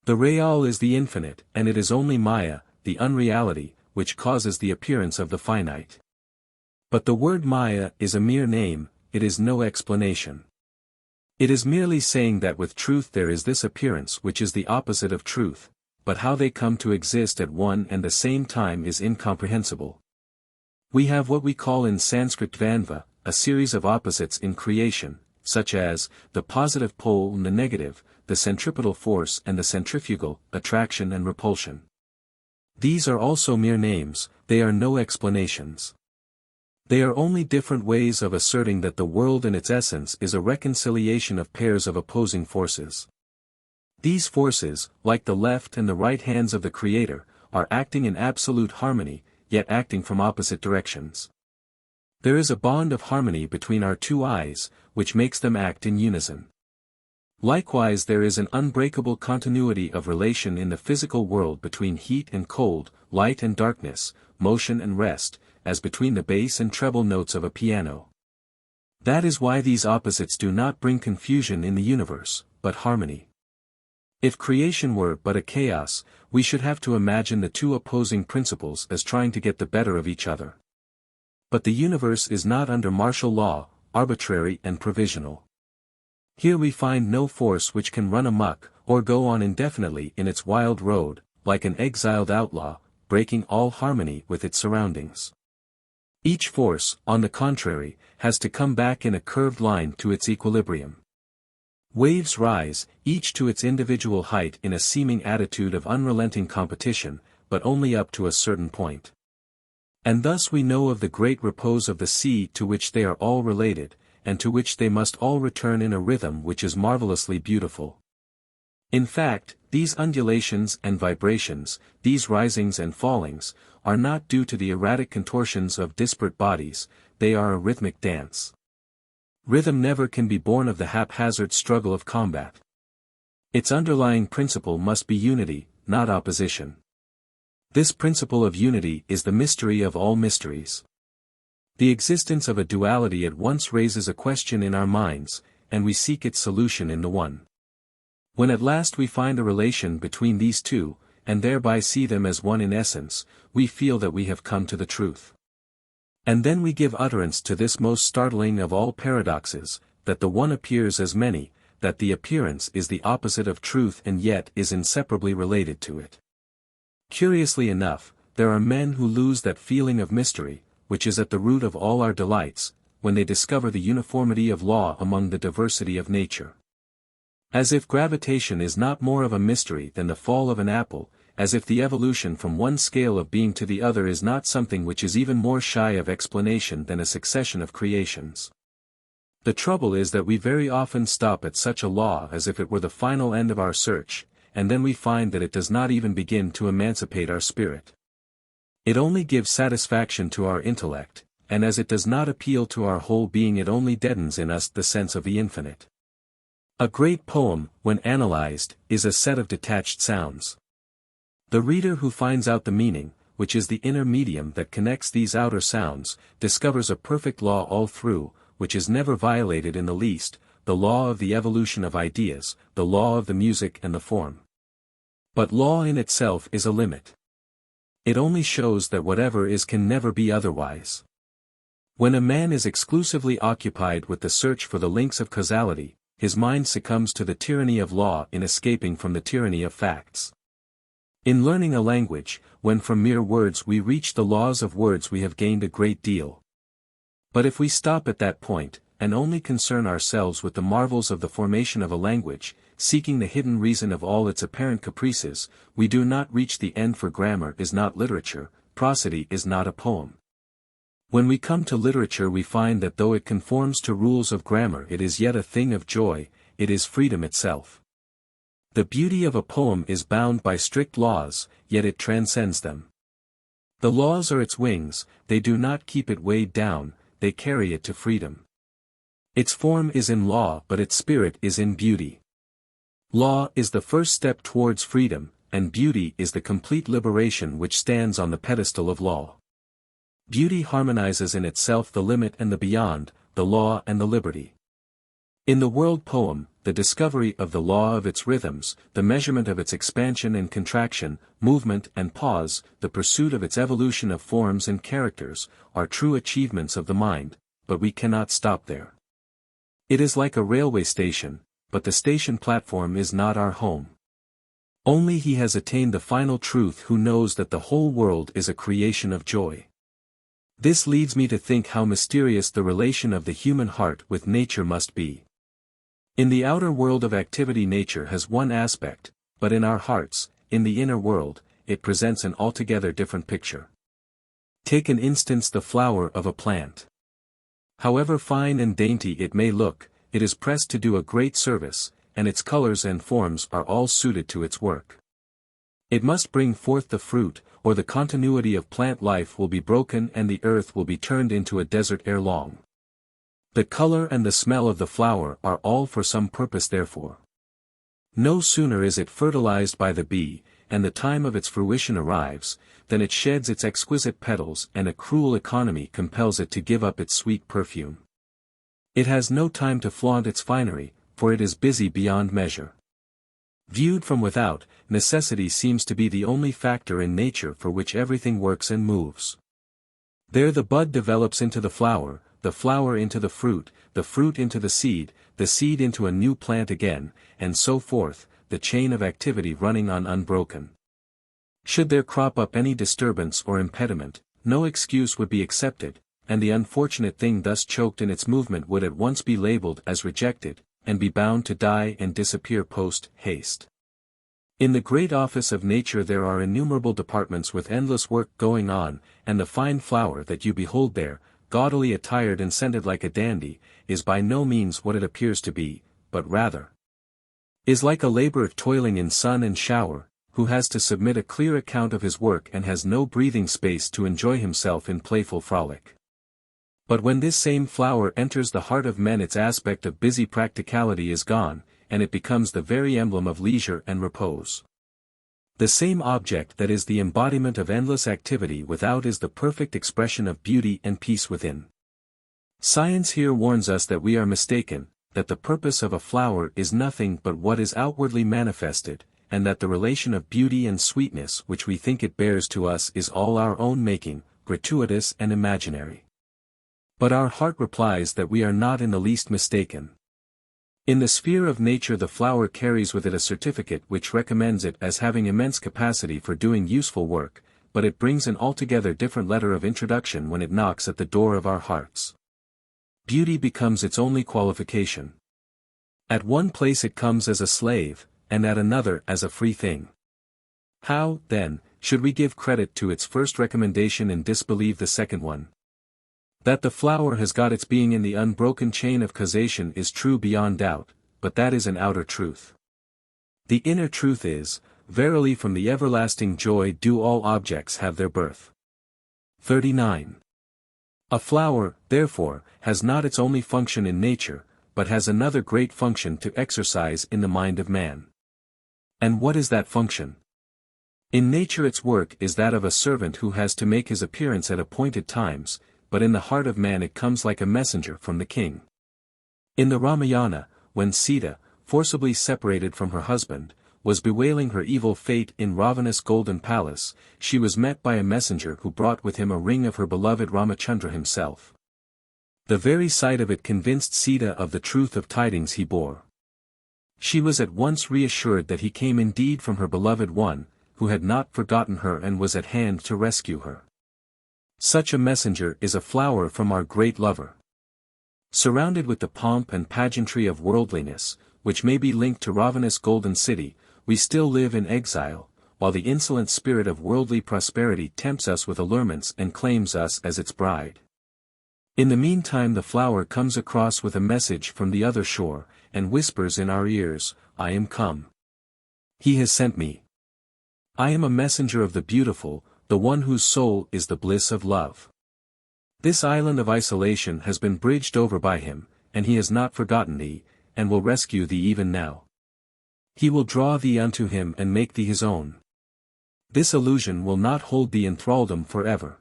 The real is the infinite, and it is only maya, the unreality, which causes the appearance of the finite. But the word maya is a mere name, it is no explanation. It is merely saying that with truth there is this appearance which is the opposite of truth, but how they come to exist at one and the same time is incomprehensible. We have what we call in Sanskrit dvandva, a series of opposites in creation, such as, the positive pole and the negative, the centripetal force and the centrifugal, attraction and repulsion. These are also mere names, they are no explanations. They are only different ways of asserting that the world in its essence is a reconciliation of pairs of opposing forces. These forces, like the left and the right hands of the Creator, are acting in absolute harmony, yet acting from opposite directions. There is a bond of harmony between our two eyes, which makes them act in unison. Likewise, there is an unbreakable continuity of relation in the physical world between heat and cold, light and darkness, motion and rest, as between the bass and treble notes of a piano. That is why these opposites do not bring confusion in the universe, but harmony. If creation were but a chaos, we should have to imagine the two opposing principles as trying to get the better of each other. But the universe is not under martial law, arbitrary and provisional. Here we find no force which can run amok, or go on indefinitely in its wild road, like an exiled outlaw, breaking all harmony with its surroundings. Each force, on the contrary, has to come back in a curved line to its equilibrium. Waves rise, each to its individual height in a seeming attitude of unrelenting competition, but only up to a certain point. And thus we know of the great repose of the sea to which they are all related, and to which they must all return in a rhythm which is marvelously beautiful. In fact, these undulations and vibrations, these risings and fallings, are not due to the erratic contortions of disparate bodies, they are a rhythmic dance. Rhythm never can be born of the haphazard struggle of combat. Its underlying principle must be unity, not opposition. This principle of unity is the mystery of all mysteries. The existence of a duality at once raises a question in our minds, and we seek its solution in the one. When at last we find a relation between these two, and thereby see them as one in essence, we feel that we have come to the truth. And then we give utterance to this most startling of all paradoxes, that the one appears as many, that the appearance is the opposite of truth and yet is inseparably related to it. Curiously enough, there are men who lose that feeling of mystery, which is at the root of all our delights, when they discover the uniformity of law among the diversity of nature. As if gravitation is not more of a mystery than the fall of an apple, as if the evolution from one scale of being to the other is not something which is even more shy of explanation than a succession of creations. The trouble is that we very often stop at such a law as if it were the final end of our search, and then we find that it does not even begin to emancipate our spirit. It only gives satisfaction to our intellect, and as it does not appeal to our whole being it only deadens in us the sense of the infinite. A great poem, when analyzed, is a set of detached sounds. The reader who finds out the meaning, which is the inner medium that connects these outer sounds, discovers a perfect law all through, which is never violated in the least, the law of the evolution of ideas, the law of the music and the form. But law in itself is a limit. It only shows that whatever is can never be otherwise. When a man is exclusively occupied with the search for the links of causality, his mind succumbs to the tyranny of law in escaping from the tyranny of facts. In learning a language, when from mere words we reach the laws of words we have gained a great deal. But if we stop at that point, and only concern ourselves with the marvels of the formation of a language, seeking the hidden reason of all its apparent caprices, we do not reach the end, for grammar is not literature, prosody is not a poem. When we come to literature we find that though it conforms to rules of grammar it is yet a thing of joy, it is freedom itself. The beauty of a poem is bound by strict laws, yet it transcends them. The laws are its wings, they do not keep it weighed down, they carry it to freedom. Its form is in law but its spirit is in beauty. Law is the first step towards freedom, and beauty is the complete liberation which stands on the pedestal of law. Beauty harmonizes in itself the limit and the beyond, the law and the liberty. In the world poem, the discovery of the law of its rhythms, the measurement of its expansion and contraction, movement and pause, the pursuit of its evolution of forms and characters, are true achievements of the mind, but we cannot stop there. It is like a railway station, but the station platform is not our home. Only he has attained the final truth who knows that the whole world is a creation of joy. This leads me to think how mysterious the relation of the human heart with nature must be. In the outer world of activity nature has one aspect, but in our hearts, in the inner world, it presents an altogether different picture. Take an instance: the flower of a plant. However fine and dainty it may look, it is pressed to do a great service, and its colors and forms are all suited to its work. It must bring forth the fruit, or the continuity of plant life will be broken and the earth will be turned into a desert ere long. The color and the smell of the flower are all for some purpose therefore. No sooner is it fertilized by the bee, and the time of its fruition arrives, than it sheds its exquisite petals and a cruel economy compels it to give up its sweet perfume. It has no time to flaunt its finery, for it is busy beyond measure. Viewed from without, necessity seems to be the only factor in nature for which everything works and moves. There the bud develops into the flower into the fruit into the seed into a new plant again, and so forth, the chain of activity running on unbroken. Should there crop up any disturbance or impediment, no excuse would be accepted, and the unfortunate thing thus choked in its movement would at once be labeled as rejected, and be bound to die and disappear post haste. In the great office of nature there are innumerable departments with endless work going on, and the fine flower that you behold there, gaudily attired and scented like a dandy, is by no means what it appears to be, but rather is like a laborer toiling in sun and shower, who has to submit a clear account of his work and has no breathing space to enjoy himself in playful frolic. But when this same flower enters the heart of men, its aspect of busy practicality is gone, and it becomes the very emblem of leisure and repose. The same object that is the embodiment of endless activity without is the perfect expression of beauty and peace within. Science here warns us that we are mistaken, that the purpose of a flower is nothing but what is outwardly manifested, and that the relation of beauty and sweetness which we think it bears to us is all our own making, gratuitous and imaginary. But our heart replies that we are not in the least mistaken. In the sphere of nature the flower carries with it a certificate which recommends it as having immense capacity for doing useful work, but it brings an altogether different letter of introduction when it knocks at the door of our hearts. Beauty becomes its only qualification. At one place it comes as a slave, and at another as a free thing. How, then, should we give credit to its first recommendation and disbelieve the second one? That the flower has got its being in the unbroken chain of causation is true beyond doubt, but that is an outer truth. The inner truth is, verily from the everlasting joy do all objects have their birth. 39. A flower, therefore, has not its only function in nature, but has another great function to exercise in the mind of man. And what is that function? In nature its work is that of a servant who has to make his appearance at appointed times, but in the heart of man it comes like a messenger from the king. In the Ramayana, when Sita, forcibly separated from her husband, was bewailing her evil fate in Ravana's golden palace, she was met by a messenger who brought with him a ring of her beloved Ramachandra himself. The very sight of it convinced Sita of the truth of tidings he bore. She was at once reassured that he came indeed from her beloved one, who had not forgotten her and was at hand to rescue her. Such a messenger is a flower from our great lover. Surrounded with the pomp and pageantry of worldliness, which may be linked to Ravana's golden city, we still live in exile, while the insolent spirit of worldly prosperity tempts us with allurements and claims us as its bride. In the meantime the flower comes across with a message from the other shore, and whispers in our ears, "I am come. He has sent me. I am a messenger of the beautiful, the one whose soul is the bliss of love. This island of isolation has been bridged over by him, and he has not forgotten thee, and will rescue thee even now. He will draw thee unto him and make thee his own. This illusion will not hold thee in thraldom forever.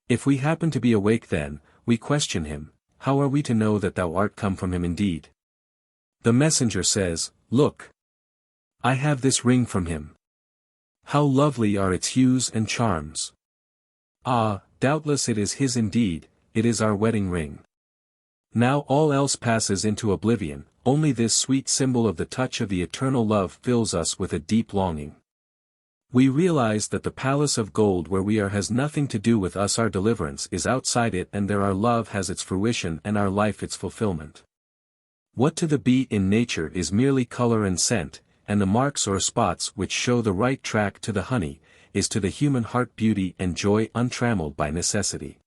If we happen to be awake then, we question him, how are we to know that thou art come from him indeed? The messenger says, Look! I have this ring from him. How lovely are its hues and charms! Ah, doubtless it is his indeed, it is our wedding ring. Now all else passes into oblivion, only this sweet symbol of the touch of the eternal love fills us with a deep longing. We realize that the palace of gold where we are has nothing to do with us, our deliverance is outside it, and there our love has its fruition and our life its fulfillment. What to the bee in nature is merely color and scent, and the marks or spots which show the right track to the honey, is to the human heart beauty and joy untrammeled by necessity.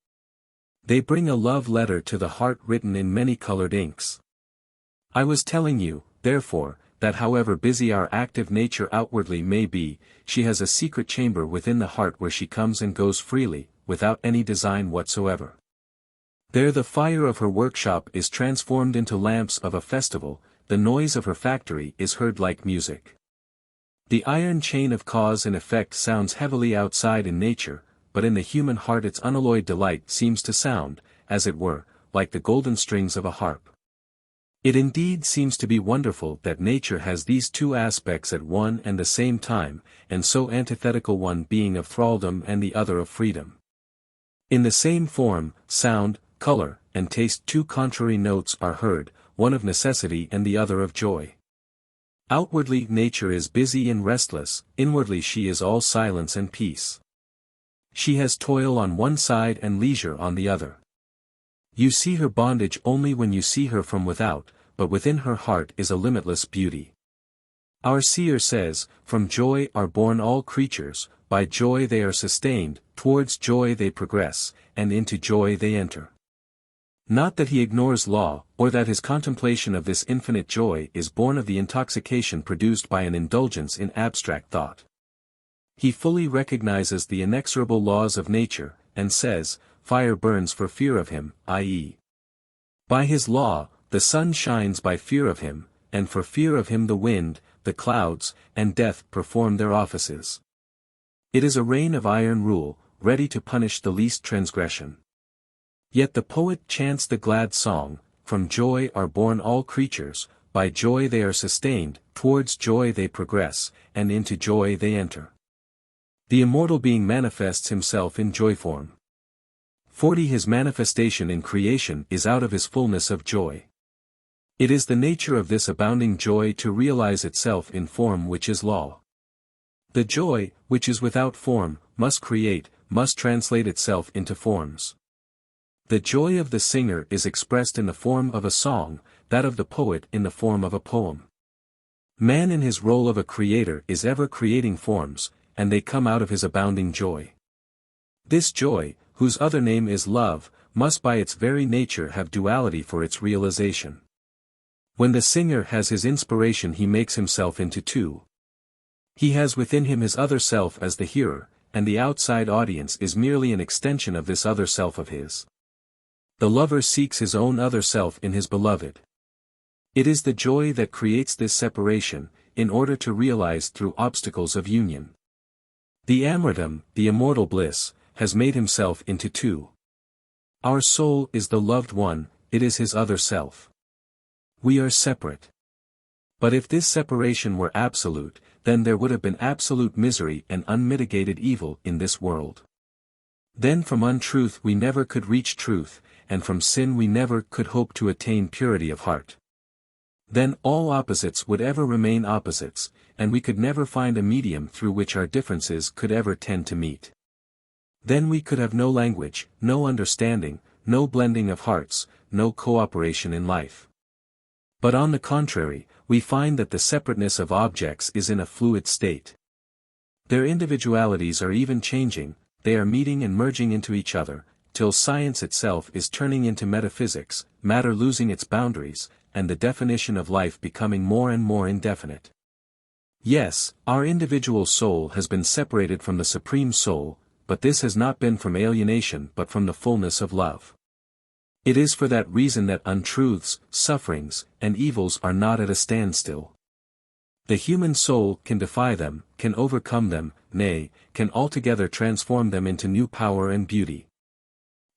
They bring a love letter to the heart written in many-colored inks. I was telling you, therefore, that however busy our active nature outwardly may be, she has a secret chamber within the heart where she comes and goes freely, without any design whatsoever. There the fire of her workshop is transformed into lamps of a festival, the noise of her factory is heard like music. The iron chain of cause and effect sounds heavily outside in nature, but in the human heart its unalloyed delight seems to sound, as it were, like the golden strings of a harp. It indeed seems to be wonderful that nature has these two aspects at one and the same time, and so antithetical, one being of thraldom and the other of freedom. In the same form, sound, color, and taste two contrary notes are heard, one of necessity and the other of joy. Outwardly nature is busy and restless, inwardly she is all silence and peace. She has toil on one side and leisure on the other. You see her bondage only when you see her from without, but within her heart is a limitless beauty. Our seer says, "From joy are born all creatures, by joy they are sustained, towards joy they progress, and into joy they enter." Not that he ignores law, or that his contemplation of this infinite joy is born of the intoxication produced by an indulgence in abstract thought. He fully recognizes the inexorable laws of nature, and says, fire burns for fear of him, i.e. by his law, the sun shines by fear of him, and for fear of him the wind, the clouds, and death perform their offices. It is a reign of iron rule, ready to punish the least transgression. Yet the poet chants the glad song, "From joy are born all creatures, by joy they are sustained, towards joy they progress, and into joy they enter." The immortal being manifests himself in joy form. 40 His manifestation in creation is out of his fullness of joy. It is the nature of this abounding joy to realize itself in form which is law. The joy, which is without form, must create, must translate itself into forms. The joy of the singer is expressed in the form of a song, that of the poet in the form of a poem. Man in his role of a creator is ever creating forms, and they come out of his abounding joy. This joy, whose other name is love, must by its very nature have duality for its realization. When the singer has his inspiration he makes himself into two. He has within him his other self as the hearer, and the outside audience is merely an extension of this other self of his. The lover seeks his own other self in his beloved. It is the joy that creates this separation, in order to realize through obstacles of union. The Amritam, the immortal bliss, has made himself into two. Our soul is the loved one, it is his other self. We are separate. But if this separation were absolute, then there would have been absolute misery and unmitigated evil in this world. Then from untruth we never could reach truth, and from sin we never could hope to attain purity of heart. Then all opposites would ever remain opposites, and we could never find a medium through which our differences could ever tend to meet. Then we could have no language, no understanding, no blending of hearts, no cooperation in life. But on the contrary, we find that the separateness of objects is in a fluid state. Their individualities are even changing, they are meeting and merging into each other, till science itself is turning into metaphysics, matter losing its boundaries, and the definition of life becoming more and more indefinite. Yes, our individual soul has been separated from the Supreme Soul, but this has not been from alienation but from the fullness of love. It is for that reason that untruths, sufferings, and evils are not at a standstill. The human soul can defy them, can overcome them, nay, can altogether transform them into new power and beauty.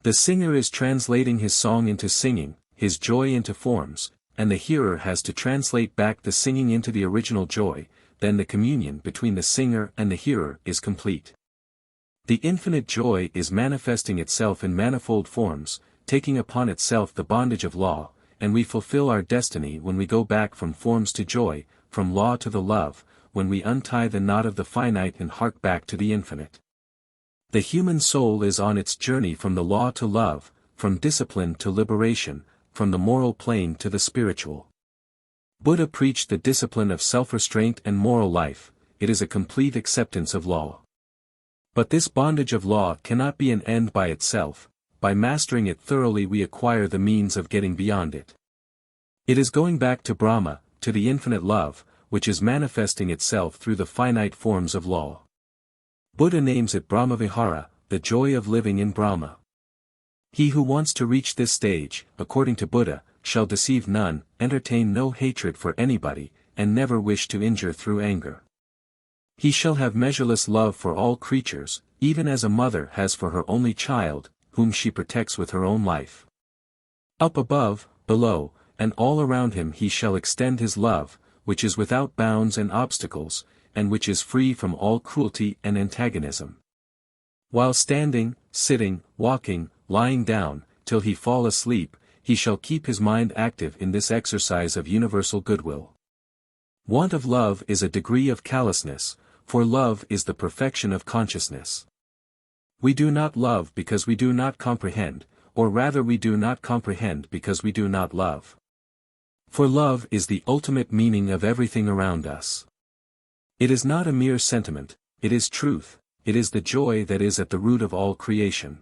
The singer is translating his song into singing, his joy into forms, and the hearer has to translate back the singing into the original joy, then the communion between the singer and the hearer is complete. The infinite joy is manifesting itself in manifold forms, taking upon itself the bondage of law, and we fulfill our destiny when we go back from forms to joy, from law to the love, when we untie the knot of the finite and hark back to the infinite. The human soul is on its journey from the law to love, from discipline to liberation, from the moral plane to the spiritual. Buddha preached the discipline of self-restraint and moral life, it is a complete acceptance of law. But this bondage of law cannot be an end by itself. By mastering it thoroughly we acquire the means of getting beyond it. It is going back to Brahma, to the infinite love, which is manifesting itself through the finite forms of law. Buddha names it Brahmavihara, the joy of living in Brahma. He who wants to reach this stage, according to Buddha, shall deceive none, entertain no hatred for anybody, and never wish to injure through anger. He shall have measureless love for all creatures, even as a mother has for her only child, whom she protects with her own life. Up above, below, and all around him he shall extend his love, which is without bounds and obstacles, and which is free from all cruelty and antagonism. While standing, sitting, walking, lying down, till he fall asleep, he shall keep his mind active in this exercise of universal goodwill. Want of love is a degree of callousness, for love is the perfection of consciousness. We do not love because we do not comprehend, or rather we do not comprehend because we do not love. For love is the ultimate meaning of everything around us. It is not a mere sentiment, it is truth, it is the joy that is at the root of all creation.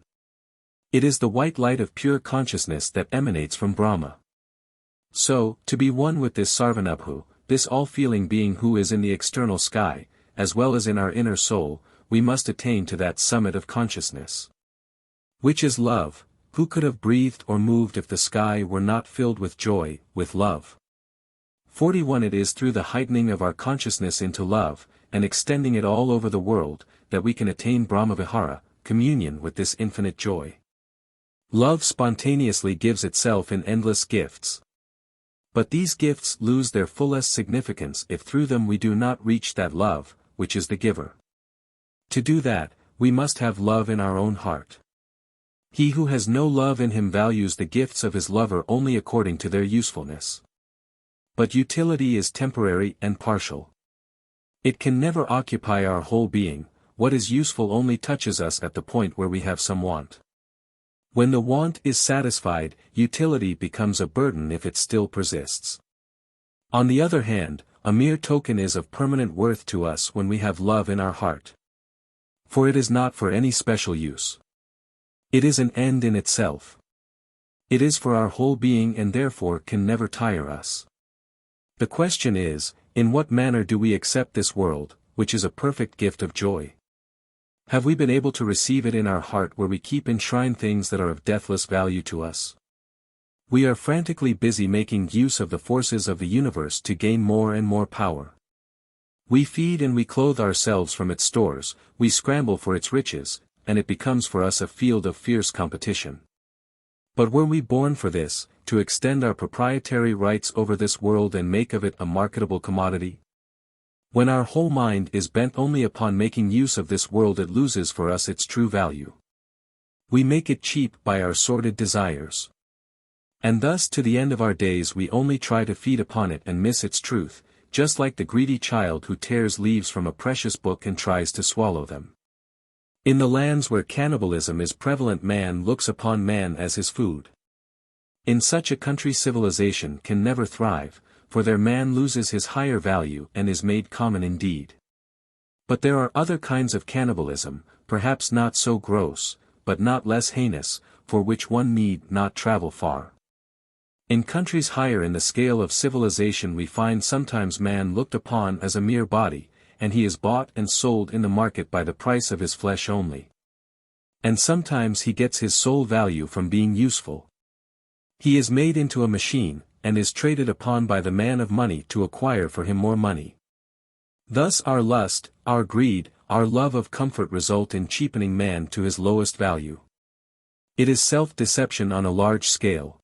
It is the white light of pure consciousness that emanates from Brahma. So, to be one with this Sarvanabhu, this all-feeling being who is in the external sky, as well as in our inner soul, we must attain to that summit of consciousness. Which is love. Who could have breathed or moved if the sky were not filled with joy, with love? 41 It is through the heightening of our consciousness into love, and extending it all over the world, that we can attain Brahmavihara, communion with this infinite joy. Love spontaneously gives itself in endless gifts. But these gifts lose their fullest significance if through them we do not reach that love, which is the giver. To do that, we must have love in our own heart. He who has no love in him values the gifts of his lover only according to their usefulness. But utility is temporary and partial. It can never occupy our whole being. What is useful only touches us at the point where we have some want. When the want is satisfied, utility becomes a burden if it still persists. On the other hand, a mere token is of permanent worth to us when we have love in our heart. For it is not for any special use. It is an end in itself. It is for our whole being and therefore can never tire us. The question is, in what manner do we accept this world, which is a perfect gift of joy? Have we been able to receive it in our heart where we keep enshrined things that are of deathless value to us? We are frantically busy making use of the forces of the universe to gain more and more power. We feed and we clothe ourselves from its stores, we scramble for its riches, and it becomes for us a field of fierce competition. But were we born for this, to extend our proprietary rights over this world and make of it a marketable commodity? When our whole mind is bent only upon making use of this world it loses for us its true value. We make it cheap by our sordid desires. And thus to the end of our days we only try to feed upon it and miss its truth, just like the greedy child who tears leaves from a precious book and tries to swallow them. In the lands where cannibalism is prevalent man looks upon man as his food. In such a country civilization can never thrive, for there man loses his higher value and is made common indeed. But there are other kinds of cannibalism, perhaps not so gross, but not less heinous, for which one need not travel far. In countries higher in the scale of civilization we find sometimes man looked upon as a mere body, and he is bought and sold in the market by the price of his flesh only. And sometimes he gets his sole value from being useful. He is made into a machine, and is traded upon by the man of money to acquire for him more money. Thus our lust, our greed, our love of comfort result in cheapening man to his lowest value. It is self-deception on a large scale.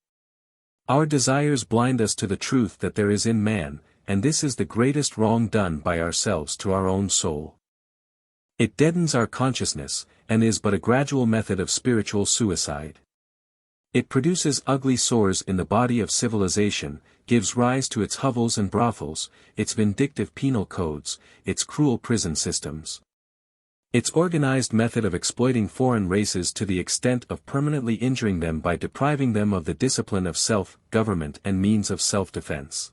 Our desires blind us to the truth that there is in man, and this is the greatest wrong done by ourselves to our own soul. It deadens our consciousness, and is but a gradual method of spiritual suicide. It produces ugly sores in the body of civilization, gives rise to its hovels and brothels, its vindictive penal codes, its cruel prison systems. Its organized method of exploiting foreign races to the extent of permanently injuring them by depriving them of the discipline of self-government and means of self-defense.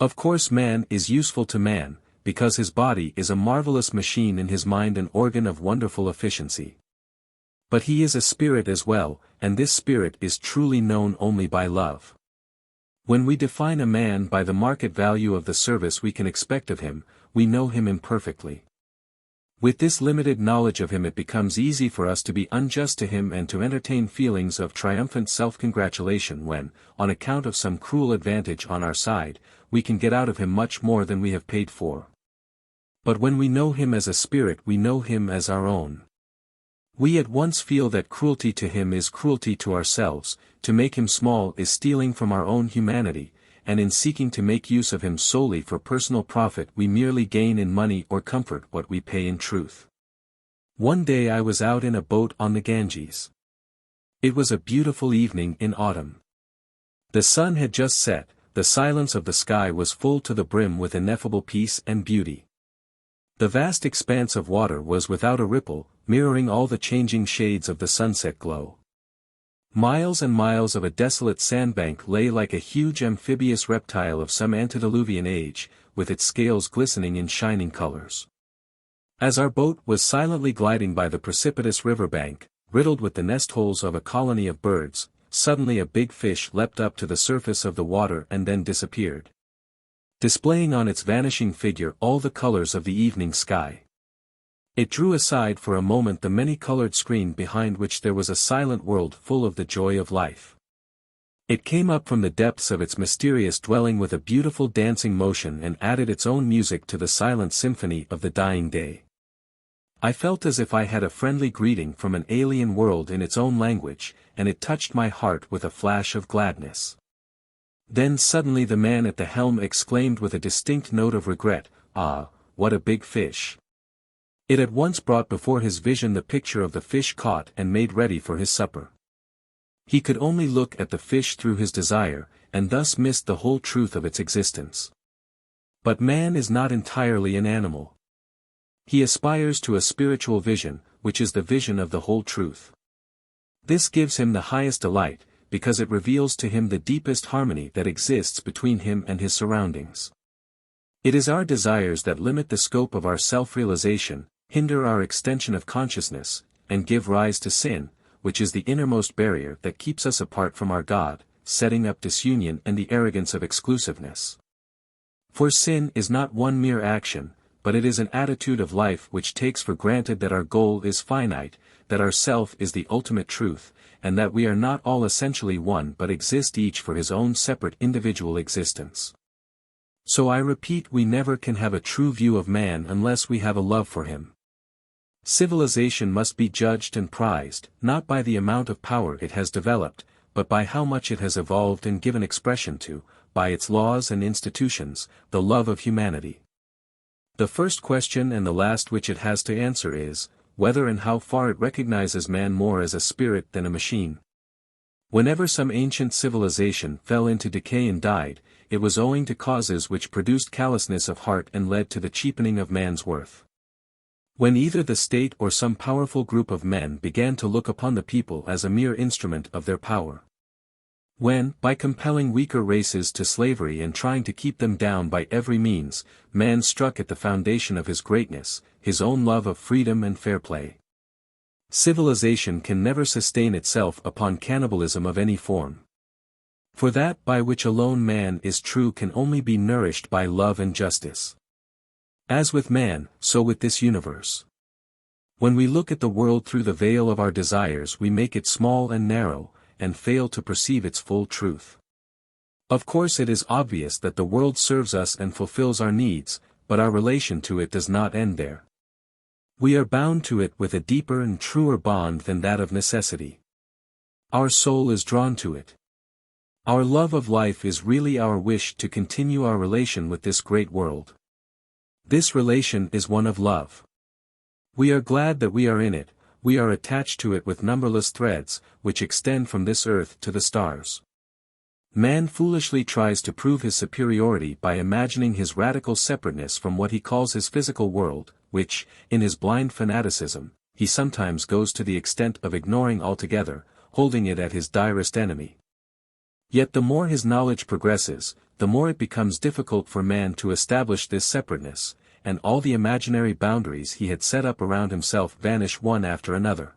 Of course man is useful to man, because his body is a marvelous machine and his mind an organ of wonderful efficiency. But he is a spirit as well, and this spirit is truly known only by love. When we define a man by the market value of the service we can expect of him, we know him imperfectly. With this limited knowledge of him, it becomes easy for us to be unjust to him and to entertain feelings of triumphant self-congratulation when, on account of some cruel advantage on our side, we can get out of him much more than we have paid for. But when we know him as a spirit, we know him as our own. We at once feel that cruelty to him is cruelty to ourselves, to make him small is stealing from our own humanity, and in seeking to make use of him solely for personal profit we merely gain in money or comfort what we pay in truth. One day I was out in a boat on the Ganges. It was a beautiful evening in autumn. The sun had just set, the silence of the sky was full to the brim with ineffable peace and beauty. The vast expanse of water was without a ripple, mirroring all the changing shades of the sunset glow. Miles and miles of a desolate sandbank lay like a huge amphibious reptile of some antediluvian age, with its scales glistening in shining colors. As our boat was silently gliding by the precipitous riverbank, riddled with the nest holes of a colony of birds, suddenly a big fish leapt up to the surface of the water and then disappeared, displaying on its vanishing figure all the colors of the evening sky. It drew aside for a moment the many-colored screen behind which there was a silent world full of the joy of life. It came up from the depths of its mysterious dwelling with a beautiful dancing motion and added its own music to the silent symphony of the dying day. I felt as if I had a friendly greeting from an alien world in its own language, and it touched my heart with a flash of gladness. Then suddenly the man at the helm exclaimed with a distinct note of regret, "Ah, what a big fish!" It at once brought before his vision the picture of the fish caught and made ready for his supper. He could only look at the fish through his desire, and thus missed the whole truth of its existence. But man is not entirely an animal. He aspires to a spiritual vision, which is the vision of the whole truth. This gives him the highest delight, because it reveals to him the deepest harmony that exists between him and his surroundings. It is our desires that limit the scope of our self-realization, hinder our extension of consciousness, and give rise to sin, which is the innermost barrier that keeps us apart from our God, setting up disunion and the arrogance of exclusiveness. For sin is not one mere action, but it is an attitude of life which takes for granted that our goal is finite, that our self is the ultimate truth, and that we are not all essentially one but exist each for his own separate individual existence. So I repeat, we never can have a true view of man unless we have a love for him. Civilization must be judged and prized, not by the amount of power it has developed, but by how much it has evolved and given expression to, by its laws and institutions, the love of humanity. The first question and the last which it has to answer is, whether and how far it recognizes man more as a spirit than a machine. Whenever some ancient civilization fell into decay and died, it was owing to causes which produced callousness of heart and led to the cheapening of man's worth. When either the state or some powerful group of men began to look upon the people as a mere instrument of their power. When, by compelling weaker races to slavery and trying to keep them down by every means, man struck at the foundation of his greatness, his own love of freedom and fair play. Civilization can never sustain itself upon cannibalism of any form. For that by which alone man is true can only be nourished by love and justice. As with man, so with this universe. When we look at the world through the veil of our desires, we make it small and narrow, and fail to perceive its full truth. Of course, it is obvious that the world serves us and fulfills our needs, but our relation to it does not end there. We are bound to it with a deeper and truer bond than that of necessity. Our soul is drawn to it. Our love of life is really our wish to continue our relation with this great world. This relation is one of love. We are glad that we are in it, we are attached to it with numberless threads, which extend from this earth to the stars. Man foolishly tries to prove his superiority by imagining his radical separateness from what he calls his physical world, which, in his blind fanaticism, he sometimes goes to the extent of ignoring altogether, holding it at his direst enemy. Yet the more his knowledge progresses, the more it becomes difficult for man to establish this separateness, and all the imaginary boundaries he had set up around himself vanish one after another.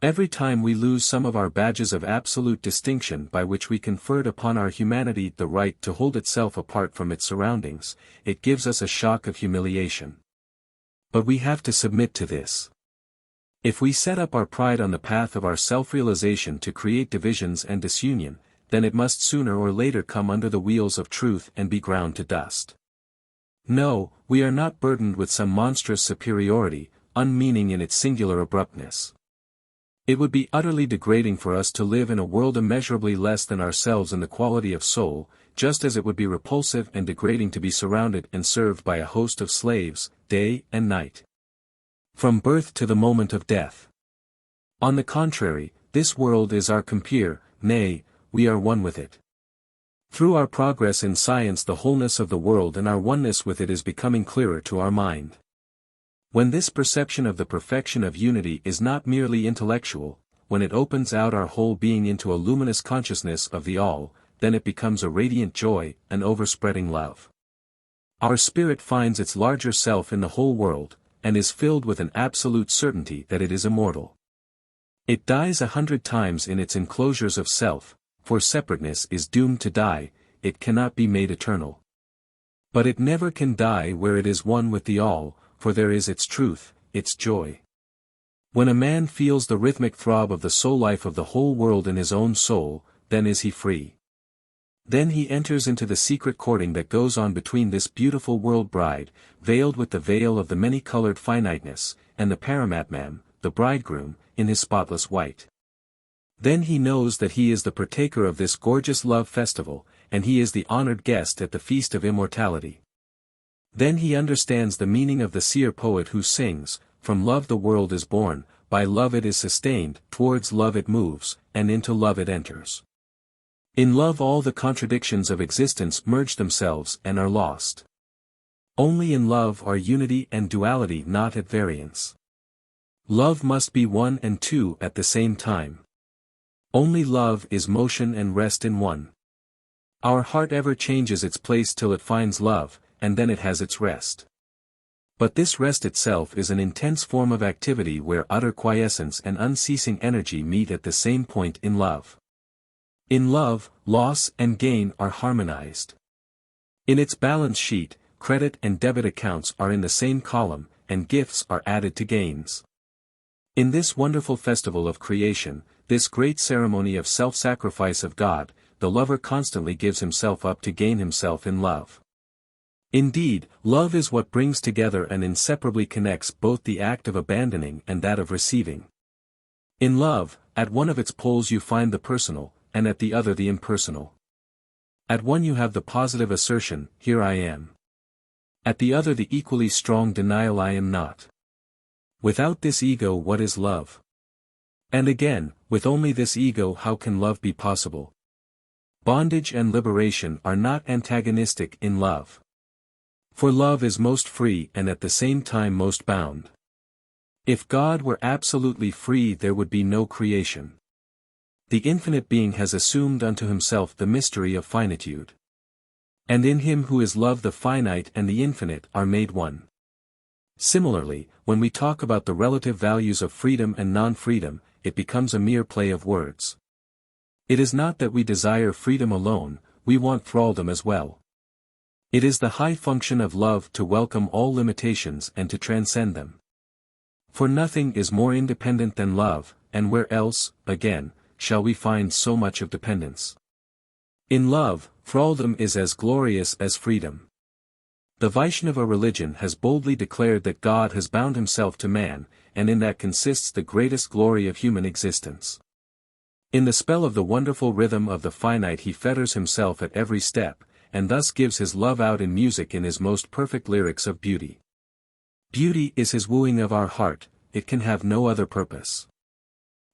Every time we lose some of our badges of absolute distinction by which we conferred upon our humanity the right to hold itself apart from its surroundings, it gives us a shock of humiliation. But we have to submit to this. If we set up our pride on the path of our self-realization to create divisions and disunion, then it must sooner or later come under the wheels of truth and be ground to dust. No, we are not burdened with some monstrous superiority, unmeaning in its singular abruptness. It would be utterly degrading for us to live in a world immeasurably less than ourselves in the quality of soul, just as it would be repulsive and degrading to be surrounded and served by a host of slaves, day and night, from birth to the moment of death. On the contrary, this world is our compeer, nay, we are one with it. Through our progress in science the wholeness of the world and our oneness with it is becoming clearer to our mind. When this perception of the perfection of unity is not merely intellectual, when it opens out our whole being into a luminous consciousness of the all, then it becomes a radiant joy, an overspreading love. Our spirit finds its larger self in the whole world, and is filled with an absolute certainty that it is immortal. It dies 100 times in its enclosures of self, for separateness is doomed to die, it cannot be made eternal. But it never can die where it is one with the all, for there is its truth, its joy. When a man feels the rhythmic throb of the soul life of the whole world in his own soul, then is he free. Then he enters into the secret courting that goes on between this beautiful world bride, veiled with the veil of the many-colored finiteness, and the Paramatman, the bridegroom, in his spotless white. Then he knows that he is the partaker of this gorgeous love festival, and he is the honored guest at the feast of immortality. Then he understands the meaning of the seer poet who sings, "From love the world is born, by love it is sustained, towards love it moves, and into love it enters. In love all the contradictions of existence merge themselves and are lost. Only in love are unity and duality not at variance. Love must be one and two at the same time. Only love is motion and rest in one. Our heart ever changes its place till it finds love, and then it has its rest. But this rest itself is an intense form of activity where utter quiescence and unceasing energy meet at the same point in love. In love, loss and gain are harmonized. In its balance sheet, credit and debit accounts are in the same column, and gifts are added to gains. In this wonderful festival of creation, this great ceremony of self-sacrifice of God, the lover constantly gives himself up to gain himself in love. Indeed, love is what brings together and inseparably connects both the act of abandoning and that of receiving. In love, at one of its poles you find the personal, and at the other the impersonal. At one you have the positive assertion, "Here I am." At the other the equally strong denial, "I am not." Without this ego what is love? And again, with only this ego how can love be possible? Bondage and liberation are not antagonistic in love. For love is most free and at the same time most bound. If God were absolutely free there would be no creation. The infinite being has assumed unto himself the mystery of finitude. And in him who is love the finite and the infinite are made one. Similarly, when we talk about the relative values of freedom and non-freedom, it becomes a mere play of words. It is not that we desire freedom alone, we want thraldom as well. It is the high function of love to welcome all limitations and to transcend them. For nothing is more independent than love, and where else, again, shall we find so much of dependence? In love, thraldom is as glorious as freedom. The Vaishnava religion has boldly declared that God has bound himself to man, and in that consists the greatest glory of human existence. In the spell of the wonderful rhythm of the finite he fetters himself at every step, and thus gives his love out in music in his most perfect lyrics of beauty. Beauty is his wooing of our heart, it can have no other purpose.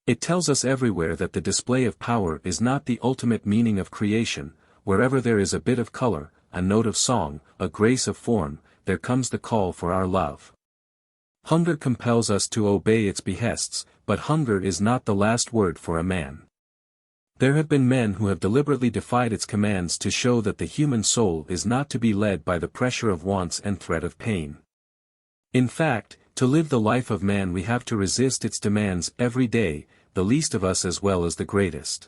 It tells us everywhere that the display of power is not the ultimate meaning of creation, wherever there is a bit of color, a note of song, a grace of form, there comes the call for our love. Hunger compels us to obey its behests, but hunger is not the last word for a man. There have been men who have deliberately defied its commands to show that the human soul is not to be led by the pressure of wants and threat of pain. In fact, to live the life of man we have to resist its demands every day, the least of us as well as the greatest.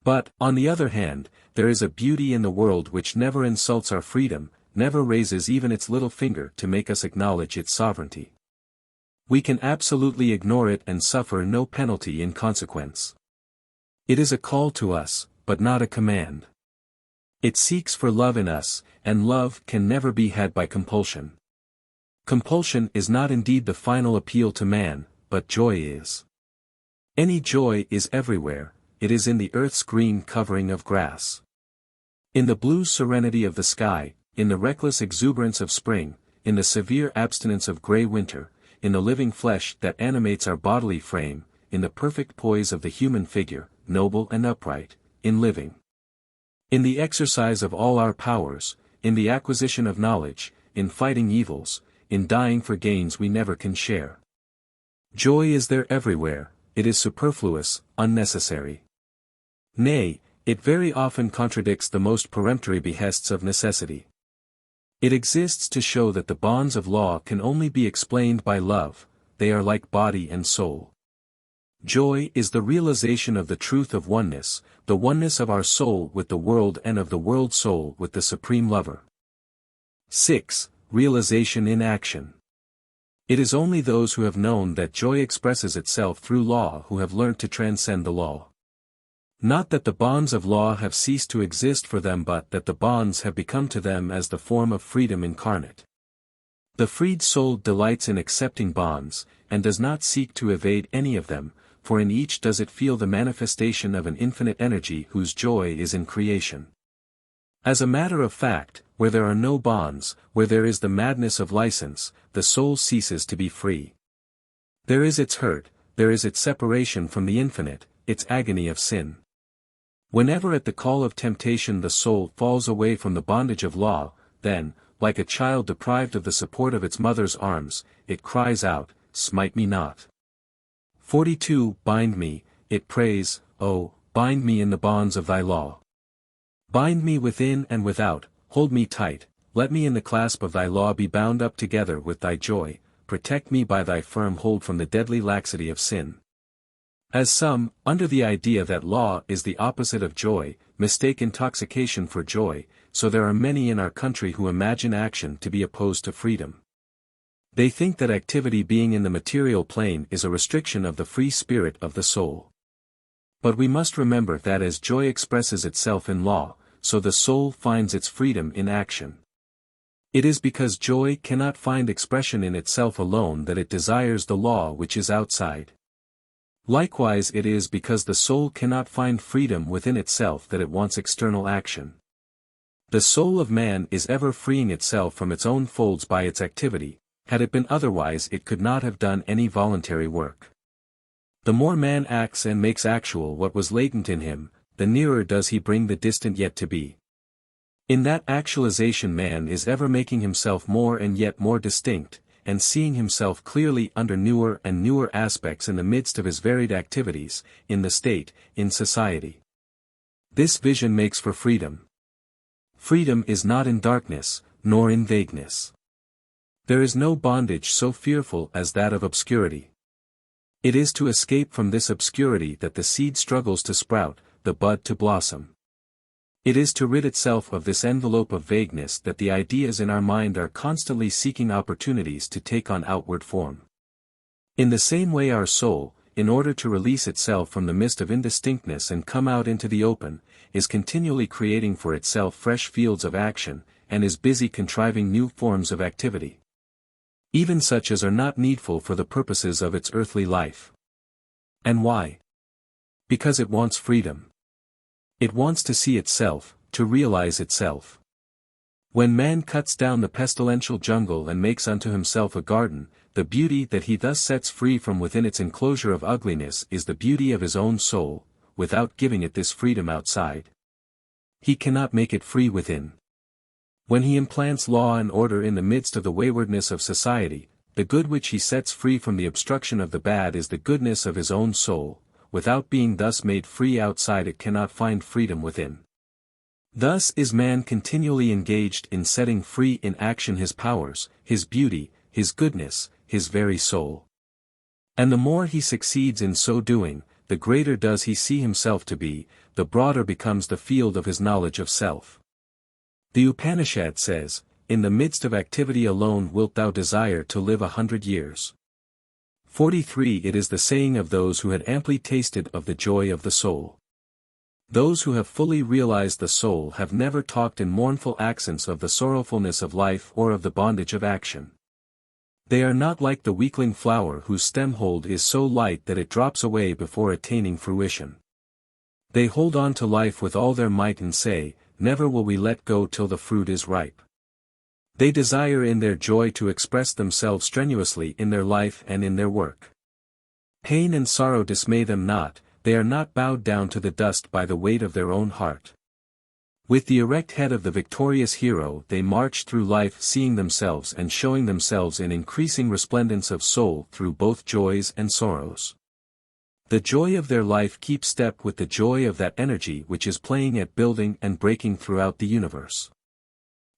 But, on the other hand, there is a beauty in the world which never insults our freedom, never raises even its little finger to make us acknowledge its sovereignty. We can absolutely ignore it and suffer no penalty in consequence. It is a call to us, but not a command. It seeks for love in us, and love can never be had by compulsion. Compulsion is not indeed the final appeal to man, but joy is. Any joy is everywhere, it is in the earth's green covering of grass. In the blue serenity of the sky, in the reckless exuberance of spring, in the severe abstinence of grey winter, in the living flesh that animates our bodily frame, in the perfect poise of the human figure, noble and upright, in living. In the exercise of all our powers, in the acquisition of knowledge, in fighting evils, in dying for gains we never can share. Joy is there everywhere, it is superfluous, unnecessary. Nay, it very often contradicts the most peremptory behests of necessity. It exists to show that the bonds of law can only be explained by love, they are like body and soul. Joy is the realization of the truth of oneness, the oneness of our soul with the world and of the world soul with the Supreme Lover. 6. Realisation in Action. It is only those who have known that joy expresses itself through law who have learnt to transcend the law. Not that the bonds of law have ceased to exist for them but that the bonds have become to them as the form of freedom incarnate. The freed soul delights in accepting bonds, and does not seek to evade any of them, for in each does it feel the manifestation of an infinite energy whose joy is in creation. As a matter of fact, where there are no bonds, where there is the madness of license, the soul ceases to be free. There is its hurt, there is its separation from the infinite, its agony of sin. Whenever at the call of temptation the soul falls away from the bondage of law, then, like a child deprived of the support of its mother's arms, it cries out, "Smite me not." 42. Bind me, it prays, oh, bind me in the bonds of thy law. Bind me within and without, hold me tight, let me in the clasp of thy law be bound up together with thy joy, protect me by thy firm hold from the deadly laxity of sin. As some, under the idea that law is the opposite of joy, mistake intoxication for joy, so there are many in our country who imagine action to be opposed to freedom. They think that activity being in the material plane is a restriction of the free spirit of the soul. But we must remember that as joy expresses itself in law, so the soul finds its freedom in action. It is because joy cannot find expression in itself alone that it desires the law which is outside. Likewise it is because the soul cannot find freedom within itself that it wants external action. The soul of man is ever freeing itself from its own folds by its activity, had it been otherwise it could not have done any voluntary work. The more man acts and makes actual what was latent in him, the nearer does he bring the distant yet to be. In that actualization man is ever making himself more and yet more distinct, and seeing himself clearly under newer and newer aspects in the midst of his varied activities, in the state, in society. This vision makes for freedom. Freedom is not in darkness, nor in vagueness. There is no bondage so fearful as that of obscurity. It is to escape from this obscurity that the seed struggles to sprout, the bud to blossom. It is to rid itself of this envelope of vagueness that the ideas in our mind are constantly seeking opportunities to take on outward form. In the same way our soul, in order to release itself from the mist of indistinctness and come out into the open, is continually creating for itself fresh fields of action, and is busy contriving new forms of activity, even such as are not needful for the purposes of its earthly life. And why? Because it wants freedom. It wants to see itself, to realize itself. When man cuts down the pestilential jungle and makes unto himself a garden, the beauty that he thus sets free from within its enclosure of ugliness is the beauty of his own soul, without giving it this freedom outside. He cannot make it free within. When he implants law and order in the midst of the waywardness of society, the good which he sets free from the obstruction of the bad is the goodness of his own soul, without being thus made free outside it cannot find freedom within. Thus is man continually engaged in setting free in action his powers, his beauty, his goodness, his very soul. And the more he succeeds in so doing, the greater does he see himself to be, the broader becomes the field of his knowledge of self. The Upanishad says, "In the midst of activity alone wilt thou desire to live 100 years." 43 It is the saying of those who had amply tasted of the joy of the soul. Those who have fully realized the soul have never talked in mournful accents of the sorrowfulness of life or of the bondage of action. They are not like the weakling flower whose stem hold is so light that it drops away before attaining fruition. They hold on to life with all their might and say, "Never will we let go till the fruit is ripe." They desire in their joy to express themselves strenuously in their life and in their work. Pain and sorrow dismay them not, they are not bowed down to the dust by the weight of their own heart. With the erect head of the victorious hero they march through life seeing themselves and showing themselves in increasing resplendence of soul through both joys and sorrows. The joy of their life keeps step with the joy of that energy which is playing at building and breaking throughout the universe.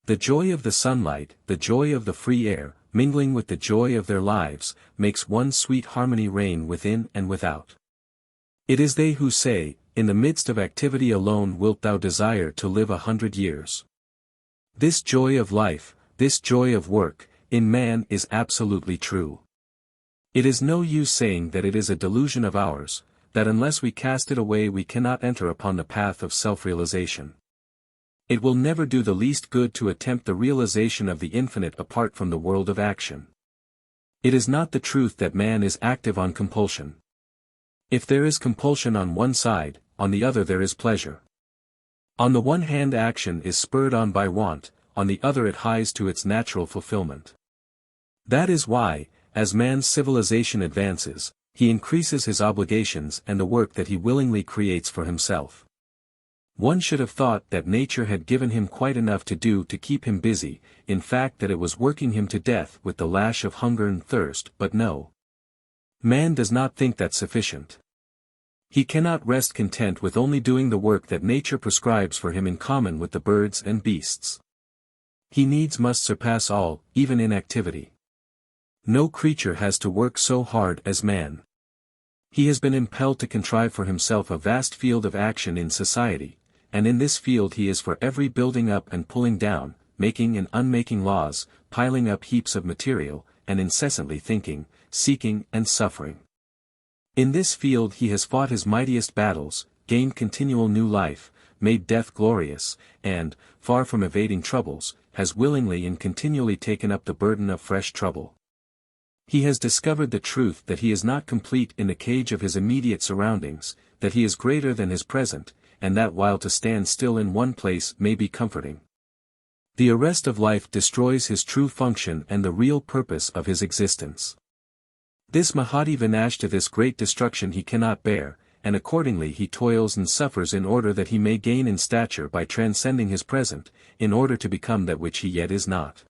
The joy of the sunlight, the joy of the free air, mingling with the joy of their lives, makes one sweet harmony reign within and without. It is they who say, "In the midst of activity alone wilt thou desire to live 100 years." This joy of life, this joy of work, in man is absolutely true. It is no use saying that it is a delusion of ours, that unless we cast it away we cannot enter upon the path of self-realization. It will never do the least good to attempt the realization of the infinite apart from the world of action. It is not the truth that man is active on compulsion. If there is compulsion on one side, on the other there is pleasure. On the one hand action is spurred on by want, on the other it hies to its natural fulfillment. That is why, as man's civilization advances, he increases his obligations and the work that he willingly creates for himself. One should have thought that nature had given him quite enough to do to keep him busy, in fact that it was working him to death with the lash of hunger and thirst, but no. Man does not think that sufficient. He cannot rest content with only doing the work that nature prescribes for him in common with the birds and beasts. He needs must surpass all, even in activity. No creature has to work so hard as man. He has been impelled to contrive for himself a vast field of action in society, and in this field he is for every building up and pulling down, making and unmaking laws, piling up heaps of material, and incessantly thinking, seeking and suffering. In this field he has fought his mightiest battles, gained continual new life, made death glorious, and, far from evading troubles, has willingly and continually taken up the burden of fresh trouble. He has discovered the truth that he is not complete in the cage of his immediate surroundings, that he is greater than his present, and that while to stand still in one place may be comforting, the arrest of life destroys his true function and the real purpose of his existence. This Mahati Vinashta, this great destruction he cannot bear, and accordingly he toils and suffers in order that he may gain in stature by transcending his present, in order to become that which he yet is not.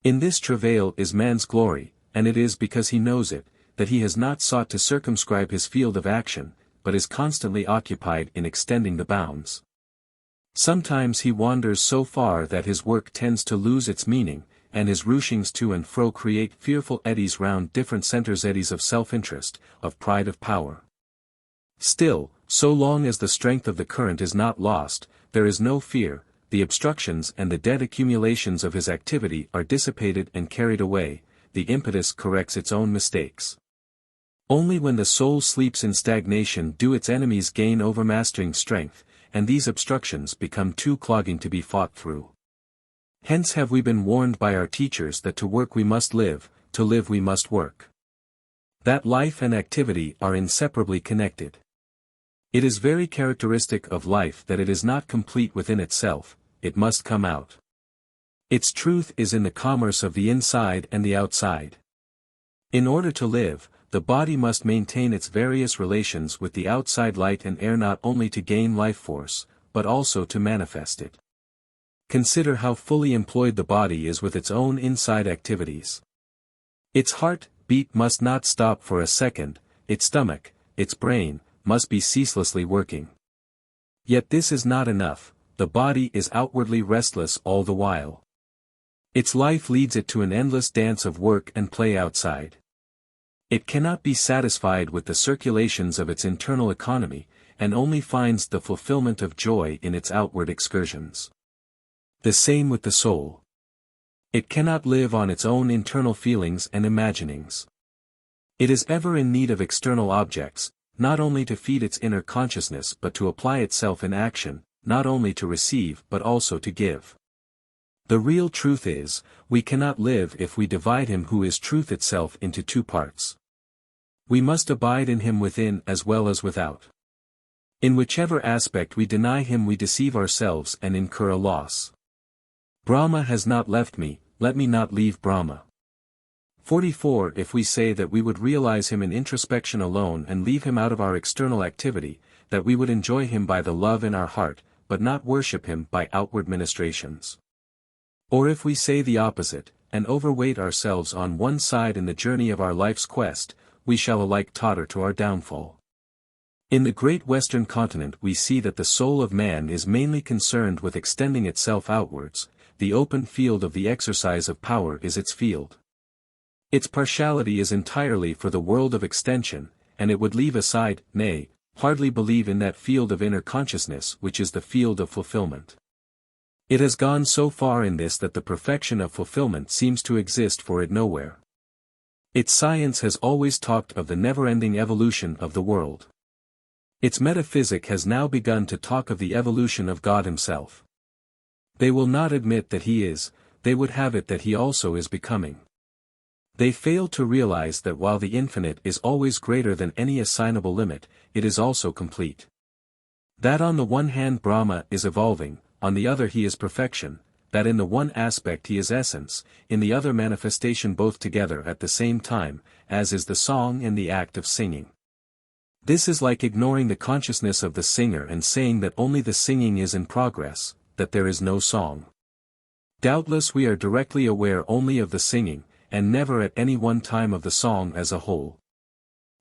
In this travail is man's glory, and it is because he knows it, that he has not sought to circumscribe his field of action, but is constantly occupied in extending the bounds. Sometimes he wanders so far that his work tends to lose its meaning, and his rushings to and fro create fearful eddies round different centers, eddies of self-interest, of pride, of power. Still, so long as the strength of the current is not lost, there is no fear, the obstructions and the dead accumulations of his activity are dissipated and carried away, the impetus corrects its own mistakes. Only when the soul sleeps in stagnation do its enemies gain overmastering strength, and these obstructions become too clogging to be fought through. Hence have we been warned by our teachers that to work we must live, to live we must work. That life and activity are inseparably connected. It is very characteristic of life that it is not complete within itself, it must come out. Its truth is in the commerce of the inside and the outside. In order to live, the body must maintain its various relations with the outside light and air, not only to gain life force, but also to manifest it. Consider how fully employed the body is with its own inside activities. Its heart beat must not stop for a second, its stomach, its brain, must be ceaselessly working. Yet this is not enough, the body is outwardly restless all the while. Its life leads it to an endless dance of work and play outside. It cannot be satisfied with the circulations of its internal economy, and only finds the fulfillment of joy in its outward excursions. The same with the soul. It cannot live on its own internal feelings and imaginings. It is ever in need of external objects, not only to feed its inner consciousness but to apply itself in action, not only to receive but also to give. The real truth is, we cannot live if we divide him who is truth itself into two parts. We must abide in him within as well as without. In whichever aspect we deny him we deceive ourselves and incur a loss. Brahma has not left me, let me not leave Brahma. 44 If we say that we would realize him in introspection alone and leave him out of our external activity, that we would enjoy him by the love in our heart, but not worship him by outward ministrations. Or if we say the opposite, and overweight ourselves on one side in the journey of our life's quest, we shall alike totter to our downfall. In the great Western continent we see that the soul of man is mainly concerned with extending itself outwards, the open field of the exercise of power is its field. Its partiality is entirely for the world of extension, and it would leave aside, nay, hardly believe in that field of inner consciousness which is the field of fulfillment. It has gone so far in this that the perfection of fulfillment seems to exist for it nowhere. Its science has always talked of the never-ending evolution of the world. Its metaphysic has now begun to talk of the evolution of God himself. They will not admit that he is, they would have it that he also is becoming. They fail to realize that while the infinite is always greater than any assignable limit, it is also complete. That on the one hand Brahma is evolving, on the other he is perfection, that in the one aspect he is essence, in the other manifestation both together at the same time, as is the song and the act of singing. This is like ignoring the consciousness of the singer and saying that only the singing is in progress, that there is no song. Doubtless we are directly aware only of the singing, and never at any one time of the song as a whole.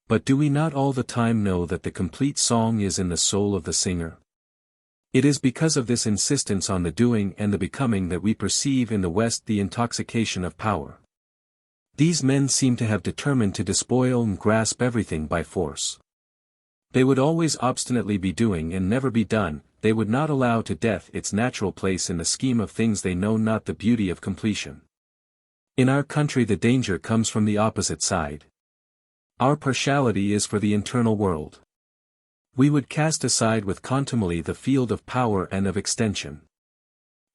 But do we not all the time know that the complete song is in the soul of the singer? It is because of this insistence on the doing and the becoming that we perceive in the West the intoxication of power. These men seem to have determined to despoil and grasp everything by force. They would always obstinately be doing and never be done, they would not allow to death its natural place in the scheme of things, they know not the beauty of completion. In our country the danger comes from the opposite side. Our partiality is for the internal world. We would cast aside with contumely the field of power and of extension.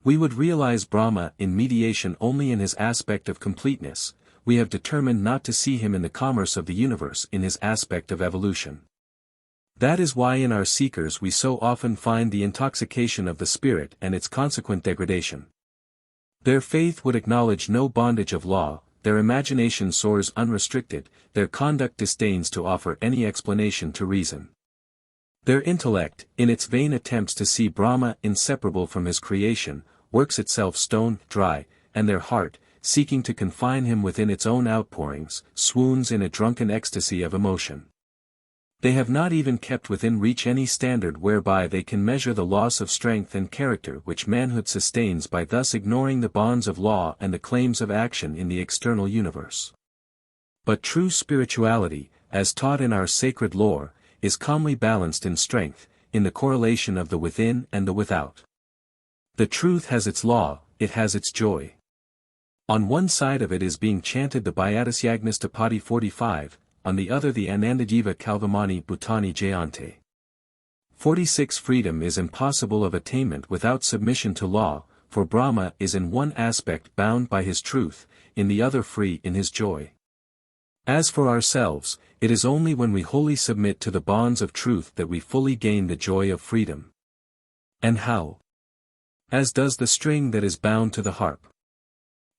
We would realize Brahma in mediation only in his aspect of completeness, we have determined not to see him in the commerce of the universe in his aspect of evolution. That is why in our seekers we so often find the intoxication of the spirit and its consequent degradation. Their faith would acknowledge no bondage of law, their imagination soars unrestricted, their conduct disdains to offer any explanation to reason. Their intellect, in its vain attempts to see Brahma inseparable from his creation, works itself stone dry, and their heart, seeking to confine him within its own outpourings, swoons in a drunken ecstasy of emotion. They have not even kept within reach any standard whereby they can measure the loss of strength and character which manhood sustains by thus ignoring the bonds of law and the claims of action in the external universe. But true spirituality, as taught in our sacred lore, is calmly balanced in strength, in the correlation of the within and the without. The truth has its law, it has its joy. On one side of it is being chanted the Bhayatisyagnistapadi 45, on the other the Anandajiva Kalvamani Bhutani Jayante. 46 Freedom is impossible of attainment without submission to law, for Brahma is in one aspect bound by his truth, in the other free in his joy. As for ourselves, it is only when we wholly submit to the bonds of truth that we fully gain the joy of freedom. And how? As does the string that is bound to the harp.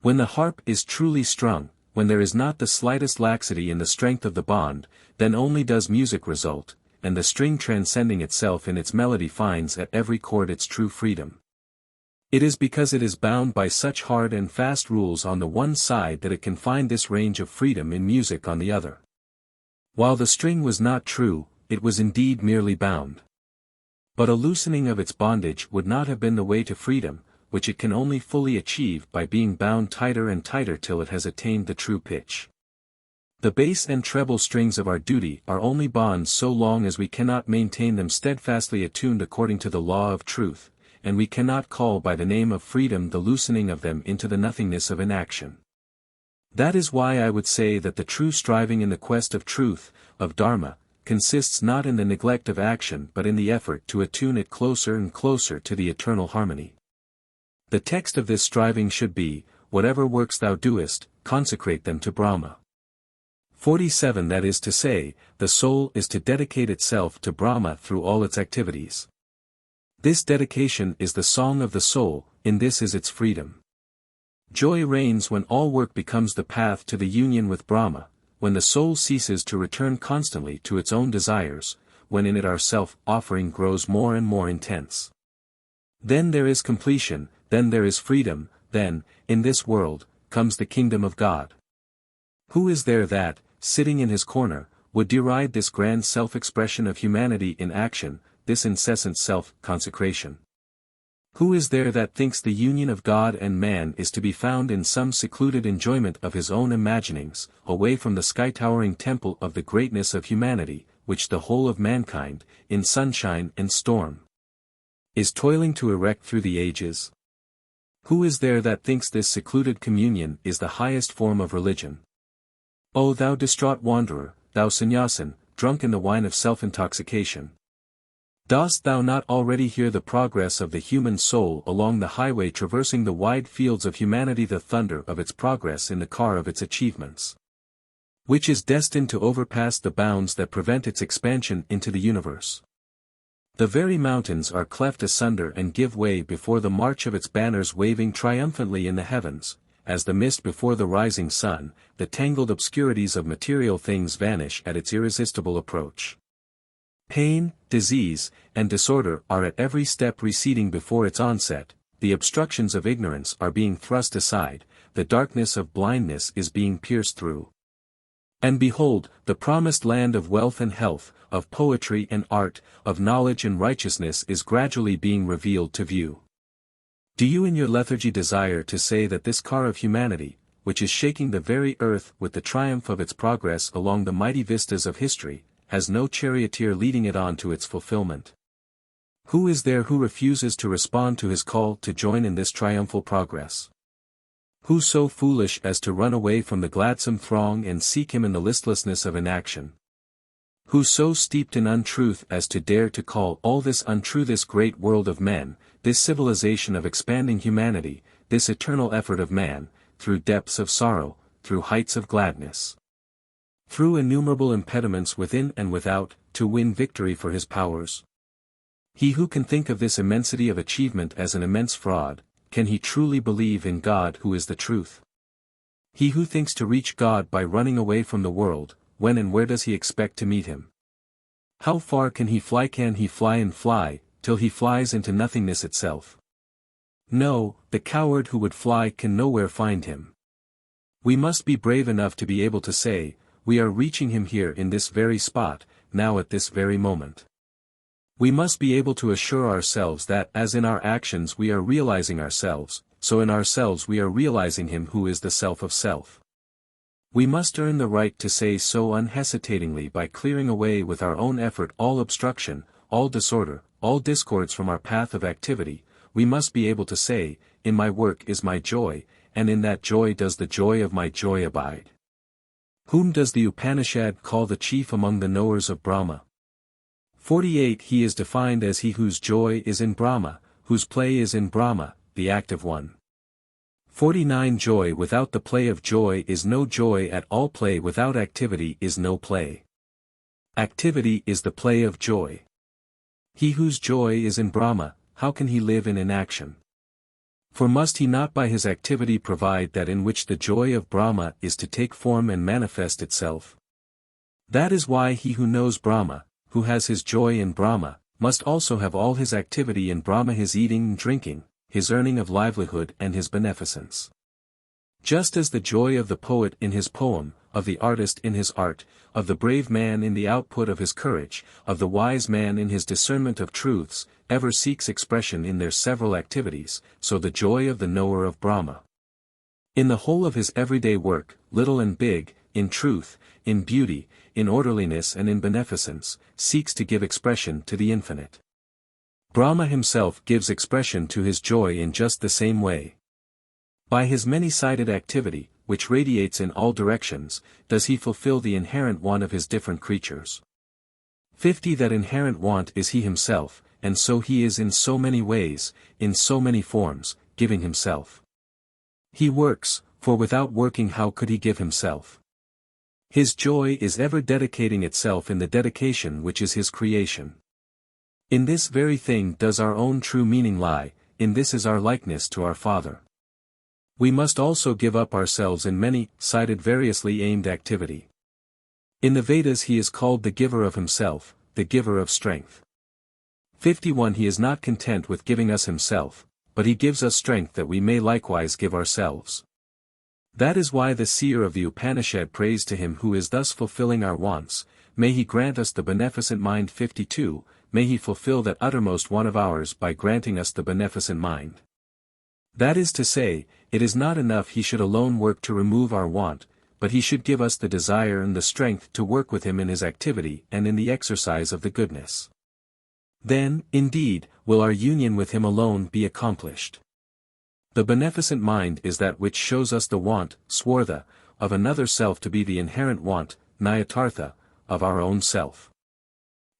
When the harp is truly strung, when there is not the slightest laxity in the strength of the bond, then only does music result, and the string transcending itself in its melody finds at every chord its true freedom. It is because it is bound by such hard and fast rules on the one side that it can find this range of freedom in music on the other. While the string was not true, it was indeed merely bound. But a loosening of its bondage would not have been the way to freedom, which it can only fully achieve by being bound tighter and tighter till it has attained the true pitch. The bass and treble strings of our duty are only bonds so long as we cannot maintain them steadfastly attuned according to the law of truth, and we cannot call by the name of freedom the loosening of them into the nothingness of inaction. That is why I would say that the true striving in the quest of truth, of Dharma, consists not in the neglect of action but in the effort to attune it closer and closer to the eternal harmony. The text of this striving should be, "Whatever works thou doest, consecrate them to Brahma." 47 That is to say, the soul is to dedicate itself to Brahma through all its activities. This dedication is the song of the soul, in this is its freedom. Joy reigns when all work becomes the path to the union with Brahma, when the soul ceases to return constantly to its own desires, when in it our self-offering grows more and more intense. Then there is completion, then there is freedom, then, in this world, comes the kingdom of God. Who is there that, sitting in his corner, would deride this grand self-expression of humanity in action, this incessant self-consecration? Who is there that thinks the union of God and man is to be found in some secluded enjoyment of his own imaginings, away from the sky-towering temple of the greatness of humanity, which the whole of mankind, in sunshine and storm, is toiling to erect through the ages? Who is there that thinks this secluded communion is the highest form of religion? O thou distraught wanderer, thou sannyasin, drunk in the wine of self-intoxication! Dost thou not already hear the progress of the human soul along the highway traversing the wide fields of humanity, the thunder of its progress in the car of its achievements, which is destined to overpass the bounds that prevent its expansion into the universe? The very mountains are cleft asunder and give way before the march of its banners waving triumphantly in the heavens, as the mist before the rising sun, the tangled obscurities of material things vanish at its irresistible approach. Pain, disease, and disorder are at every step receding before its onset, the obstructions of ignorance are being thrust aside, the darkness of blindness is being pierced through. And behold, the promised land of wealth and health, of poetry and art, of knowledge and righteousness is gradually being revealed to view. Do you in your lethargy desire to say that this car of humanity, which is shaking the very earth with the triumph of its progress along the mighty vistas of history, has no charioteer leading it on to its fulfillment? Who is there who refuses to respond to his call to join in this triumphal progress? Who so foolish as to run away from the gladsome throng and seek him in the listlessness of inaction? Who so steeped in untruth as to dare to call all this untrue, this great world of men, this civilization of expanding humanity, this eternal effort of man, through depths of sorrow, through heights of gladness, through innumerable impediments within and without, to win victory for his powers? He who can think of this immensity of achievement as an immense fraud, can he truly believe in God who is the truth? He who thinks to reach God by running away from the world, when and where does he expect to meet him? How far can he fly? Can he fly and fly, till he flies into nothingness itself? No, the coward who would fly can nowhere find him. We must be brave enough to be able to say, we are reaching him here in this very spot, now at this very moment. We must be able to assure ourselves that as in our actions we are realizing ourselves, so in ourselves we are realizing him who is the self of self. We must earn the right to say so unhesitatingly by clearing away with our own effort all obstruction, all disorder, all discords from our path of activity. We must be able to say, in my work is my joy, and in that joy does the joy of my joy abide. Whom does the Upanishad call the chief among the knowers of Brahma? 48 He is defined as he whose joy is in Brahma, whose play is in Brahma, the active one. 49 Joy without the play of joy is no joy at all. Play without activity is no play. Activity is the play of joy. He whose joy is in Brahma, how can he live in inaction? For must he not by his activity provide that in which the joy of Brahma is to take form and manifest itself? That is why he who knows Brahma, who has his joy in Brahma, must also have all his activity in Brahma, his eating and drinking, his earning of livelihood and his beneficence. Just as the joy of the poet in his poem, of the artist in his art, of the brave man in the output of his courage, of the wise man in his discernment of truths, ever seeks expression in their several activities, so the joy of the knower of Brahma. In the whole of his everyday work, little and big, in truth, in beauty, in orderliness and in beneficence, seeks to give expression to the infinite. Brahma himself gives expression to his joy in just the same way. By his many-sided activity, which radiates in all directions, does he fulfill the inherent want of his different creatures. 50 That inherent want is he himself, and so he is in so many ways, in so many forms, giving himself. He works, for without working how could he give himself? His joy is ever dedicating itself in the dedication which is his creation. In this very thing does our own true meaning lie, in this is our likeness to our Father. We must also give up ourselves in many-sided variously aimed activity. In the Vedas he is called the giver of himself, the giver of strength. 51 He is not content with giving us himself, but he gives us strength that we may likewise give ourselves. That is why the seer of the Upanishad prays to him who is thus fulfilling our wants, may he grant us the beneficent mind. 52 May he fulfill that uttermost one of ours by granting us the beneficent mind. That is to say, it is not enough he should alone work to remove our want, but he should give us the desire and the strength to work with him in his activity and in the exercise of the goodness. Then, indeed, will our union with him alone be accomplished. The beneficent mind is that which shows us the want, swartha, of another self to be the inherent want, nyatartha, of our own self.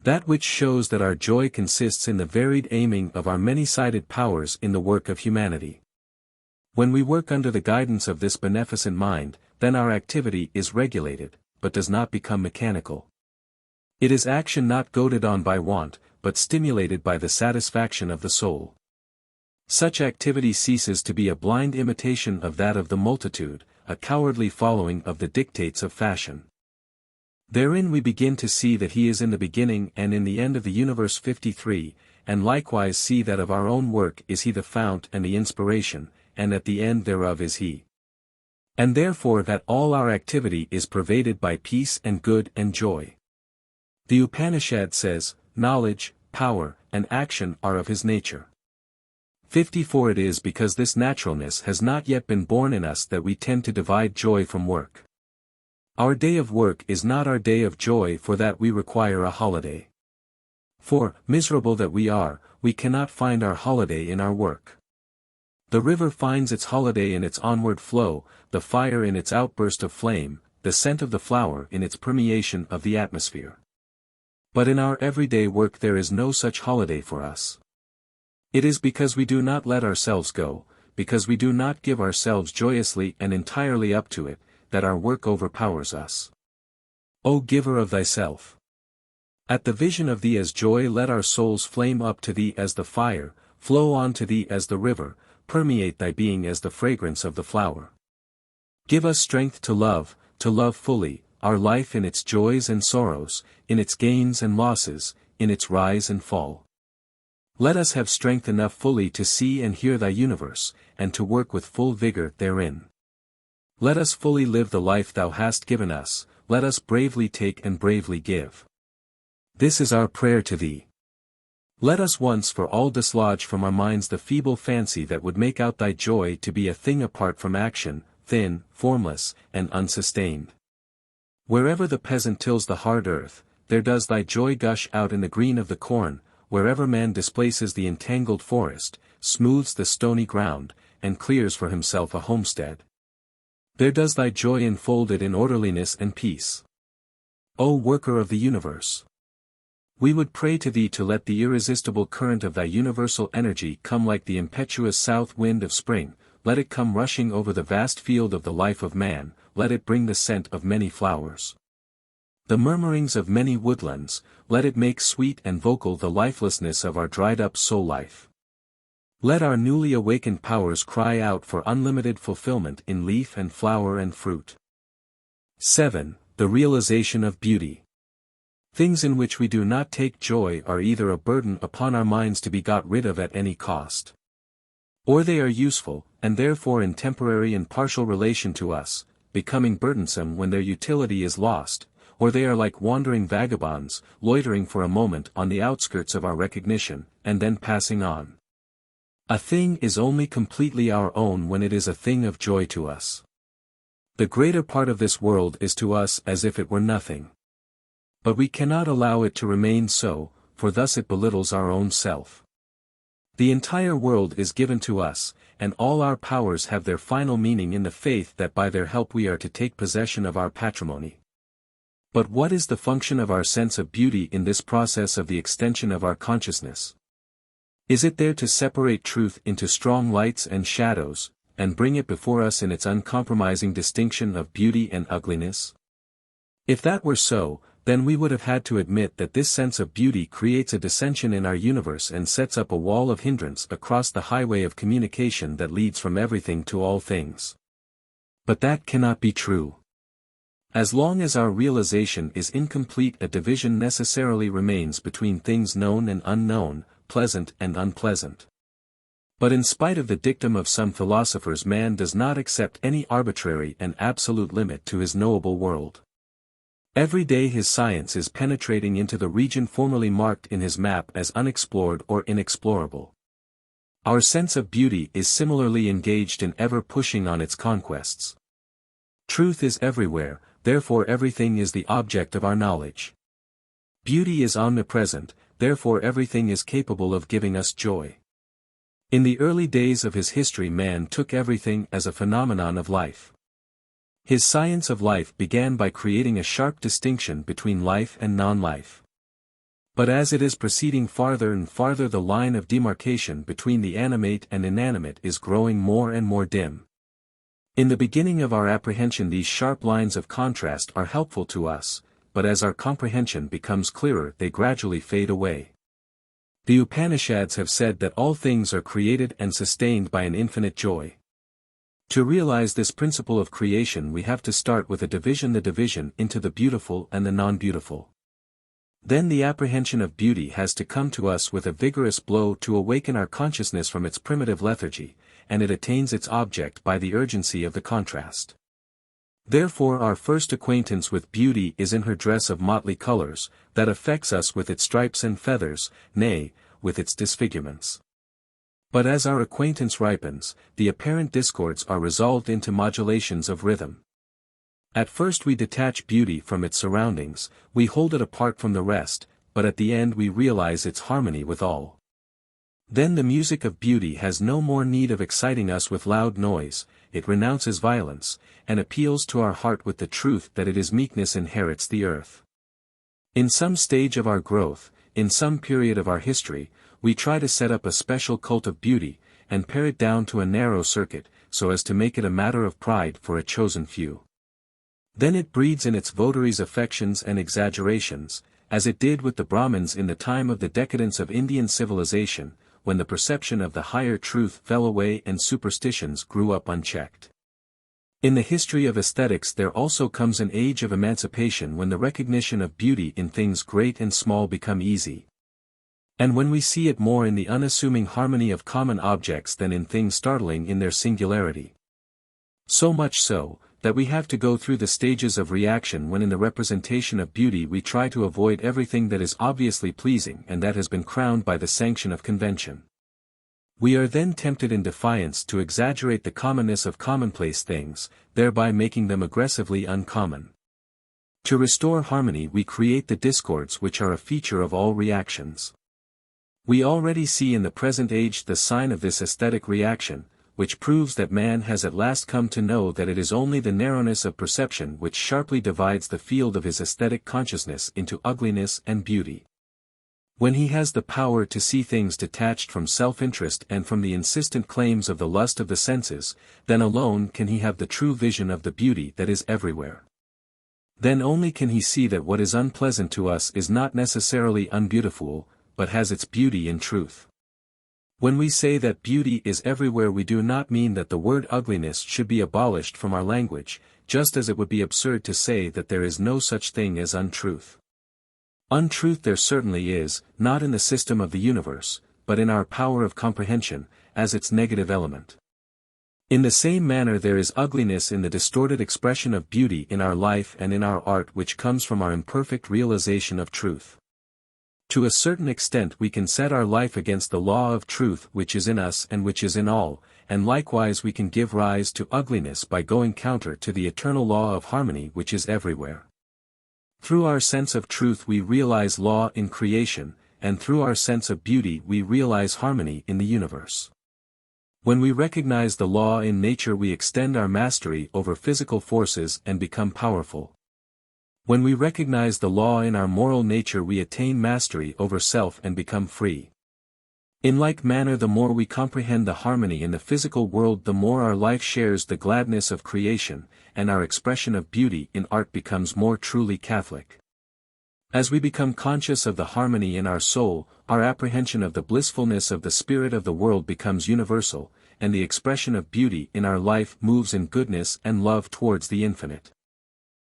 That which shows that our joy consists in the varied aiming of our many-sided powers in the work of humanity. When we work under the guidance of this beneficent mind, then our activity is regulated, but does not become mechanical. It is action not goaded on by want, but stimulated by the satisfaction of the soul. Such activity ceases to be a blind imitation of that of the multitude, a cowardly following of the dictates of fashion. Therein we begin to see that he is in the beginning and in the end of the universe. 53, and likewise see that of our own work is he the fount and the inspiration, and at the end thereof is he. And therefore that all our activity is pervaded by peace and good and joy. The Upanishad says, knowledge, power, and action are of his nature. 54 It is because this naturalness has not yet been born in us that we tend to divide joy from work. Our day of work is not our day of joy, for that we require a holiday. For, miserable that we are, we cannot find our holiday in our work. The river finds its holiday in its onward flow, the fire in its outburst of flame, the scent of the flower in its permeation of the atmosphere. But in our everyday work there is no such holiday for us. It is because we do not let ourselves go, because we do not give ourselves joyously and entirely up to it, that our work overpowers us. O giver of thyself! At the vision of thee as joy let our souls flame up to thee as the fire, flow on to thee as the river, permeate thy being as the fragrance of the flower. Give us strength to love fully, our life in its joys and sorrows, in its gains and losses, in its rise and fall. Let us have strength enough fully to see and hear thy universe, and to work with full vigor therein. Let us fully live the life thou hast given us, let us bravely take and bravely give. This is our prayer to thee. Let us once for all dislodge from our minds the feeble fancy that would make out thy joy to be a thing apart from action, thin, formless, and unsustained. Wherever the peasant tills the hard earth, there does thy joy gush out in the green of the corn, wherever man displaces the entangled forest, smooths the stony ground, and clears for himself a homestead. There does thy joy enfolded in orderliness and peace. O worker of the universe! We would pray to thee to let the irresistible current of thy universal energy come like the impetuous south wind of spring, let it come rushing over the vast field of the life of man, let it bring the scent of many flowers. The murmurings of many woodlands, let it make sweet and vocal the lifelessness of our dried-up soul life. Let our newly awakened powers cry out for unlimited fulfillment in leaf and flower and fruit. 7. The realization of beauty. Things in which we do not take joy are either a burden upon our minds to be got rid of at any cost, or they are useful, and therefore in temporary and partial relation to us, becoming burdensome when their utility is lost, or they are like wandering vagabonds, loitering for a moment on the outskirts of our recognition, and then passing on. A thing is only completely our own when it is a thing of joy to us. The greater part of this world is to us as if it were nothing. But we cannot allow it to remain so, for thus it belittles our own self. The entire world is given to us, and all our powers have their final meaning in the faith that by their help we are to take possession of our patrimony. But what is the function of our sense of beauty in this process of the extension of our consciousness? Is it there to separate truth into strong lights and shadows, and bring it before us in its uncompromising distinction of beauty and ugliness? If that were so, then we would have had to admit that this sense of beauty creates a dissension in our universe and sets up a wall of hindrance across the highway of communication that leads from everything to all things. But that cannot be true. As long as our realization is incomplete, a division necessarily remains between things known and unknown, pleasant and unpleasant. But in spite of the dictum of some philosophers, man does not accept any arbitrary and absolute limit to his knowable world. Every day his science is penetrating into the region formerly marked in his map as unexplored or inexplorable. Our sense of beauty is similarly engaged in ever pushing on its conquests. Truth is everywhere, therefore everything is the object of our knowledge. Beauty is omnipresent, therefore everything is capable of giving us joy. In the early days of his history, man took everything as a phenomenon of life. His science of life began by creating a sharp distinction between life and non-life. But as it is proceeding farther and farther, the line of demarcation between the animate and inanimate is growing more and more dim. In the beginning of our apprehension, these sharp lines of contrast are helpful to us, but as our comprehension becomes clearer, they gradually fade away. The Upanishads have said that all things are created and sustained by an infinite joy. To realize this principle of creation, we have to start with the division into the beautiful and the non-beautiful. Then the apprehension of beauty has to come to us with a vigorous blow to awaken our consciousness from its primitive lethargy, and it attains its object by the urgency of the contrast. Therefore our first acquaintance with beauty is in her dress of motley colors, that affects us with its stripes and feathers, nay, with its disfigurements. But as our acquaintance ripens, the apparent discords are resolved into modulations of rhythm. At first we detach beauty from its surroundings, we hold it apart from the rest, but at the end we realize its harmony with all. Then the music of beauty has no more need of exciting us with loud noise, it renounces violence, and appeals to our heart with the truth that it is meekness inherits the earth. In some stage of our growth, in some period of our history, we try to set up a special cult of beauty, and pare it down to a narrow circuit, so as to make it a matter of pride for a chosen few. Then it breeds in its votaries affections and exaggerations, as it did with the Brahmins in the time of the decadence of Indian civilization, when the perception of the higher truth fell away and superstitions grew up unchecked. In the history of aesthetics there also comes an age of emancipation when the recognition of beauty in things great and small become easy. And when we see it more in the unassuming harmony of common objects than in things startling in their singularity. So much so, that we have to go through the stages of reaction when in the representation of beauty we try to avoid everything that is obviously pleasing and that has been crowned by the sanction of convention. We are then tempted in defiance to exaggerate the commonness of commonplace things, thereby making them aggressively uncommon. To restore harmony we create the discords which are a feature of all reactions. We already see in the present age the sign of this aesthetic reaction, which proves that man has at last come to know that it is only the narrowness of perception which sharply divides the field of his aesthetic consciousness into ugliness and beauty. When he has the power to see things detached from self-interest and from the insistent claims of the lust of the senses, then alone can he have the true vision of the beauty that is everywhere. Then only can he see that what is unpleasant to us is not necessarily unbeautiful, but has its beauty in truth. When we say that beauty is everywhere, we do not mean that the word ugliness should be abolished from our language, just as it would be absurd to say that there is no such thing as untruth. Untruth there certainly is, not in the system of the universe, but in our power of comprehension, as its negative element. In the same manner there is ugliness in the distorted expression of beauty in our life and in our art which comes from our imperfect realization of truth. To a certain extent we can set our life against the law of truth which is in us and which is in all, and likewise we can give rise to ugliness by going counter to the eternal law of harmony which is everywhere. Through our sense of truth we realize law in creation, and through our sense of beauty we realize harmony in the universe. When we recognize the law in nature we extend our mastery over physical forces and become powerful. When we recognize the law in our moral nature we attain mastery over self and become free. In like manner the more we comprehend the harmony in the physical world the more our life shares the gladness of creation, and our expression of beauty in art becomes more truly Catholic. As we become conscious of the harmony in our soul, our apprehension of the blissfulness of the spirit of the world becomes universal, and the expression of beauty in our life moves in goodness and love towards the infinite.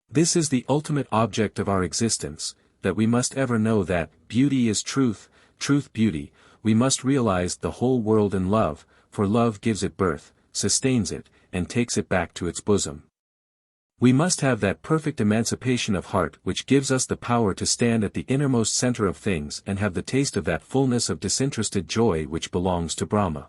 This is the ultimate object of our existence, that we must ever know that beauty is truth, truth beauty. We must realize the whole world in love, for love gives it birth, sustains it, and takes it back to its bosom. We must have that perfect emancipation of heart which gives us the power to stand at the innermost center of things and have the taste of that fullness of disinterested joy which belongs to Brahma.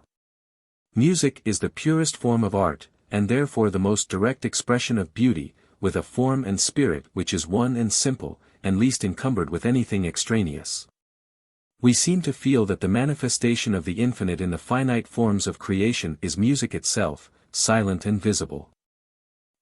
Music is the purest form of art, and therefore the most direct expression of beauty, with a form and spirit which is one and simple, and least encumbered with anything extraneous. We seem to feel that the manifestation of the infinite in the finite forms of creation is music itself, silent and visible.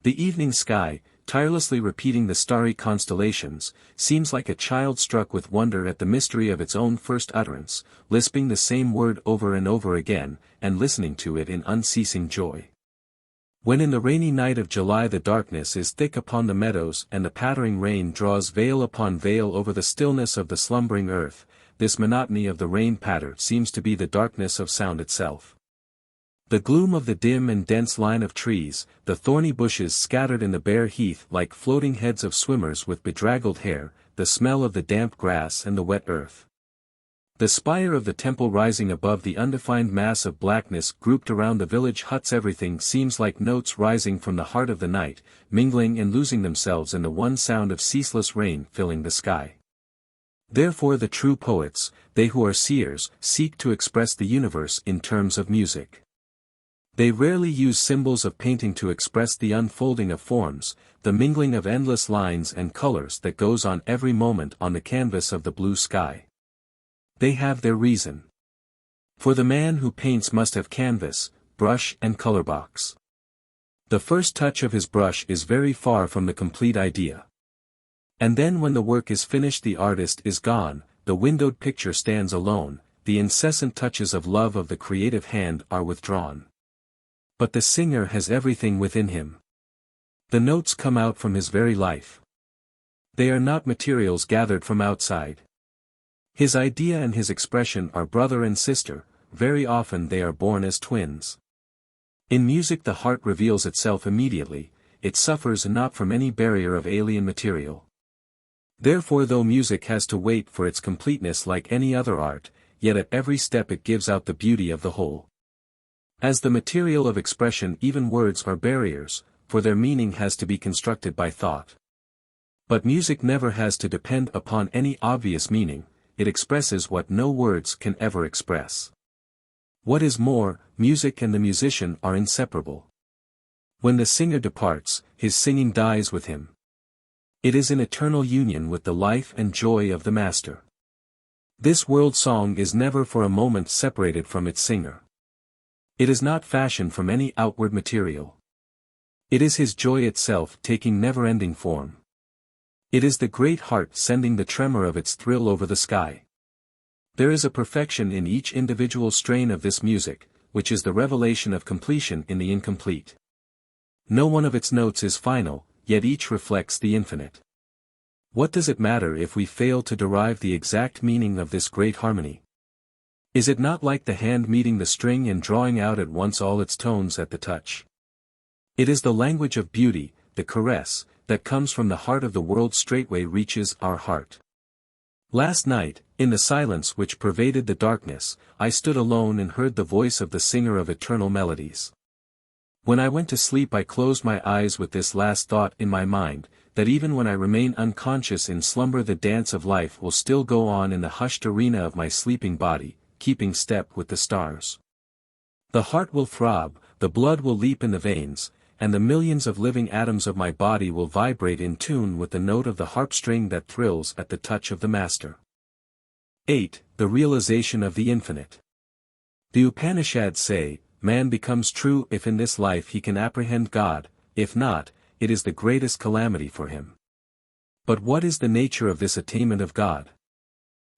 The evening sky, tirelessly repeating the starry constellations, seems like a child struck with wonder at the mystery of its own first utterance, lisping the same word over and over again, and listening to it in unceasing joy. When in the rainy night of July the darkness is thick upon the meadows and the pattering rain draws veil upon veil over the stillness of the slumbering earth, this monotony of the rain patter seems to be the darkness of sound itself. The gloom of the dim and dense line of trees, the thorny bushes scattered in the bare heath like floating heads of swimmers with bedraggled hair, the smell of the damp grass and the wet earth. The spire of the temple rising above the undefined mass of blackness grouped around the village huts everything seems like notes rising from the heart of the night, mingling and losing themselves in the one sound of ceaseless rain filling the sky. Therefore the true poets, they who are seers, seek to express the universe in terms of music. They rarely use symbols of painting to express the unfolding of forms, the mingling of endless lines and colors that goes on every moment on the canvas of the blue sky. They have their reason. For the man who paints must have canvas, brush and color box. The first touch of his brush is very far from the complete idea. And then when the work is finished the artist is gone, the windowed picture stands alone, the incessant touches of love of the creative hand are withdrawn. But the singer has everything within him. The notes come out from his very life. They are not materials gathered from outside. His idea and his expression are brother and sister, very often they are born as twins. In music the heart reveals itself immediately, it suffers not from any barrier of alien material. Therefore though music has to wait for its completeness like any other art, yet at every step it gives out the beauty of the whole. As the material of expression even words are barriers, for their meaning has to be constructed by thought. But music never has to depend upon any obvious meaning, it expresses what no words can ever express. What is more, music and the musician are inseparable. When the singer departs, his singing dies with him. It is in eternal union with the life and joy of the master. This world song is never for a moment separated from its singer. It is not fashioned from any outward material. It is his joy itself taking never-ending form. It is the great heart sending the tremor of its thrill over the sky. There is a perfection in each individual strain of this music, which is the revelation of completion in the incomplete. No one of its notes is final, yet each reflects the infinite. What does it matter if we fail to derive the exact meaning of this great harmony? Is it not like the hand meeting the string and drawing out at once all its tones at the touch? It is the language of beauty, the caress, that comes from the heart of the world straightway reaches our heart. Last night, in the silence which pervaded the darkness, I stood alone and heard the voice of the singer of eternal melodies. When I went to sleep I closed my eyes with this last thought in my mind, that even when I remain unconscious in slumber the dance of life will still go on in the hushed arena of my sleeping body, keeping step with the stars. The heart will throb, the blood will leap in the veins, and the millions of living atoms of my body will vibrate in tune with the note of the harp-string that thrills at the touch of the master. 8. The Realization of the Infinite. The Upanishads say, man becomes true if in this life he can apprehend God, if not, it is the greatest calamity for him. But what is the nature of this attainment of God?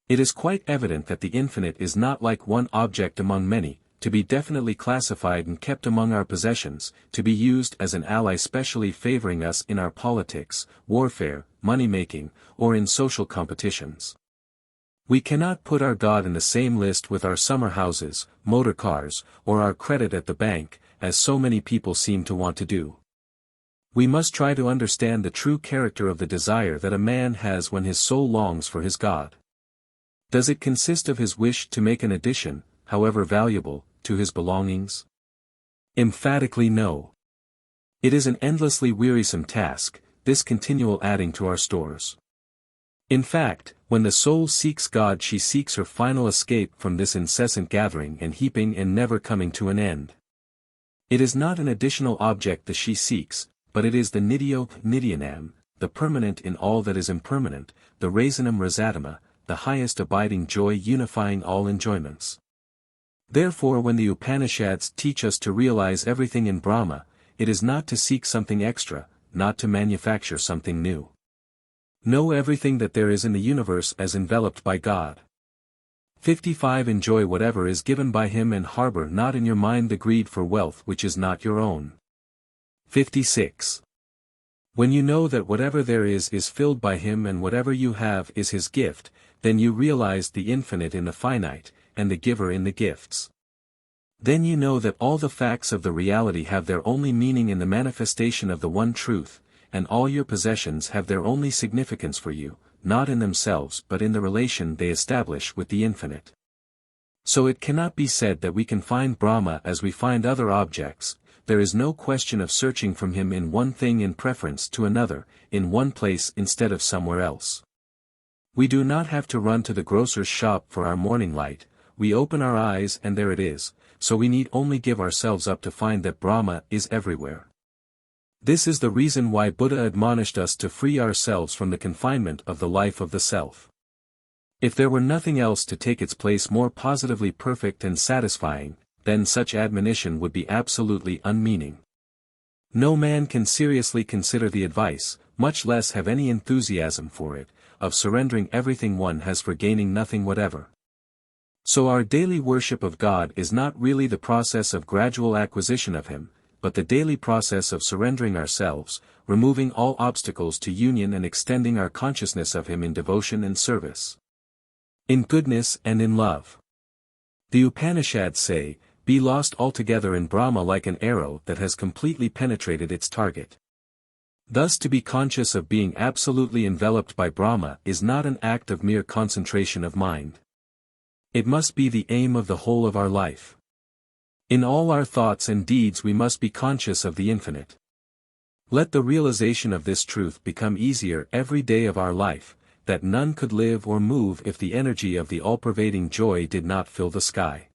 It is quite evident that the infinite is not like one object among many, to be definitely classified and kept among our possessions, to be used as an ally specially favoring us in our politics, warfare, money-making, or in social competitions. We cannot put our God in the same list with our summer houses, motor cars, or our credit at the bank, as so many people seem to want to do. We must try to understand the true character of the desire that a man has when his soul longs for his God. Does it consist of his wish to make an addition, however valuable, to his belongings? Emphatically no. It is an endlessly wearisome task, this continual adding to our stores. In fact, when the soul seeks God she seeks her final escape from this incessant gathering and heaping and never coming to an end. It is not an additional object that she seeks, but it is the nidyo nidyanam, the permanent in all that is impermanent, the rasanam rasatama, the highest abiding joy unifying all enjoyments. Therefore when the Upanishads teach us to realize everything in Brahma, it is not to seek something extra, not to manufacture something new. Know everything that there is in the universe as enveloped by God. 55. Enjoy whatever is given by him and harbor not in your mind the greed for wealth which is not your own. 56. When you know that whatever there is filled by him and whatever you have is his gift, then you realize the infinite in the finite, and the giver in the gifts. Then you know that all the facts of the reality have their only meaning in the manifestation of the one truth, and all your possessions have their only significance for you, not in themselves but in the relation they establish with the infinite. So it cannot be said that we can find Brahma as we find other objects. There is no question of searching from him in one thing in preference to another, in one place instead of somewhere else. We do not have to run to the grocer's shop for our morning light, we open our eyes and there it is, so we need only give ourselves up to find that Brahma is everywhere. This is the reason why Buddha admonished us to free ourselves from the confinement of the life of the self. If there were nothing else to take its place more positively perfect and satisfying, then such admonition would be absolutely unmeaning. No man can seriously consider the advice, much less have any enthusiasm for it, of surrendering everything one has for gaining nothing whatever. So our daily worship of God is not really the process of gradual acquisition of him, but the daily process of surrendering ourselves, removing all obstacles to union and extending our consciousness of him in devotion and service. In goodness and in love. The Upanishads say, be lost altogether in Brahma like an arrow that has completely penetrated its target. Thus to be conscious of being absolutely enveloped by Brahma is not an act of mere concentration of mind. It must be the aim of the whole of our life. In all our thoughts and deeds we must be conscious of the infinite. Let the realization of this truth become easier every day of our life, that none could live or move if the energy of the all-pervading joy did not fill the sky.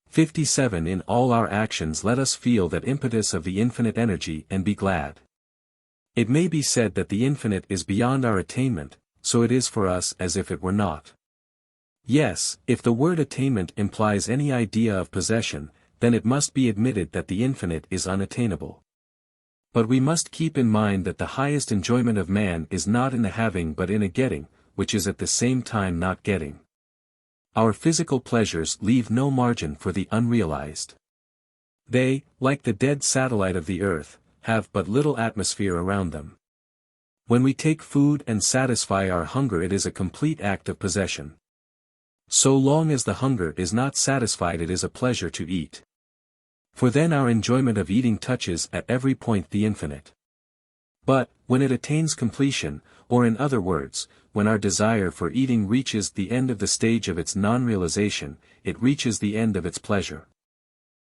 57. In all our actions let us feel that impetus of the infinite energy and be glad. It may be said that the infinite is beyond our attainment, so it is for us as if it were not. Yes, if the word attainment implies any idea of possession, then it must be admitted that the infinite is unattainable. But we must keep in mind that the highest enjoyment of man is not in the having but in a getting, which is at the same time not getting. Our physical pleasures leave no margin for the unrealized. They, like the dead satellite of the earth, have but little atmosphere around them. When we take food and satisfy our hunger it is a complete act of possession. So long as the hunger is not satisfied it is a pleasure to eat. For then our enjoyment of eating touches at every point the infinite. But, when it attains completion, or in other words, when our desire for eating reaches the end of the stage of its non-realization, it reaches the end of its pleasure.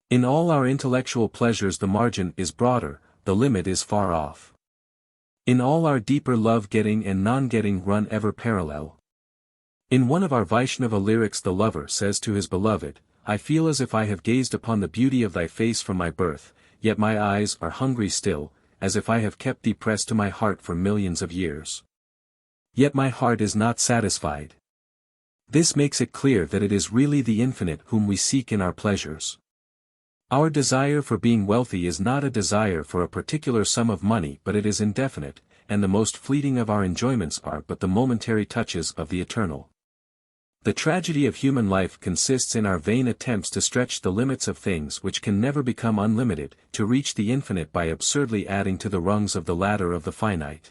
In all our intellectual pleasures the margin is broader, the limit is far off. In all our deeper love-getting and non-getting run ever parallel. In one of our Vaishnava lyrics the lover says to his beloved, I feel as if I have gazed upon the beauty of thy face from my birth, yet my eyes are hungry still, as if I have kept thee pressed to my heart for millions of years. Yet my heart is not satisfied. This makes it clear that it is really the infinite whom we seek in our pleasures. Our desire for being wealthy is not a desire for a particular sum of money but it is indefinite, and the most fleeting of our enjoyments are but the momentary touches of the eternal. The tragedy of human life consists in our vain attempts to stretch the limits of things which can never become unlimited, to reach the infinite by absurdly adding to the rungs of the ladder of the finite.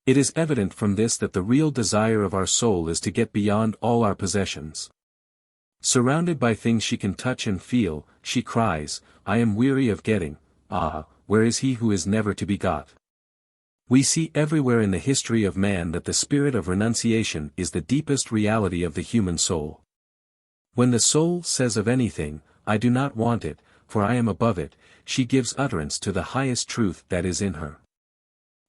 It is evident from this that the real desire of our soul is to get beyond all our possessions. Surrounded by things she can touch and feel, she cries, I am weary of getting, ah, where is he who is never to be got? We see everywhere in the history of man that the spirit of renunciation is the deepest reality of the human soul. When the soul says of anything, I do not want it, for I am above it, she gives utterance to the highest truth that is in her.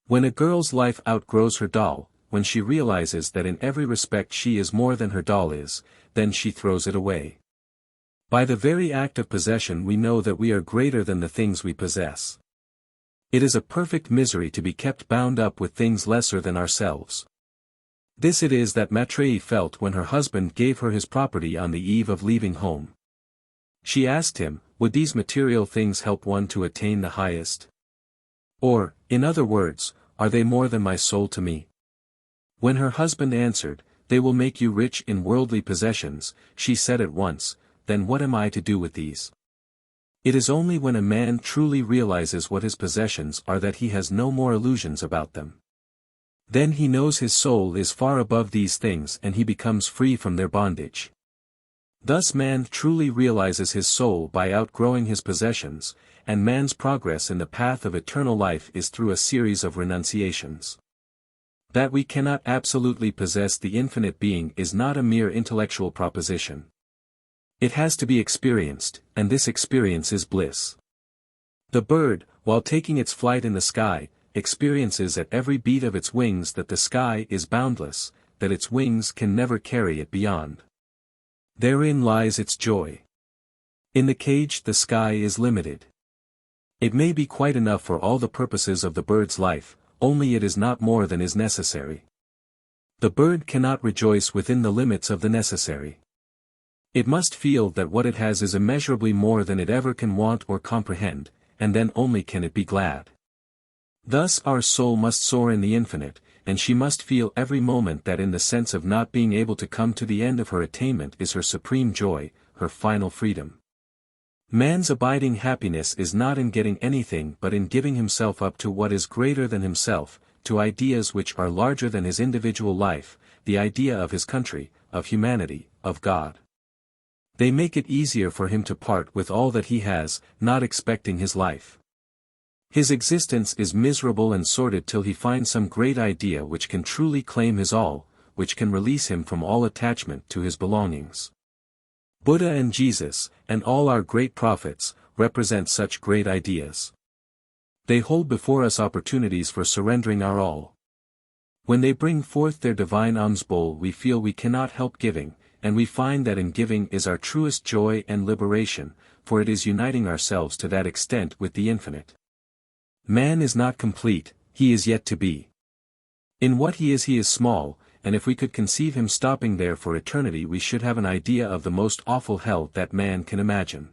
When a girl's life outgrows her doll, when she realizes that in every respect she is more than her doll is, then she throws it away. By the very act of possession we know that we are greater than the things we possess. It is a perfect misery to be kept bound up with things lesser than ourselves. This it is that Maitreyi felt when her husband gave her his property on the eve of leaving home. She asked him, would these material things help one to attain the highest? Or, in other words, are they more than my soul to me? When her husband answered, they will make you rich in worldly possessions, she said at once, then what am I to do with these? It is only when a man truly realizes what his possessions are that he has no more illusions about them. Then he knows his soul is far above these things and he becomes free from their bondage. Thus man truly realizes his soul by outgrowing his possessions, and man's progress in the path of eternal life is through a series of renunciations. That we cannot absolutely possess the infinite being is not a mere intellectual proposition. It has to be experienced, and this experience is bliss. The bird, while taking its flight in the sky, experiences at every beat of its wings that the sky is boundless, that its wings can never carry it beyond. Therein lies its joy. In the cage the sky is limited. It may be quite enough for all the purposes of the bird's life, only it is not more than is necessary. The bird cannot rejoice within the limits of the necessary. It must feel that what it has is immeasurably more than it ever can want or comprehend, and then only can it be glad. Thus our soul must soar in the infinite, and she must feel every moment that in the sense of not being able to come to the end of her attainment is her supreme joy, her final freedom. Man's abiding happiness is not in getting anything but in giving himself up to what is greater than himself, to ideas which are larger than his individual life, the idea of his country, of humanity, of God. They make it easier for him to part with all that he has, not expecting his life. His existence is miserable and sordid till he finds some great idea which can truly claim his all, which can release him from all attachment to his belongings. Buddha and Jesus, and all our great prophets, represent such great ideas. They hold before us opportunities for surrendering our all. When they bring forth their divine alms bowl we feel we cannot help giving, and we find that in giving is our truest joy and liberation, for it is uniting ourselves to that extent with the infinite. Man is not complete, he is yet to be. In what he is small, and if we could conceive him stopping there for eternity we should have an idea of the most awful hell that man can imagine.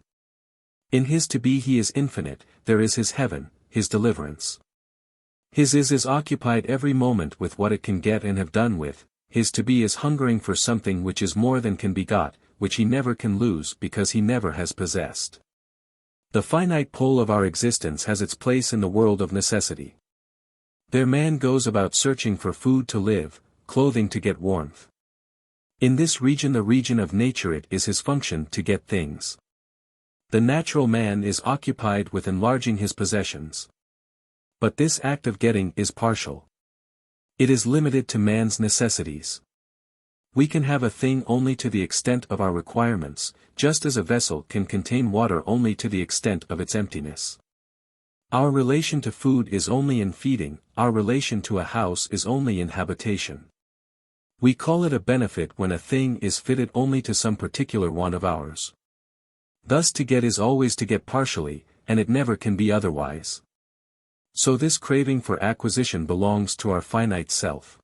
In his to be he is infinite, there is his heaven, his deliverance. His is occupied every moment with what it can get and have done with, his to be is hungering for something which is more than can be got, which he never can lose because he never has possessed. The finite pole of our existence has its place in the world of necessity. There man goes about searching for food to live, clothing to get warmth. In this region, the region of nature, it is his function to get things. The natural man is occupied with enlarging his possessions. But this act of getting is partial. It is limited to man's necessities. We can have a thing only to the extent of our requirements, just as a vessel can contain water only to the extent of its emptiness. Our relation to food is only in feeding, our relation to a house is only in habitation. We call it a benefit when a thing is fitted only to some particular want of ours. Thus to get is always to get partially, and it never can be otherwise. So this craving for acquisition belongs to our finite self.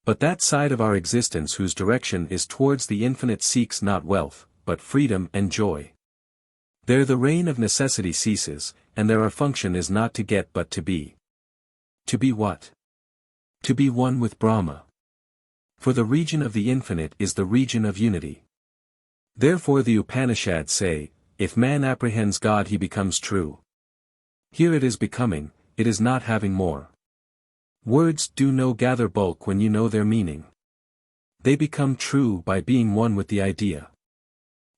But that side of our existence whose direction is towards the infinite seeks not wealth, but freedom and joy. There the reign of necessity ceases, and there our function is not to get but to be. To be what? To be one with Brahma. For the region of the infinite is the region of unity. Therefore the Upanishads say, if man apprehends God he becomes true. Here it is becoming, it is not having more. Words do no gather bulk when you know their meaning. They become true by being one with the idea.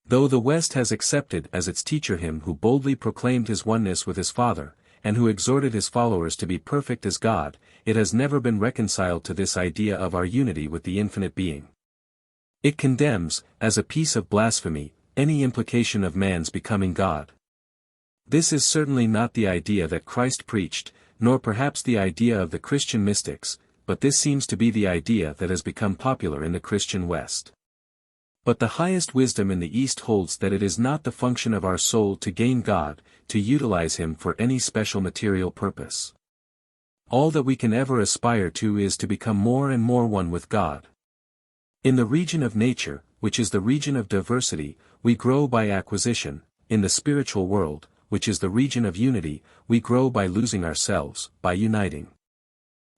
Though the West has accepted as its teacher him who boldly proclaimed his oneness with his Father, and who exhorted his followers to be perfect as God, it has never been reconciled to this idea of our unity with the infinite being. It condemns, as a piece of blasphemy, any implication of man's becoming God. This is certainly not the idea that Christ preached, nor perhaps the idea of the Christian mystics, but this seems to be the idea that has become popular in the Christian West. But the highest wisdom in the East holds that it is not the function of our soul to gain God, to utilize him for any special material purpose. All that we can ever aspire to is to become more and more one with God. In the region of nature, which is the region of diversity, we grow by acquisition. In the spiritual world, which is the region of unity, we grow by losing ourselves, by uniting.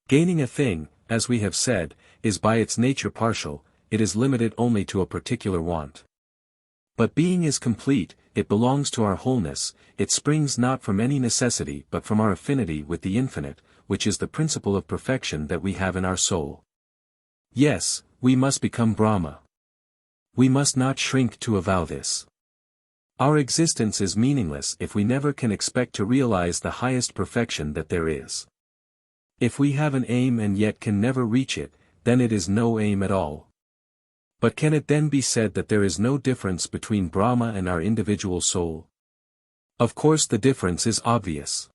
Gaining a thing, as we have said, is by its nature partial, it is limited only to a particular want. But being is complete, it belongs to our wholeness, it springs not from any necessity but from our affinity with the infinite, which is the principle of perfection that we have in our soul. Yes, we must become Brahma. We must not shrink to avow this. Our existence is meaningless if we never can expect to realize the highest perfection that there is. If we have an aim and yet can never reach it, then it is no aim at all. But can it then be said that there is no difference between Brahma and our individual soul? Of course the difference is obvious.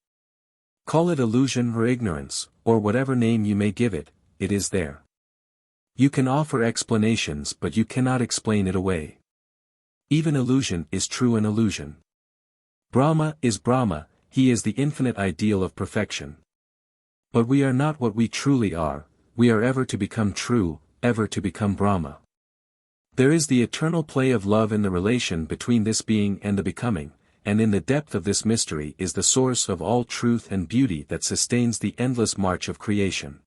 Call it illusion or ignorance, or whatever name you may give it, it is there. You can offer explanations but you cannot explain it away. Even illusion is true an illusion. Brahma is Brahma, he is the infinite ideal of perfection. But we are not what we truly are, we are ever to become true, ever to become Brahma. There is the eternal play of love in the relation between this being and the becoming, and in the depth of this mystery is the source of all truth and beauty that sustains the endless march of creation.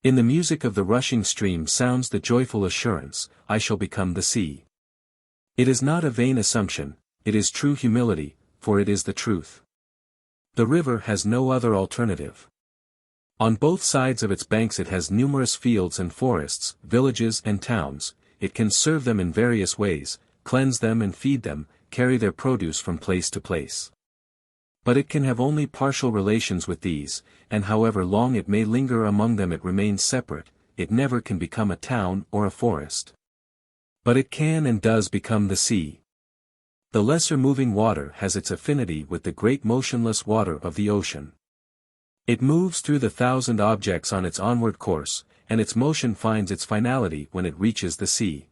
In the music of the rushing stream sounds the joyful assurance, I shall become the sea. It is not a vain assumption, it is true humility, for it is the truth. The river has no other alternative. On both sides of its banks it has numerous fields and forests, villages and towns, it can serve them in various ways, cleanse them and feed them, carry their produce from place to place. But it can have only partial relations with these, and however long it may linger among them it remains separate, it never can become a town or a forest. But it can and does become the sea. The lesser moving water has its affinity with the great motionless water of the ocean. It moves through the thousand objects on its onward course, and its motion finds its finality when it reaches the sea.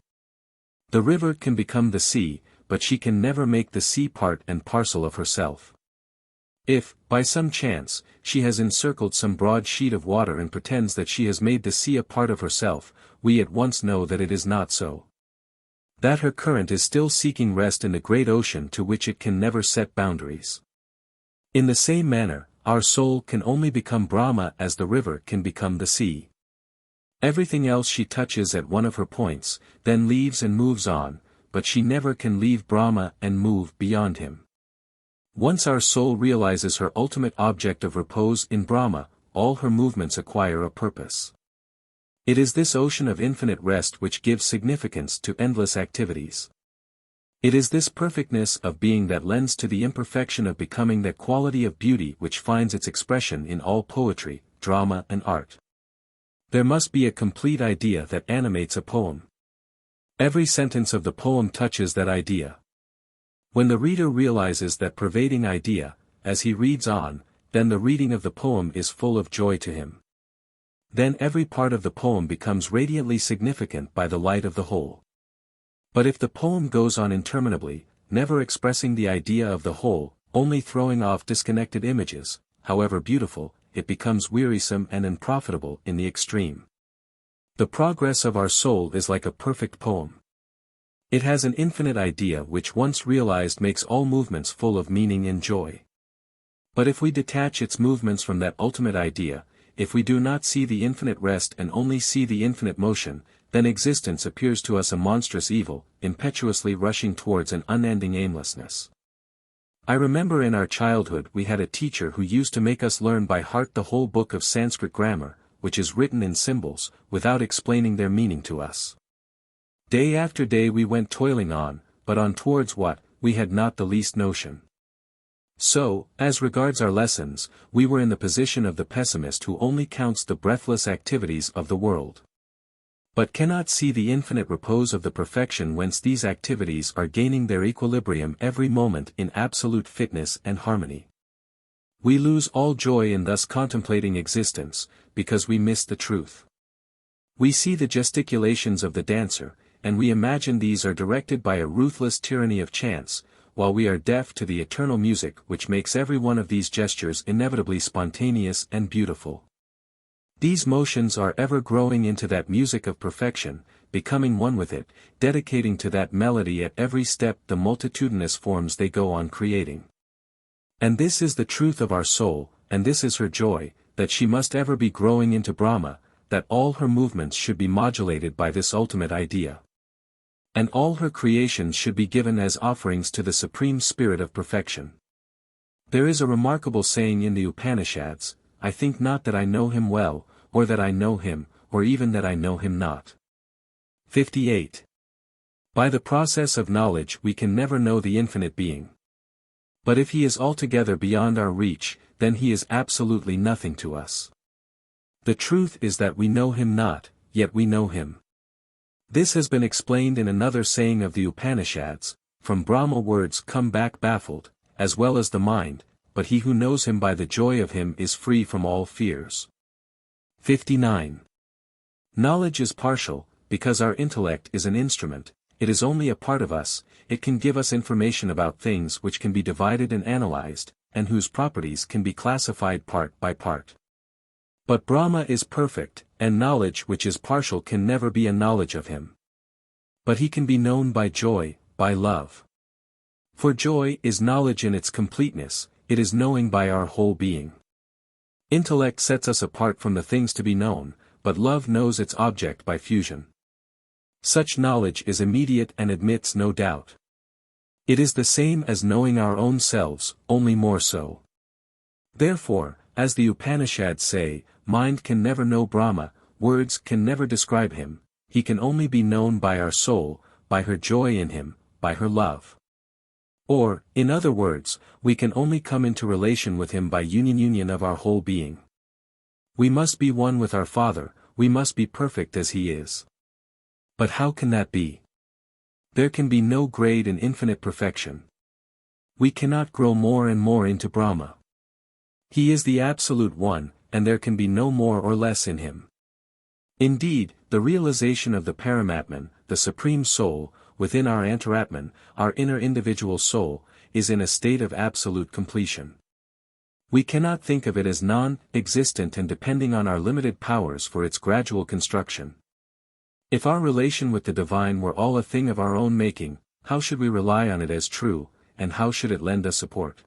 The river can become the sea, but she can never make the sea part and parcel of herself. If, by some chance, she has encircled some broad sheet of water and pretends that she has made the sea a part of herself, we at once know that it is not so. That her current is still seeking rest in the great ocean to which it can never set boundaries. In the same manner, our soul can only become Brahma as the river can become the sea. Everything else she touches at one of her points, then leaves and moves on, but she never can leave Brahma and move beyond him. Once our soul realizes her ultimate object of repose in Brahma, all her movements acquire a purpose. It is this ocean of infinite rest which gives significance to endless activities. It is this perfectness of being that lends to the imperfection of becoming that quality of beauty which finds its expression in all poetry, drama and art. There must be a complete idea that animates a poem. Every sentence of the poem touches that idea. When the reader realizes that pervading idea, as he reads on, then the reading of the poem is full of joy to him. Then every part of the poem becomes radiantly significant by the light of the whole. But if the poem goes on interminably, never expressing the idea of the whole, only throwing off disconnected images, however beautiful, it becomes wearisome and unprofitable in the extreme. The progress of our soul is like a perfect poem. It has an infinite idea which once realized makes all movements full of meaning and joy. But if we detach its movements from that ultimate idea, if we do not see the infinite rest and only see the infinite motion, then existence appears to us a monstrous evil, impetuously rushing towards an unending aimlessness. I remember in our childhood we had a teacher who used to make us learn by heart the whole book of Sanskrit grammar, which is written in symbols, without explaining their meaning to us. Day after day we went toiling on, but on towards what, we had not the least notion. So, as regards our lessons, we were in the position of the pessimist who only counts the breathless activities of the world, but cannot see the infinite repose of the perfection whence these activities are gaining their equilibrium every moment in absolute fitness and harmony. We lose all joy in thus contemplating existence, because we miss the truth. We see the gesticulations of the dancer, and we imagine these are directed by a ruthless tyranny of chance, while we are deaf to the eternal music which makes every one of these gestures inevitably spontaneous and beautiful. These motions are ever growing into that music of perfection, becoming one with it, dedicating to that melody at every step the multitudinous forms they go on creating. And this is the truth of our soul, and this is her joy, that she must ever be growing into Brahma, that all her movements should be modulated by this ultimate idea. And all her creations should be given as offerings to the Supreme Spirit of Perfection. There is a remarkable saying in the Upanishads, I think not that I know him well, or that I know him, or even that I know him not. 58. By the process of knowledge we can never know the infinite being. But if he is altogether beyond our reach, then he is absolutely nothing to us. The truth is that we know him not, yet we know him. This has been explained in another saying of the Upanishads, from Brahma words come back baffled, as well as the mind, but he who knows him by the joy of him is free from all fears. 59. Knowledge is partial, because our intellect is an instrument, it is only a part of us, it can give us information about things which can be divided and analyzed, and whose properties can be classified part by part. But Brahma is perfect, and knowledge which is partial can never be a knowledge of him. But he can be known by joy, by love. For joy is knowledge in its completeness, it is knowing by our whole being. Intellect sets us apart from the things to be known, but love knows its object by fusion. Such knowledge is immediate and admits no doubt. It is the same as knowing our own selves, only more so. Therefore, as the Upanishads say, mind can never know Brahma, words can never describe him, he can only be known by our soul, by her joy in him, by her love. Or, in other words, we can only come into relation with him by union of our whole being. We must be one with our Father, we must be perfect as he is. But how can that be? There can be no grade in infinite perfection. We cannot grow more and more into Brahma. He is the Absolute One, and there can be no more or less in him. Indeed, the realization of the Paramatman, the Supreme Soul, within our Antaratman, our inner individual soul, is in a state of absolute completion. We cannot think of it as non-existent and depending on our limited powers for its gradual construction. If our relation with the divine were all a thing of our own making, how should we rely on it as true, and how should it lend us support?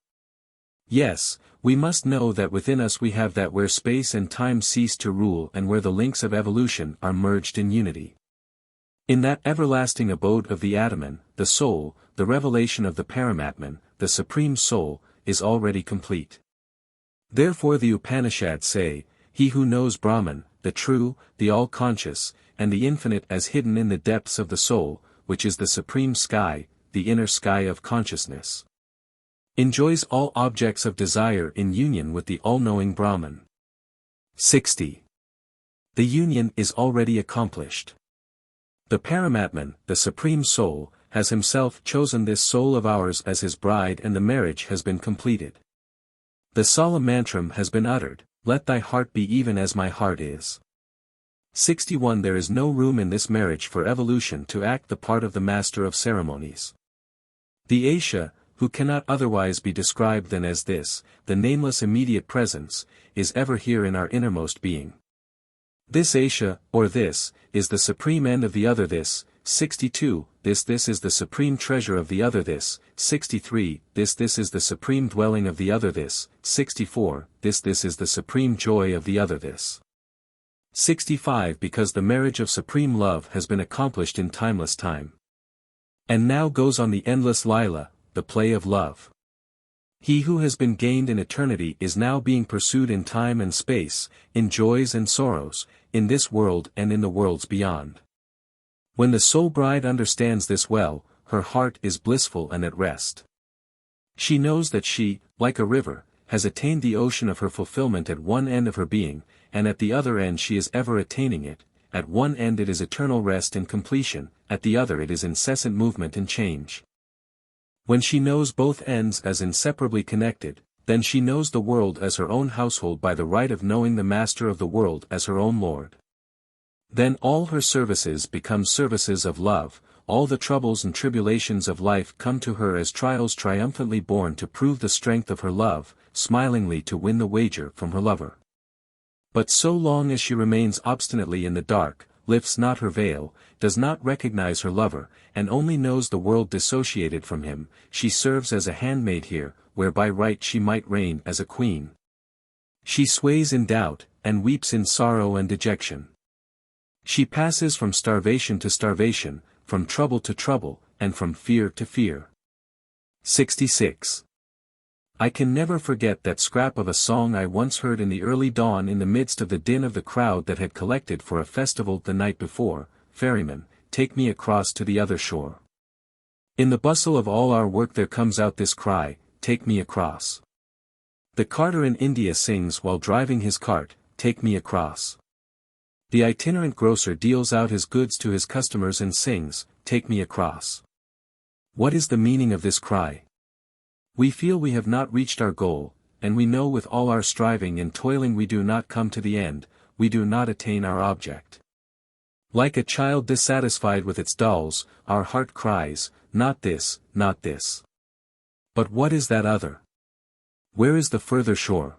Yes, we must know that within us we have that where space and time cease to rule and where the links of evolution are merged in unity. In that everlasting abode of the Atman, the soul, the revelation of the Paramatman, the Supreme Soul, is already complete. Therefore the Upanishads say, he who knows Brahman, the true, the all-conscious, and the infinite as hidden in the depths of the soul, which is the supreme sky, the inner sky of consciousness, enjoys all objects of desire in union with the all-knowing Brahman. 60. The union is already accomplished. The Paramatman, the Supreme Soul, has himself chosen this soul of ours as his bride, and the marriage has been completed. The solemn mantram has been uttered, let thy heart be even as my heart is. 61 There is no room in this marriage for evolution to act the part of the master of ceremonies. The Aisha, who cannot otherwise be described than as this, the nameless immediate presence, is ever here in our innermost being. This Aisha, or this, is the supreme end of the other this. 62 This is the supreme treasure of the other this. 63 This is the supreme dwelling of the other this. 64 This is the supreme joy of the other this. 65 Because the marriage of supreme love has been accomplished in timeless time. And now goes on the endless Lila, the play of love. He who has been gained in eternity is now being pursued in time and space, in joys and sorrows, in this world and in the worlds beyond. When the soul bride understands this well, her heart is blissful and at rest. She knows that she, like a river, has attained the ocean of her fulfillment at one end of her being, and at the other end she is ever attaining it. At one end it is eternal rest and completion, at the other it is incessant movement and change. When she knows both ends as inseparably connected, then she knows the world as her own household by the right of knowing the master of the world as her own Lord. Then all her services become services of love, all the troubles and tribulations of life come to her as trials triumphantly borne to prove the strength of her love, smilingly to win the wager from her lover. But so long as she remains obstinately in the dark, lifts not her veil, does not recognize her lover, and only knows the world dissociated from him, she serves as a handmaid here, where by right she might reign as a queen. She sways in doubt, and weeps in sorrow and dejection. She passes from starvation to starvation, from trouble to trouble, and from fear to fear. 66. I can never forget that scrap of a song I once heard in the early dawn in the midst of the din of the crowd that had collected for a festival the night before. Ferryman, take me across to the other shore. In the bustle of all our work there comes out this cry, take me across. The carter in India sings while driving his cart, take me across. The itinerant grocer deals out his goods to his customers and sings, take me across. What is the meaning of this cry? We feel we have not reached our goal, and we know with all our striving and toiling we do not come to the end, we do not attain our object. Like a child dissatisfied with its dolls, our heart cries, not this, not this. But what is that other? Where is the further shore?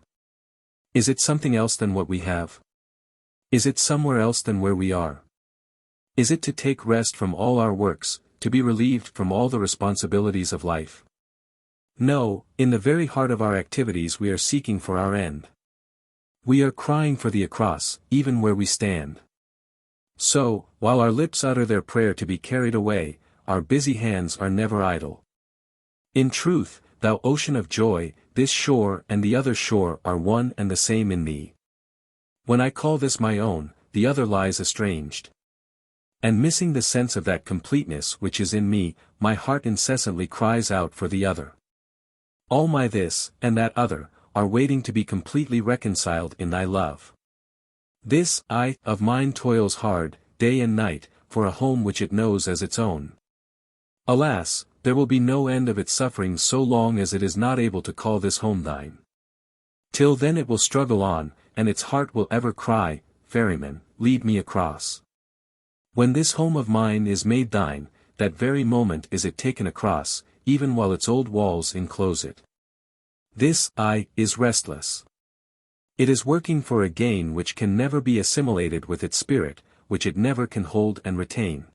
Is it something else than what we have? Is it somewhere else than where we are? Is it to take rest from all our works, to be relieved from all the responsibilities of life? No, in the very heart of our activities we are seeking for our end. We are crying for the across, even where we stand. So, while our lips utter their prayer to be carried away, our busy hands are never idle. In truth, thou ocean of joy, this shore and the other shore are one and the same in thee. When I call this my own, the other lies estranged. And missing the sense of that completeness which is in me, my heart incessantly cries out for the other. All my this, and that other, are waiting to be completely reconciled in thy love. This I of mine toils hard, day and night, for a home which it knows as its own. Alas, there will be no end of its suffering so long as it is not able to call this home thine. Till then it will struggle on, and its heart will ever cry, ferryman, lead me across. When this home of mine is made thine, that very moment is it taken across, even while its old walls enclose it. This I is restless. It is working for a gain which can never be assimilated with its spirit, which it never can hold and retain.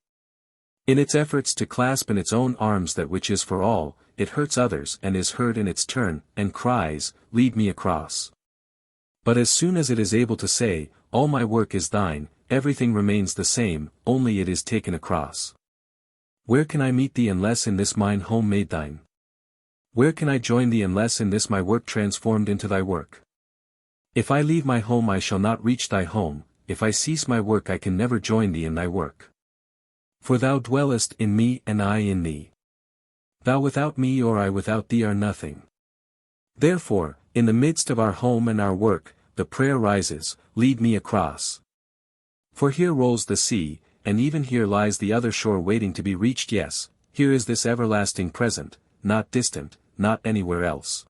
In its efforts to clasp in its own arms that which is for all, it hurts others and is hurt in its turn, and cries, lead me across. But as soon as it is able to say, all my work is thine, everything remains the same, only it is taken across. Where can I meet thee unless in this mine home made thine? Where can I join thee unless in this my work transformed into thy work? If I leave my home I shall not reach thy home, if I cease my work I can never join thee in thy work. For thou dwellest in me and I in thee. Thou without me or I without thee are nothing. Therefore, in the midst of our home and our work, the prayer rises, lead me across. For here rolls the sea, and even here lies the other shore waiting to be reached. Yes, here is this everlasting present, not distant, not anywhere else.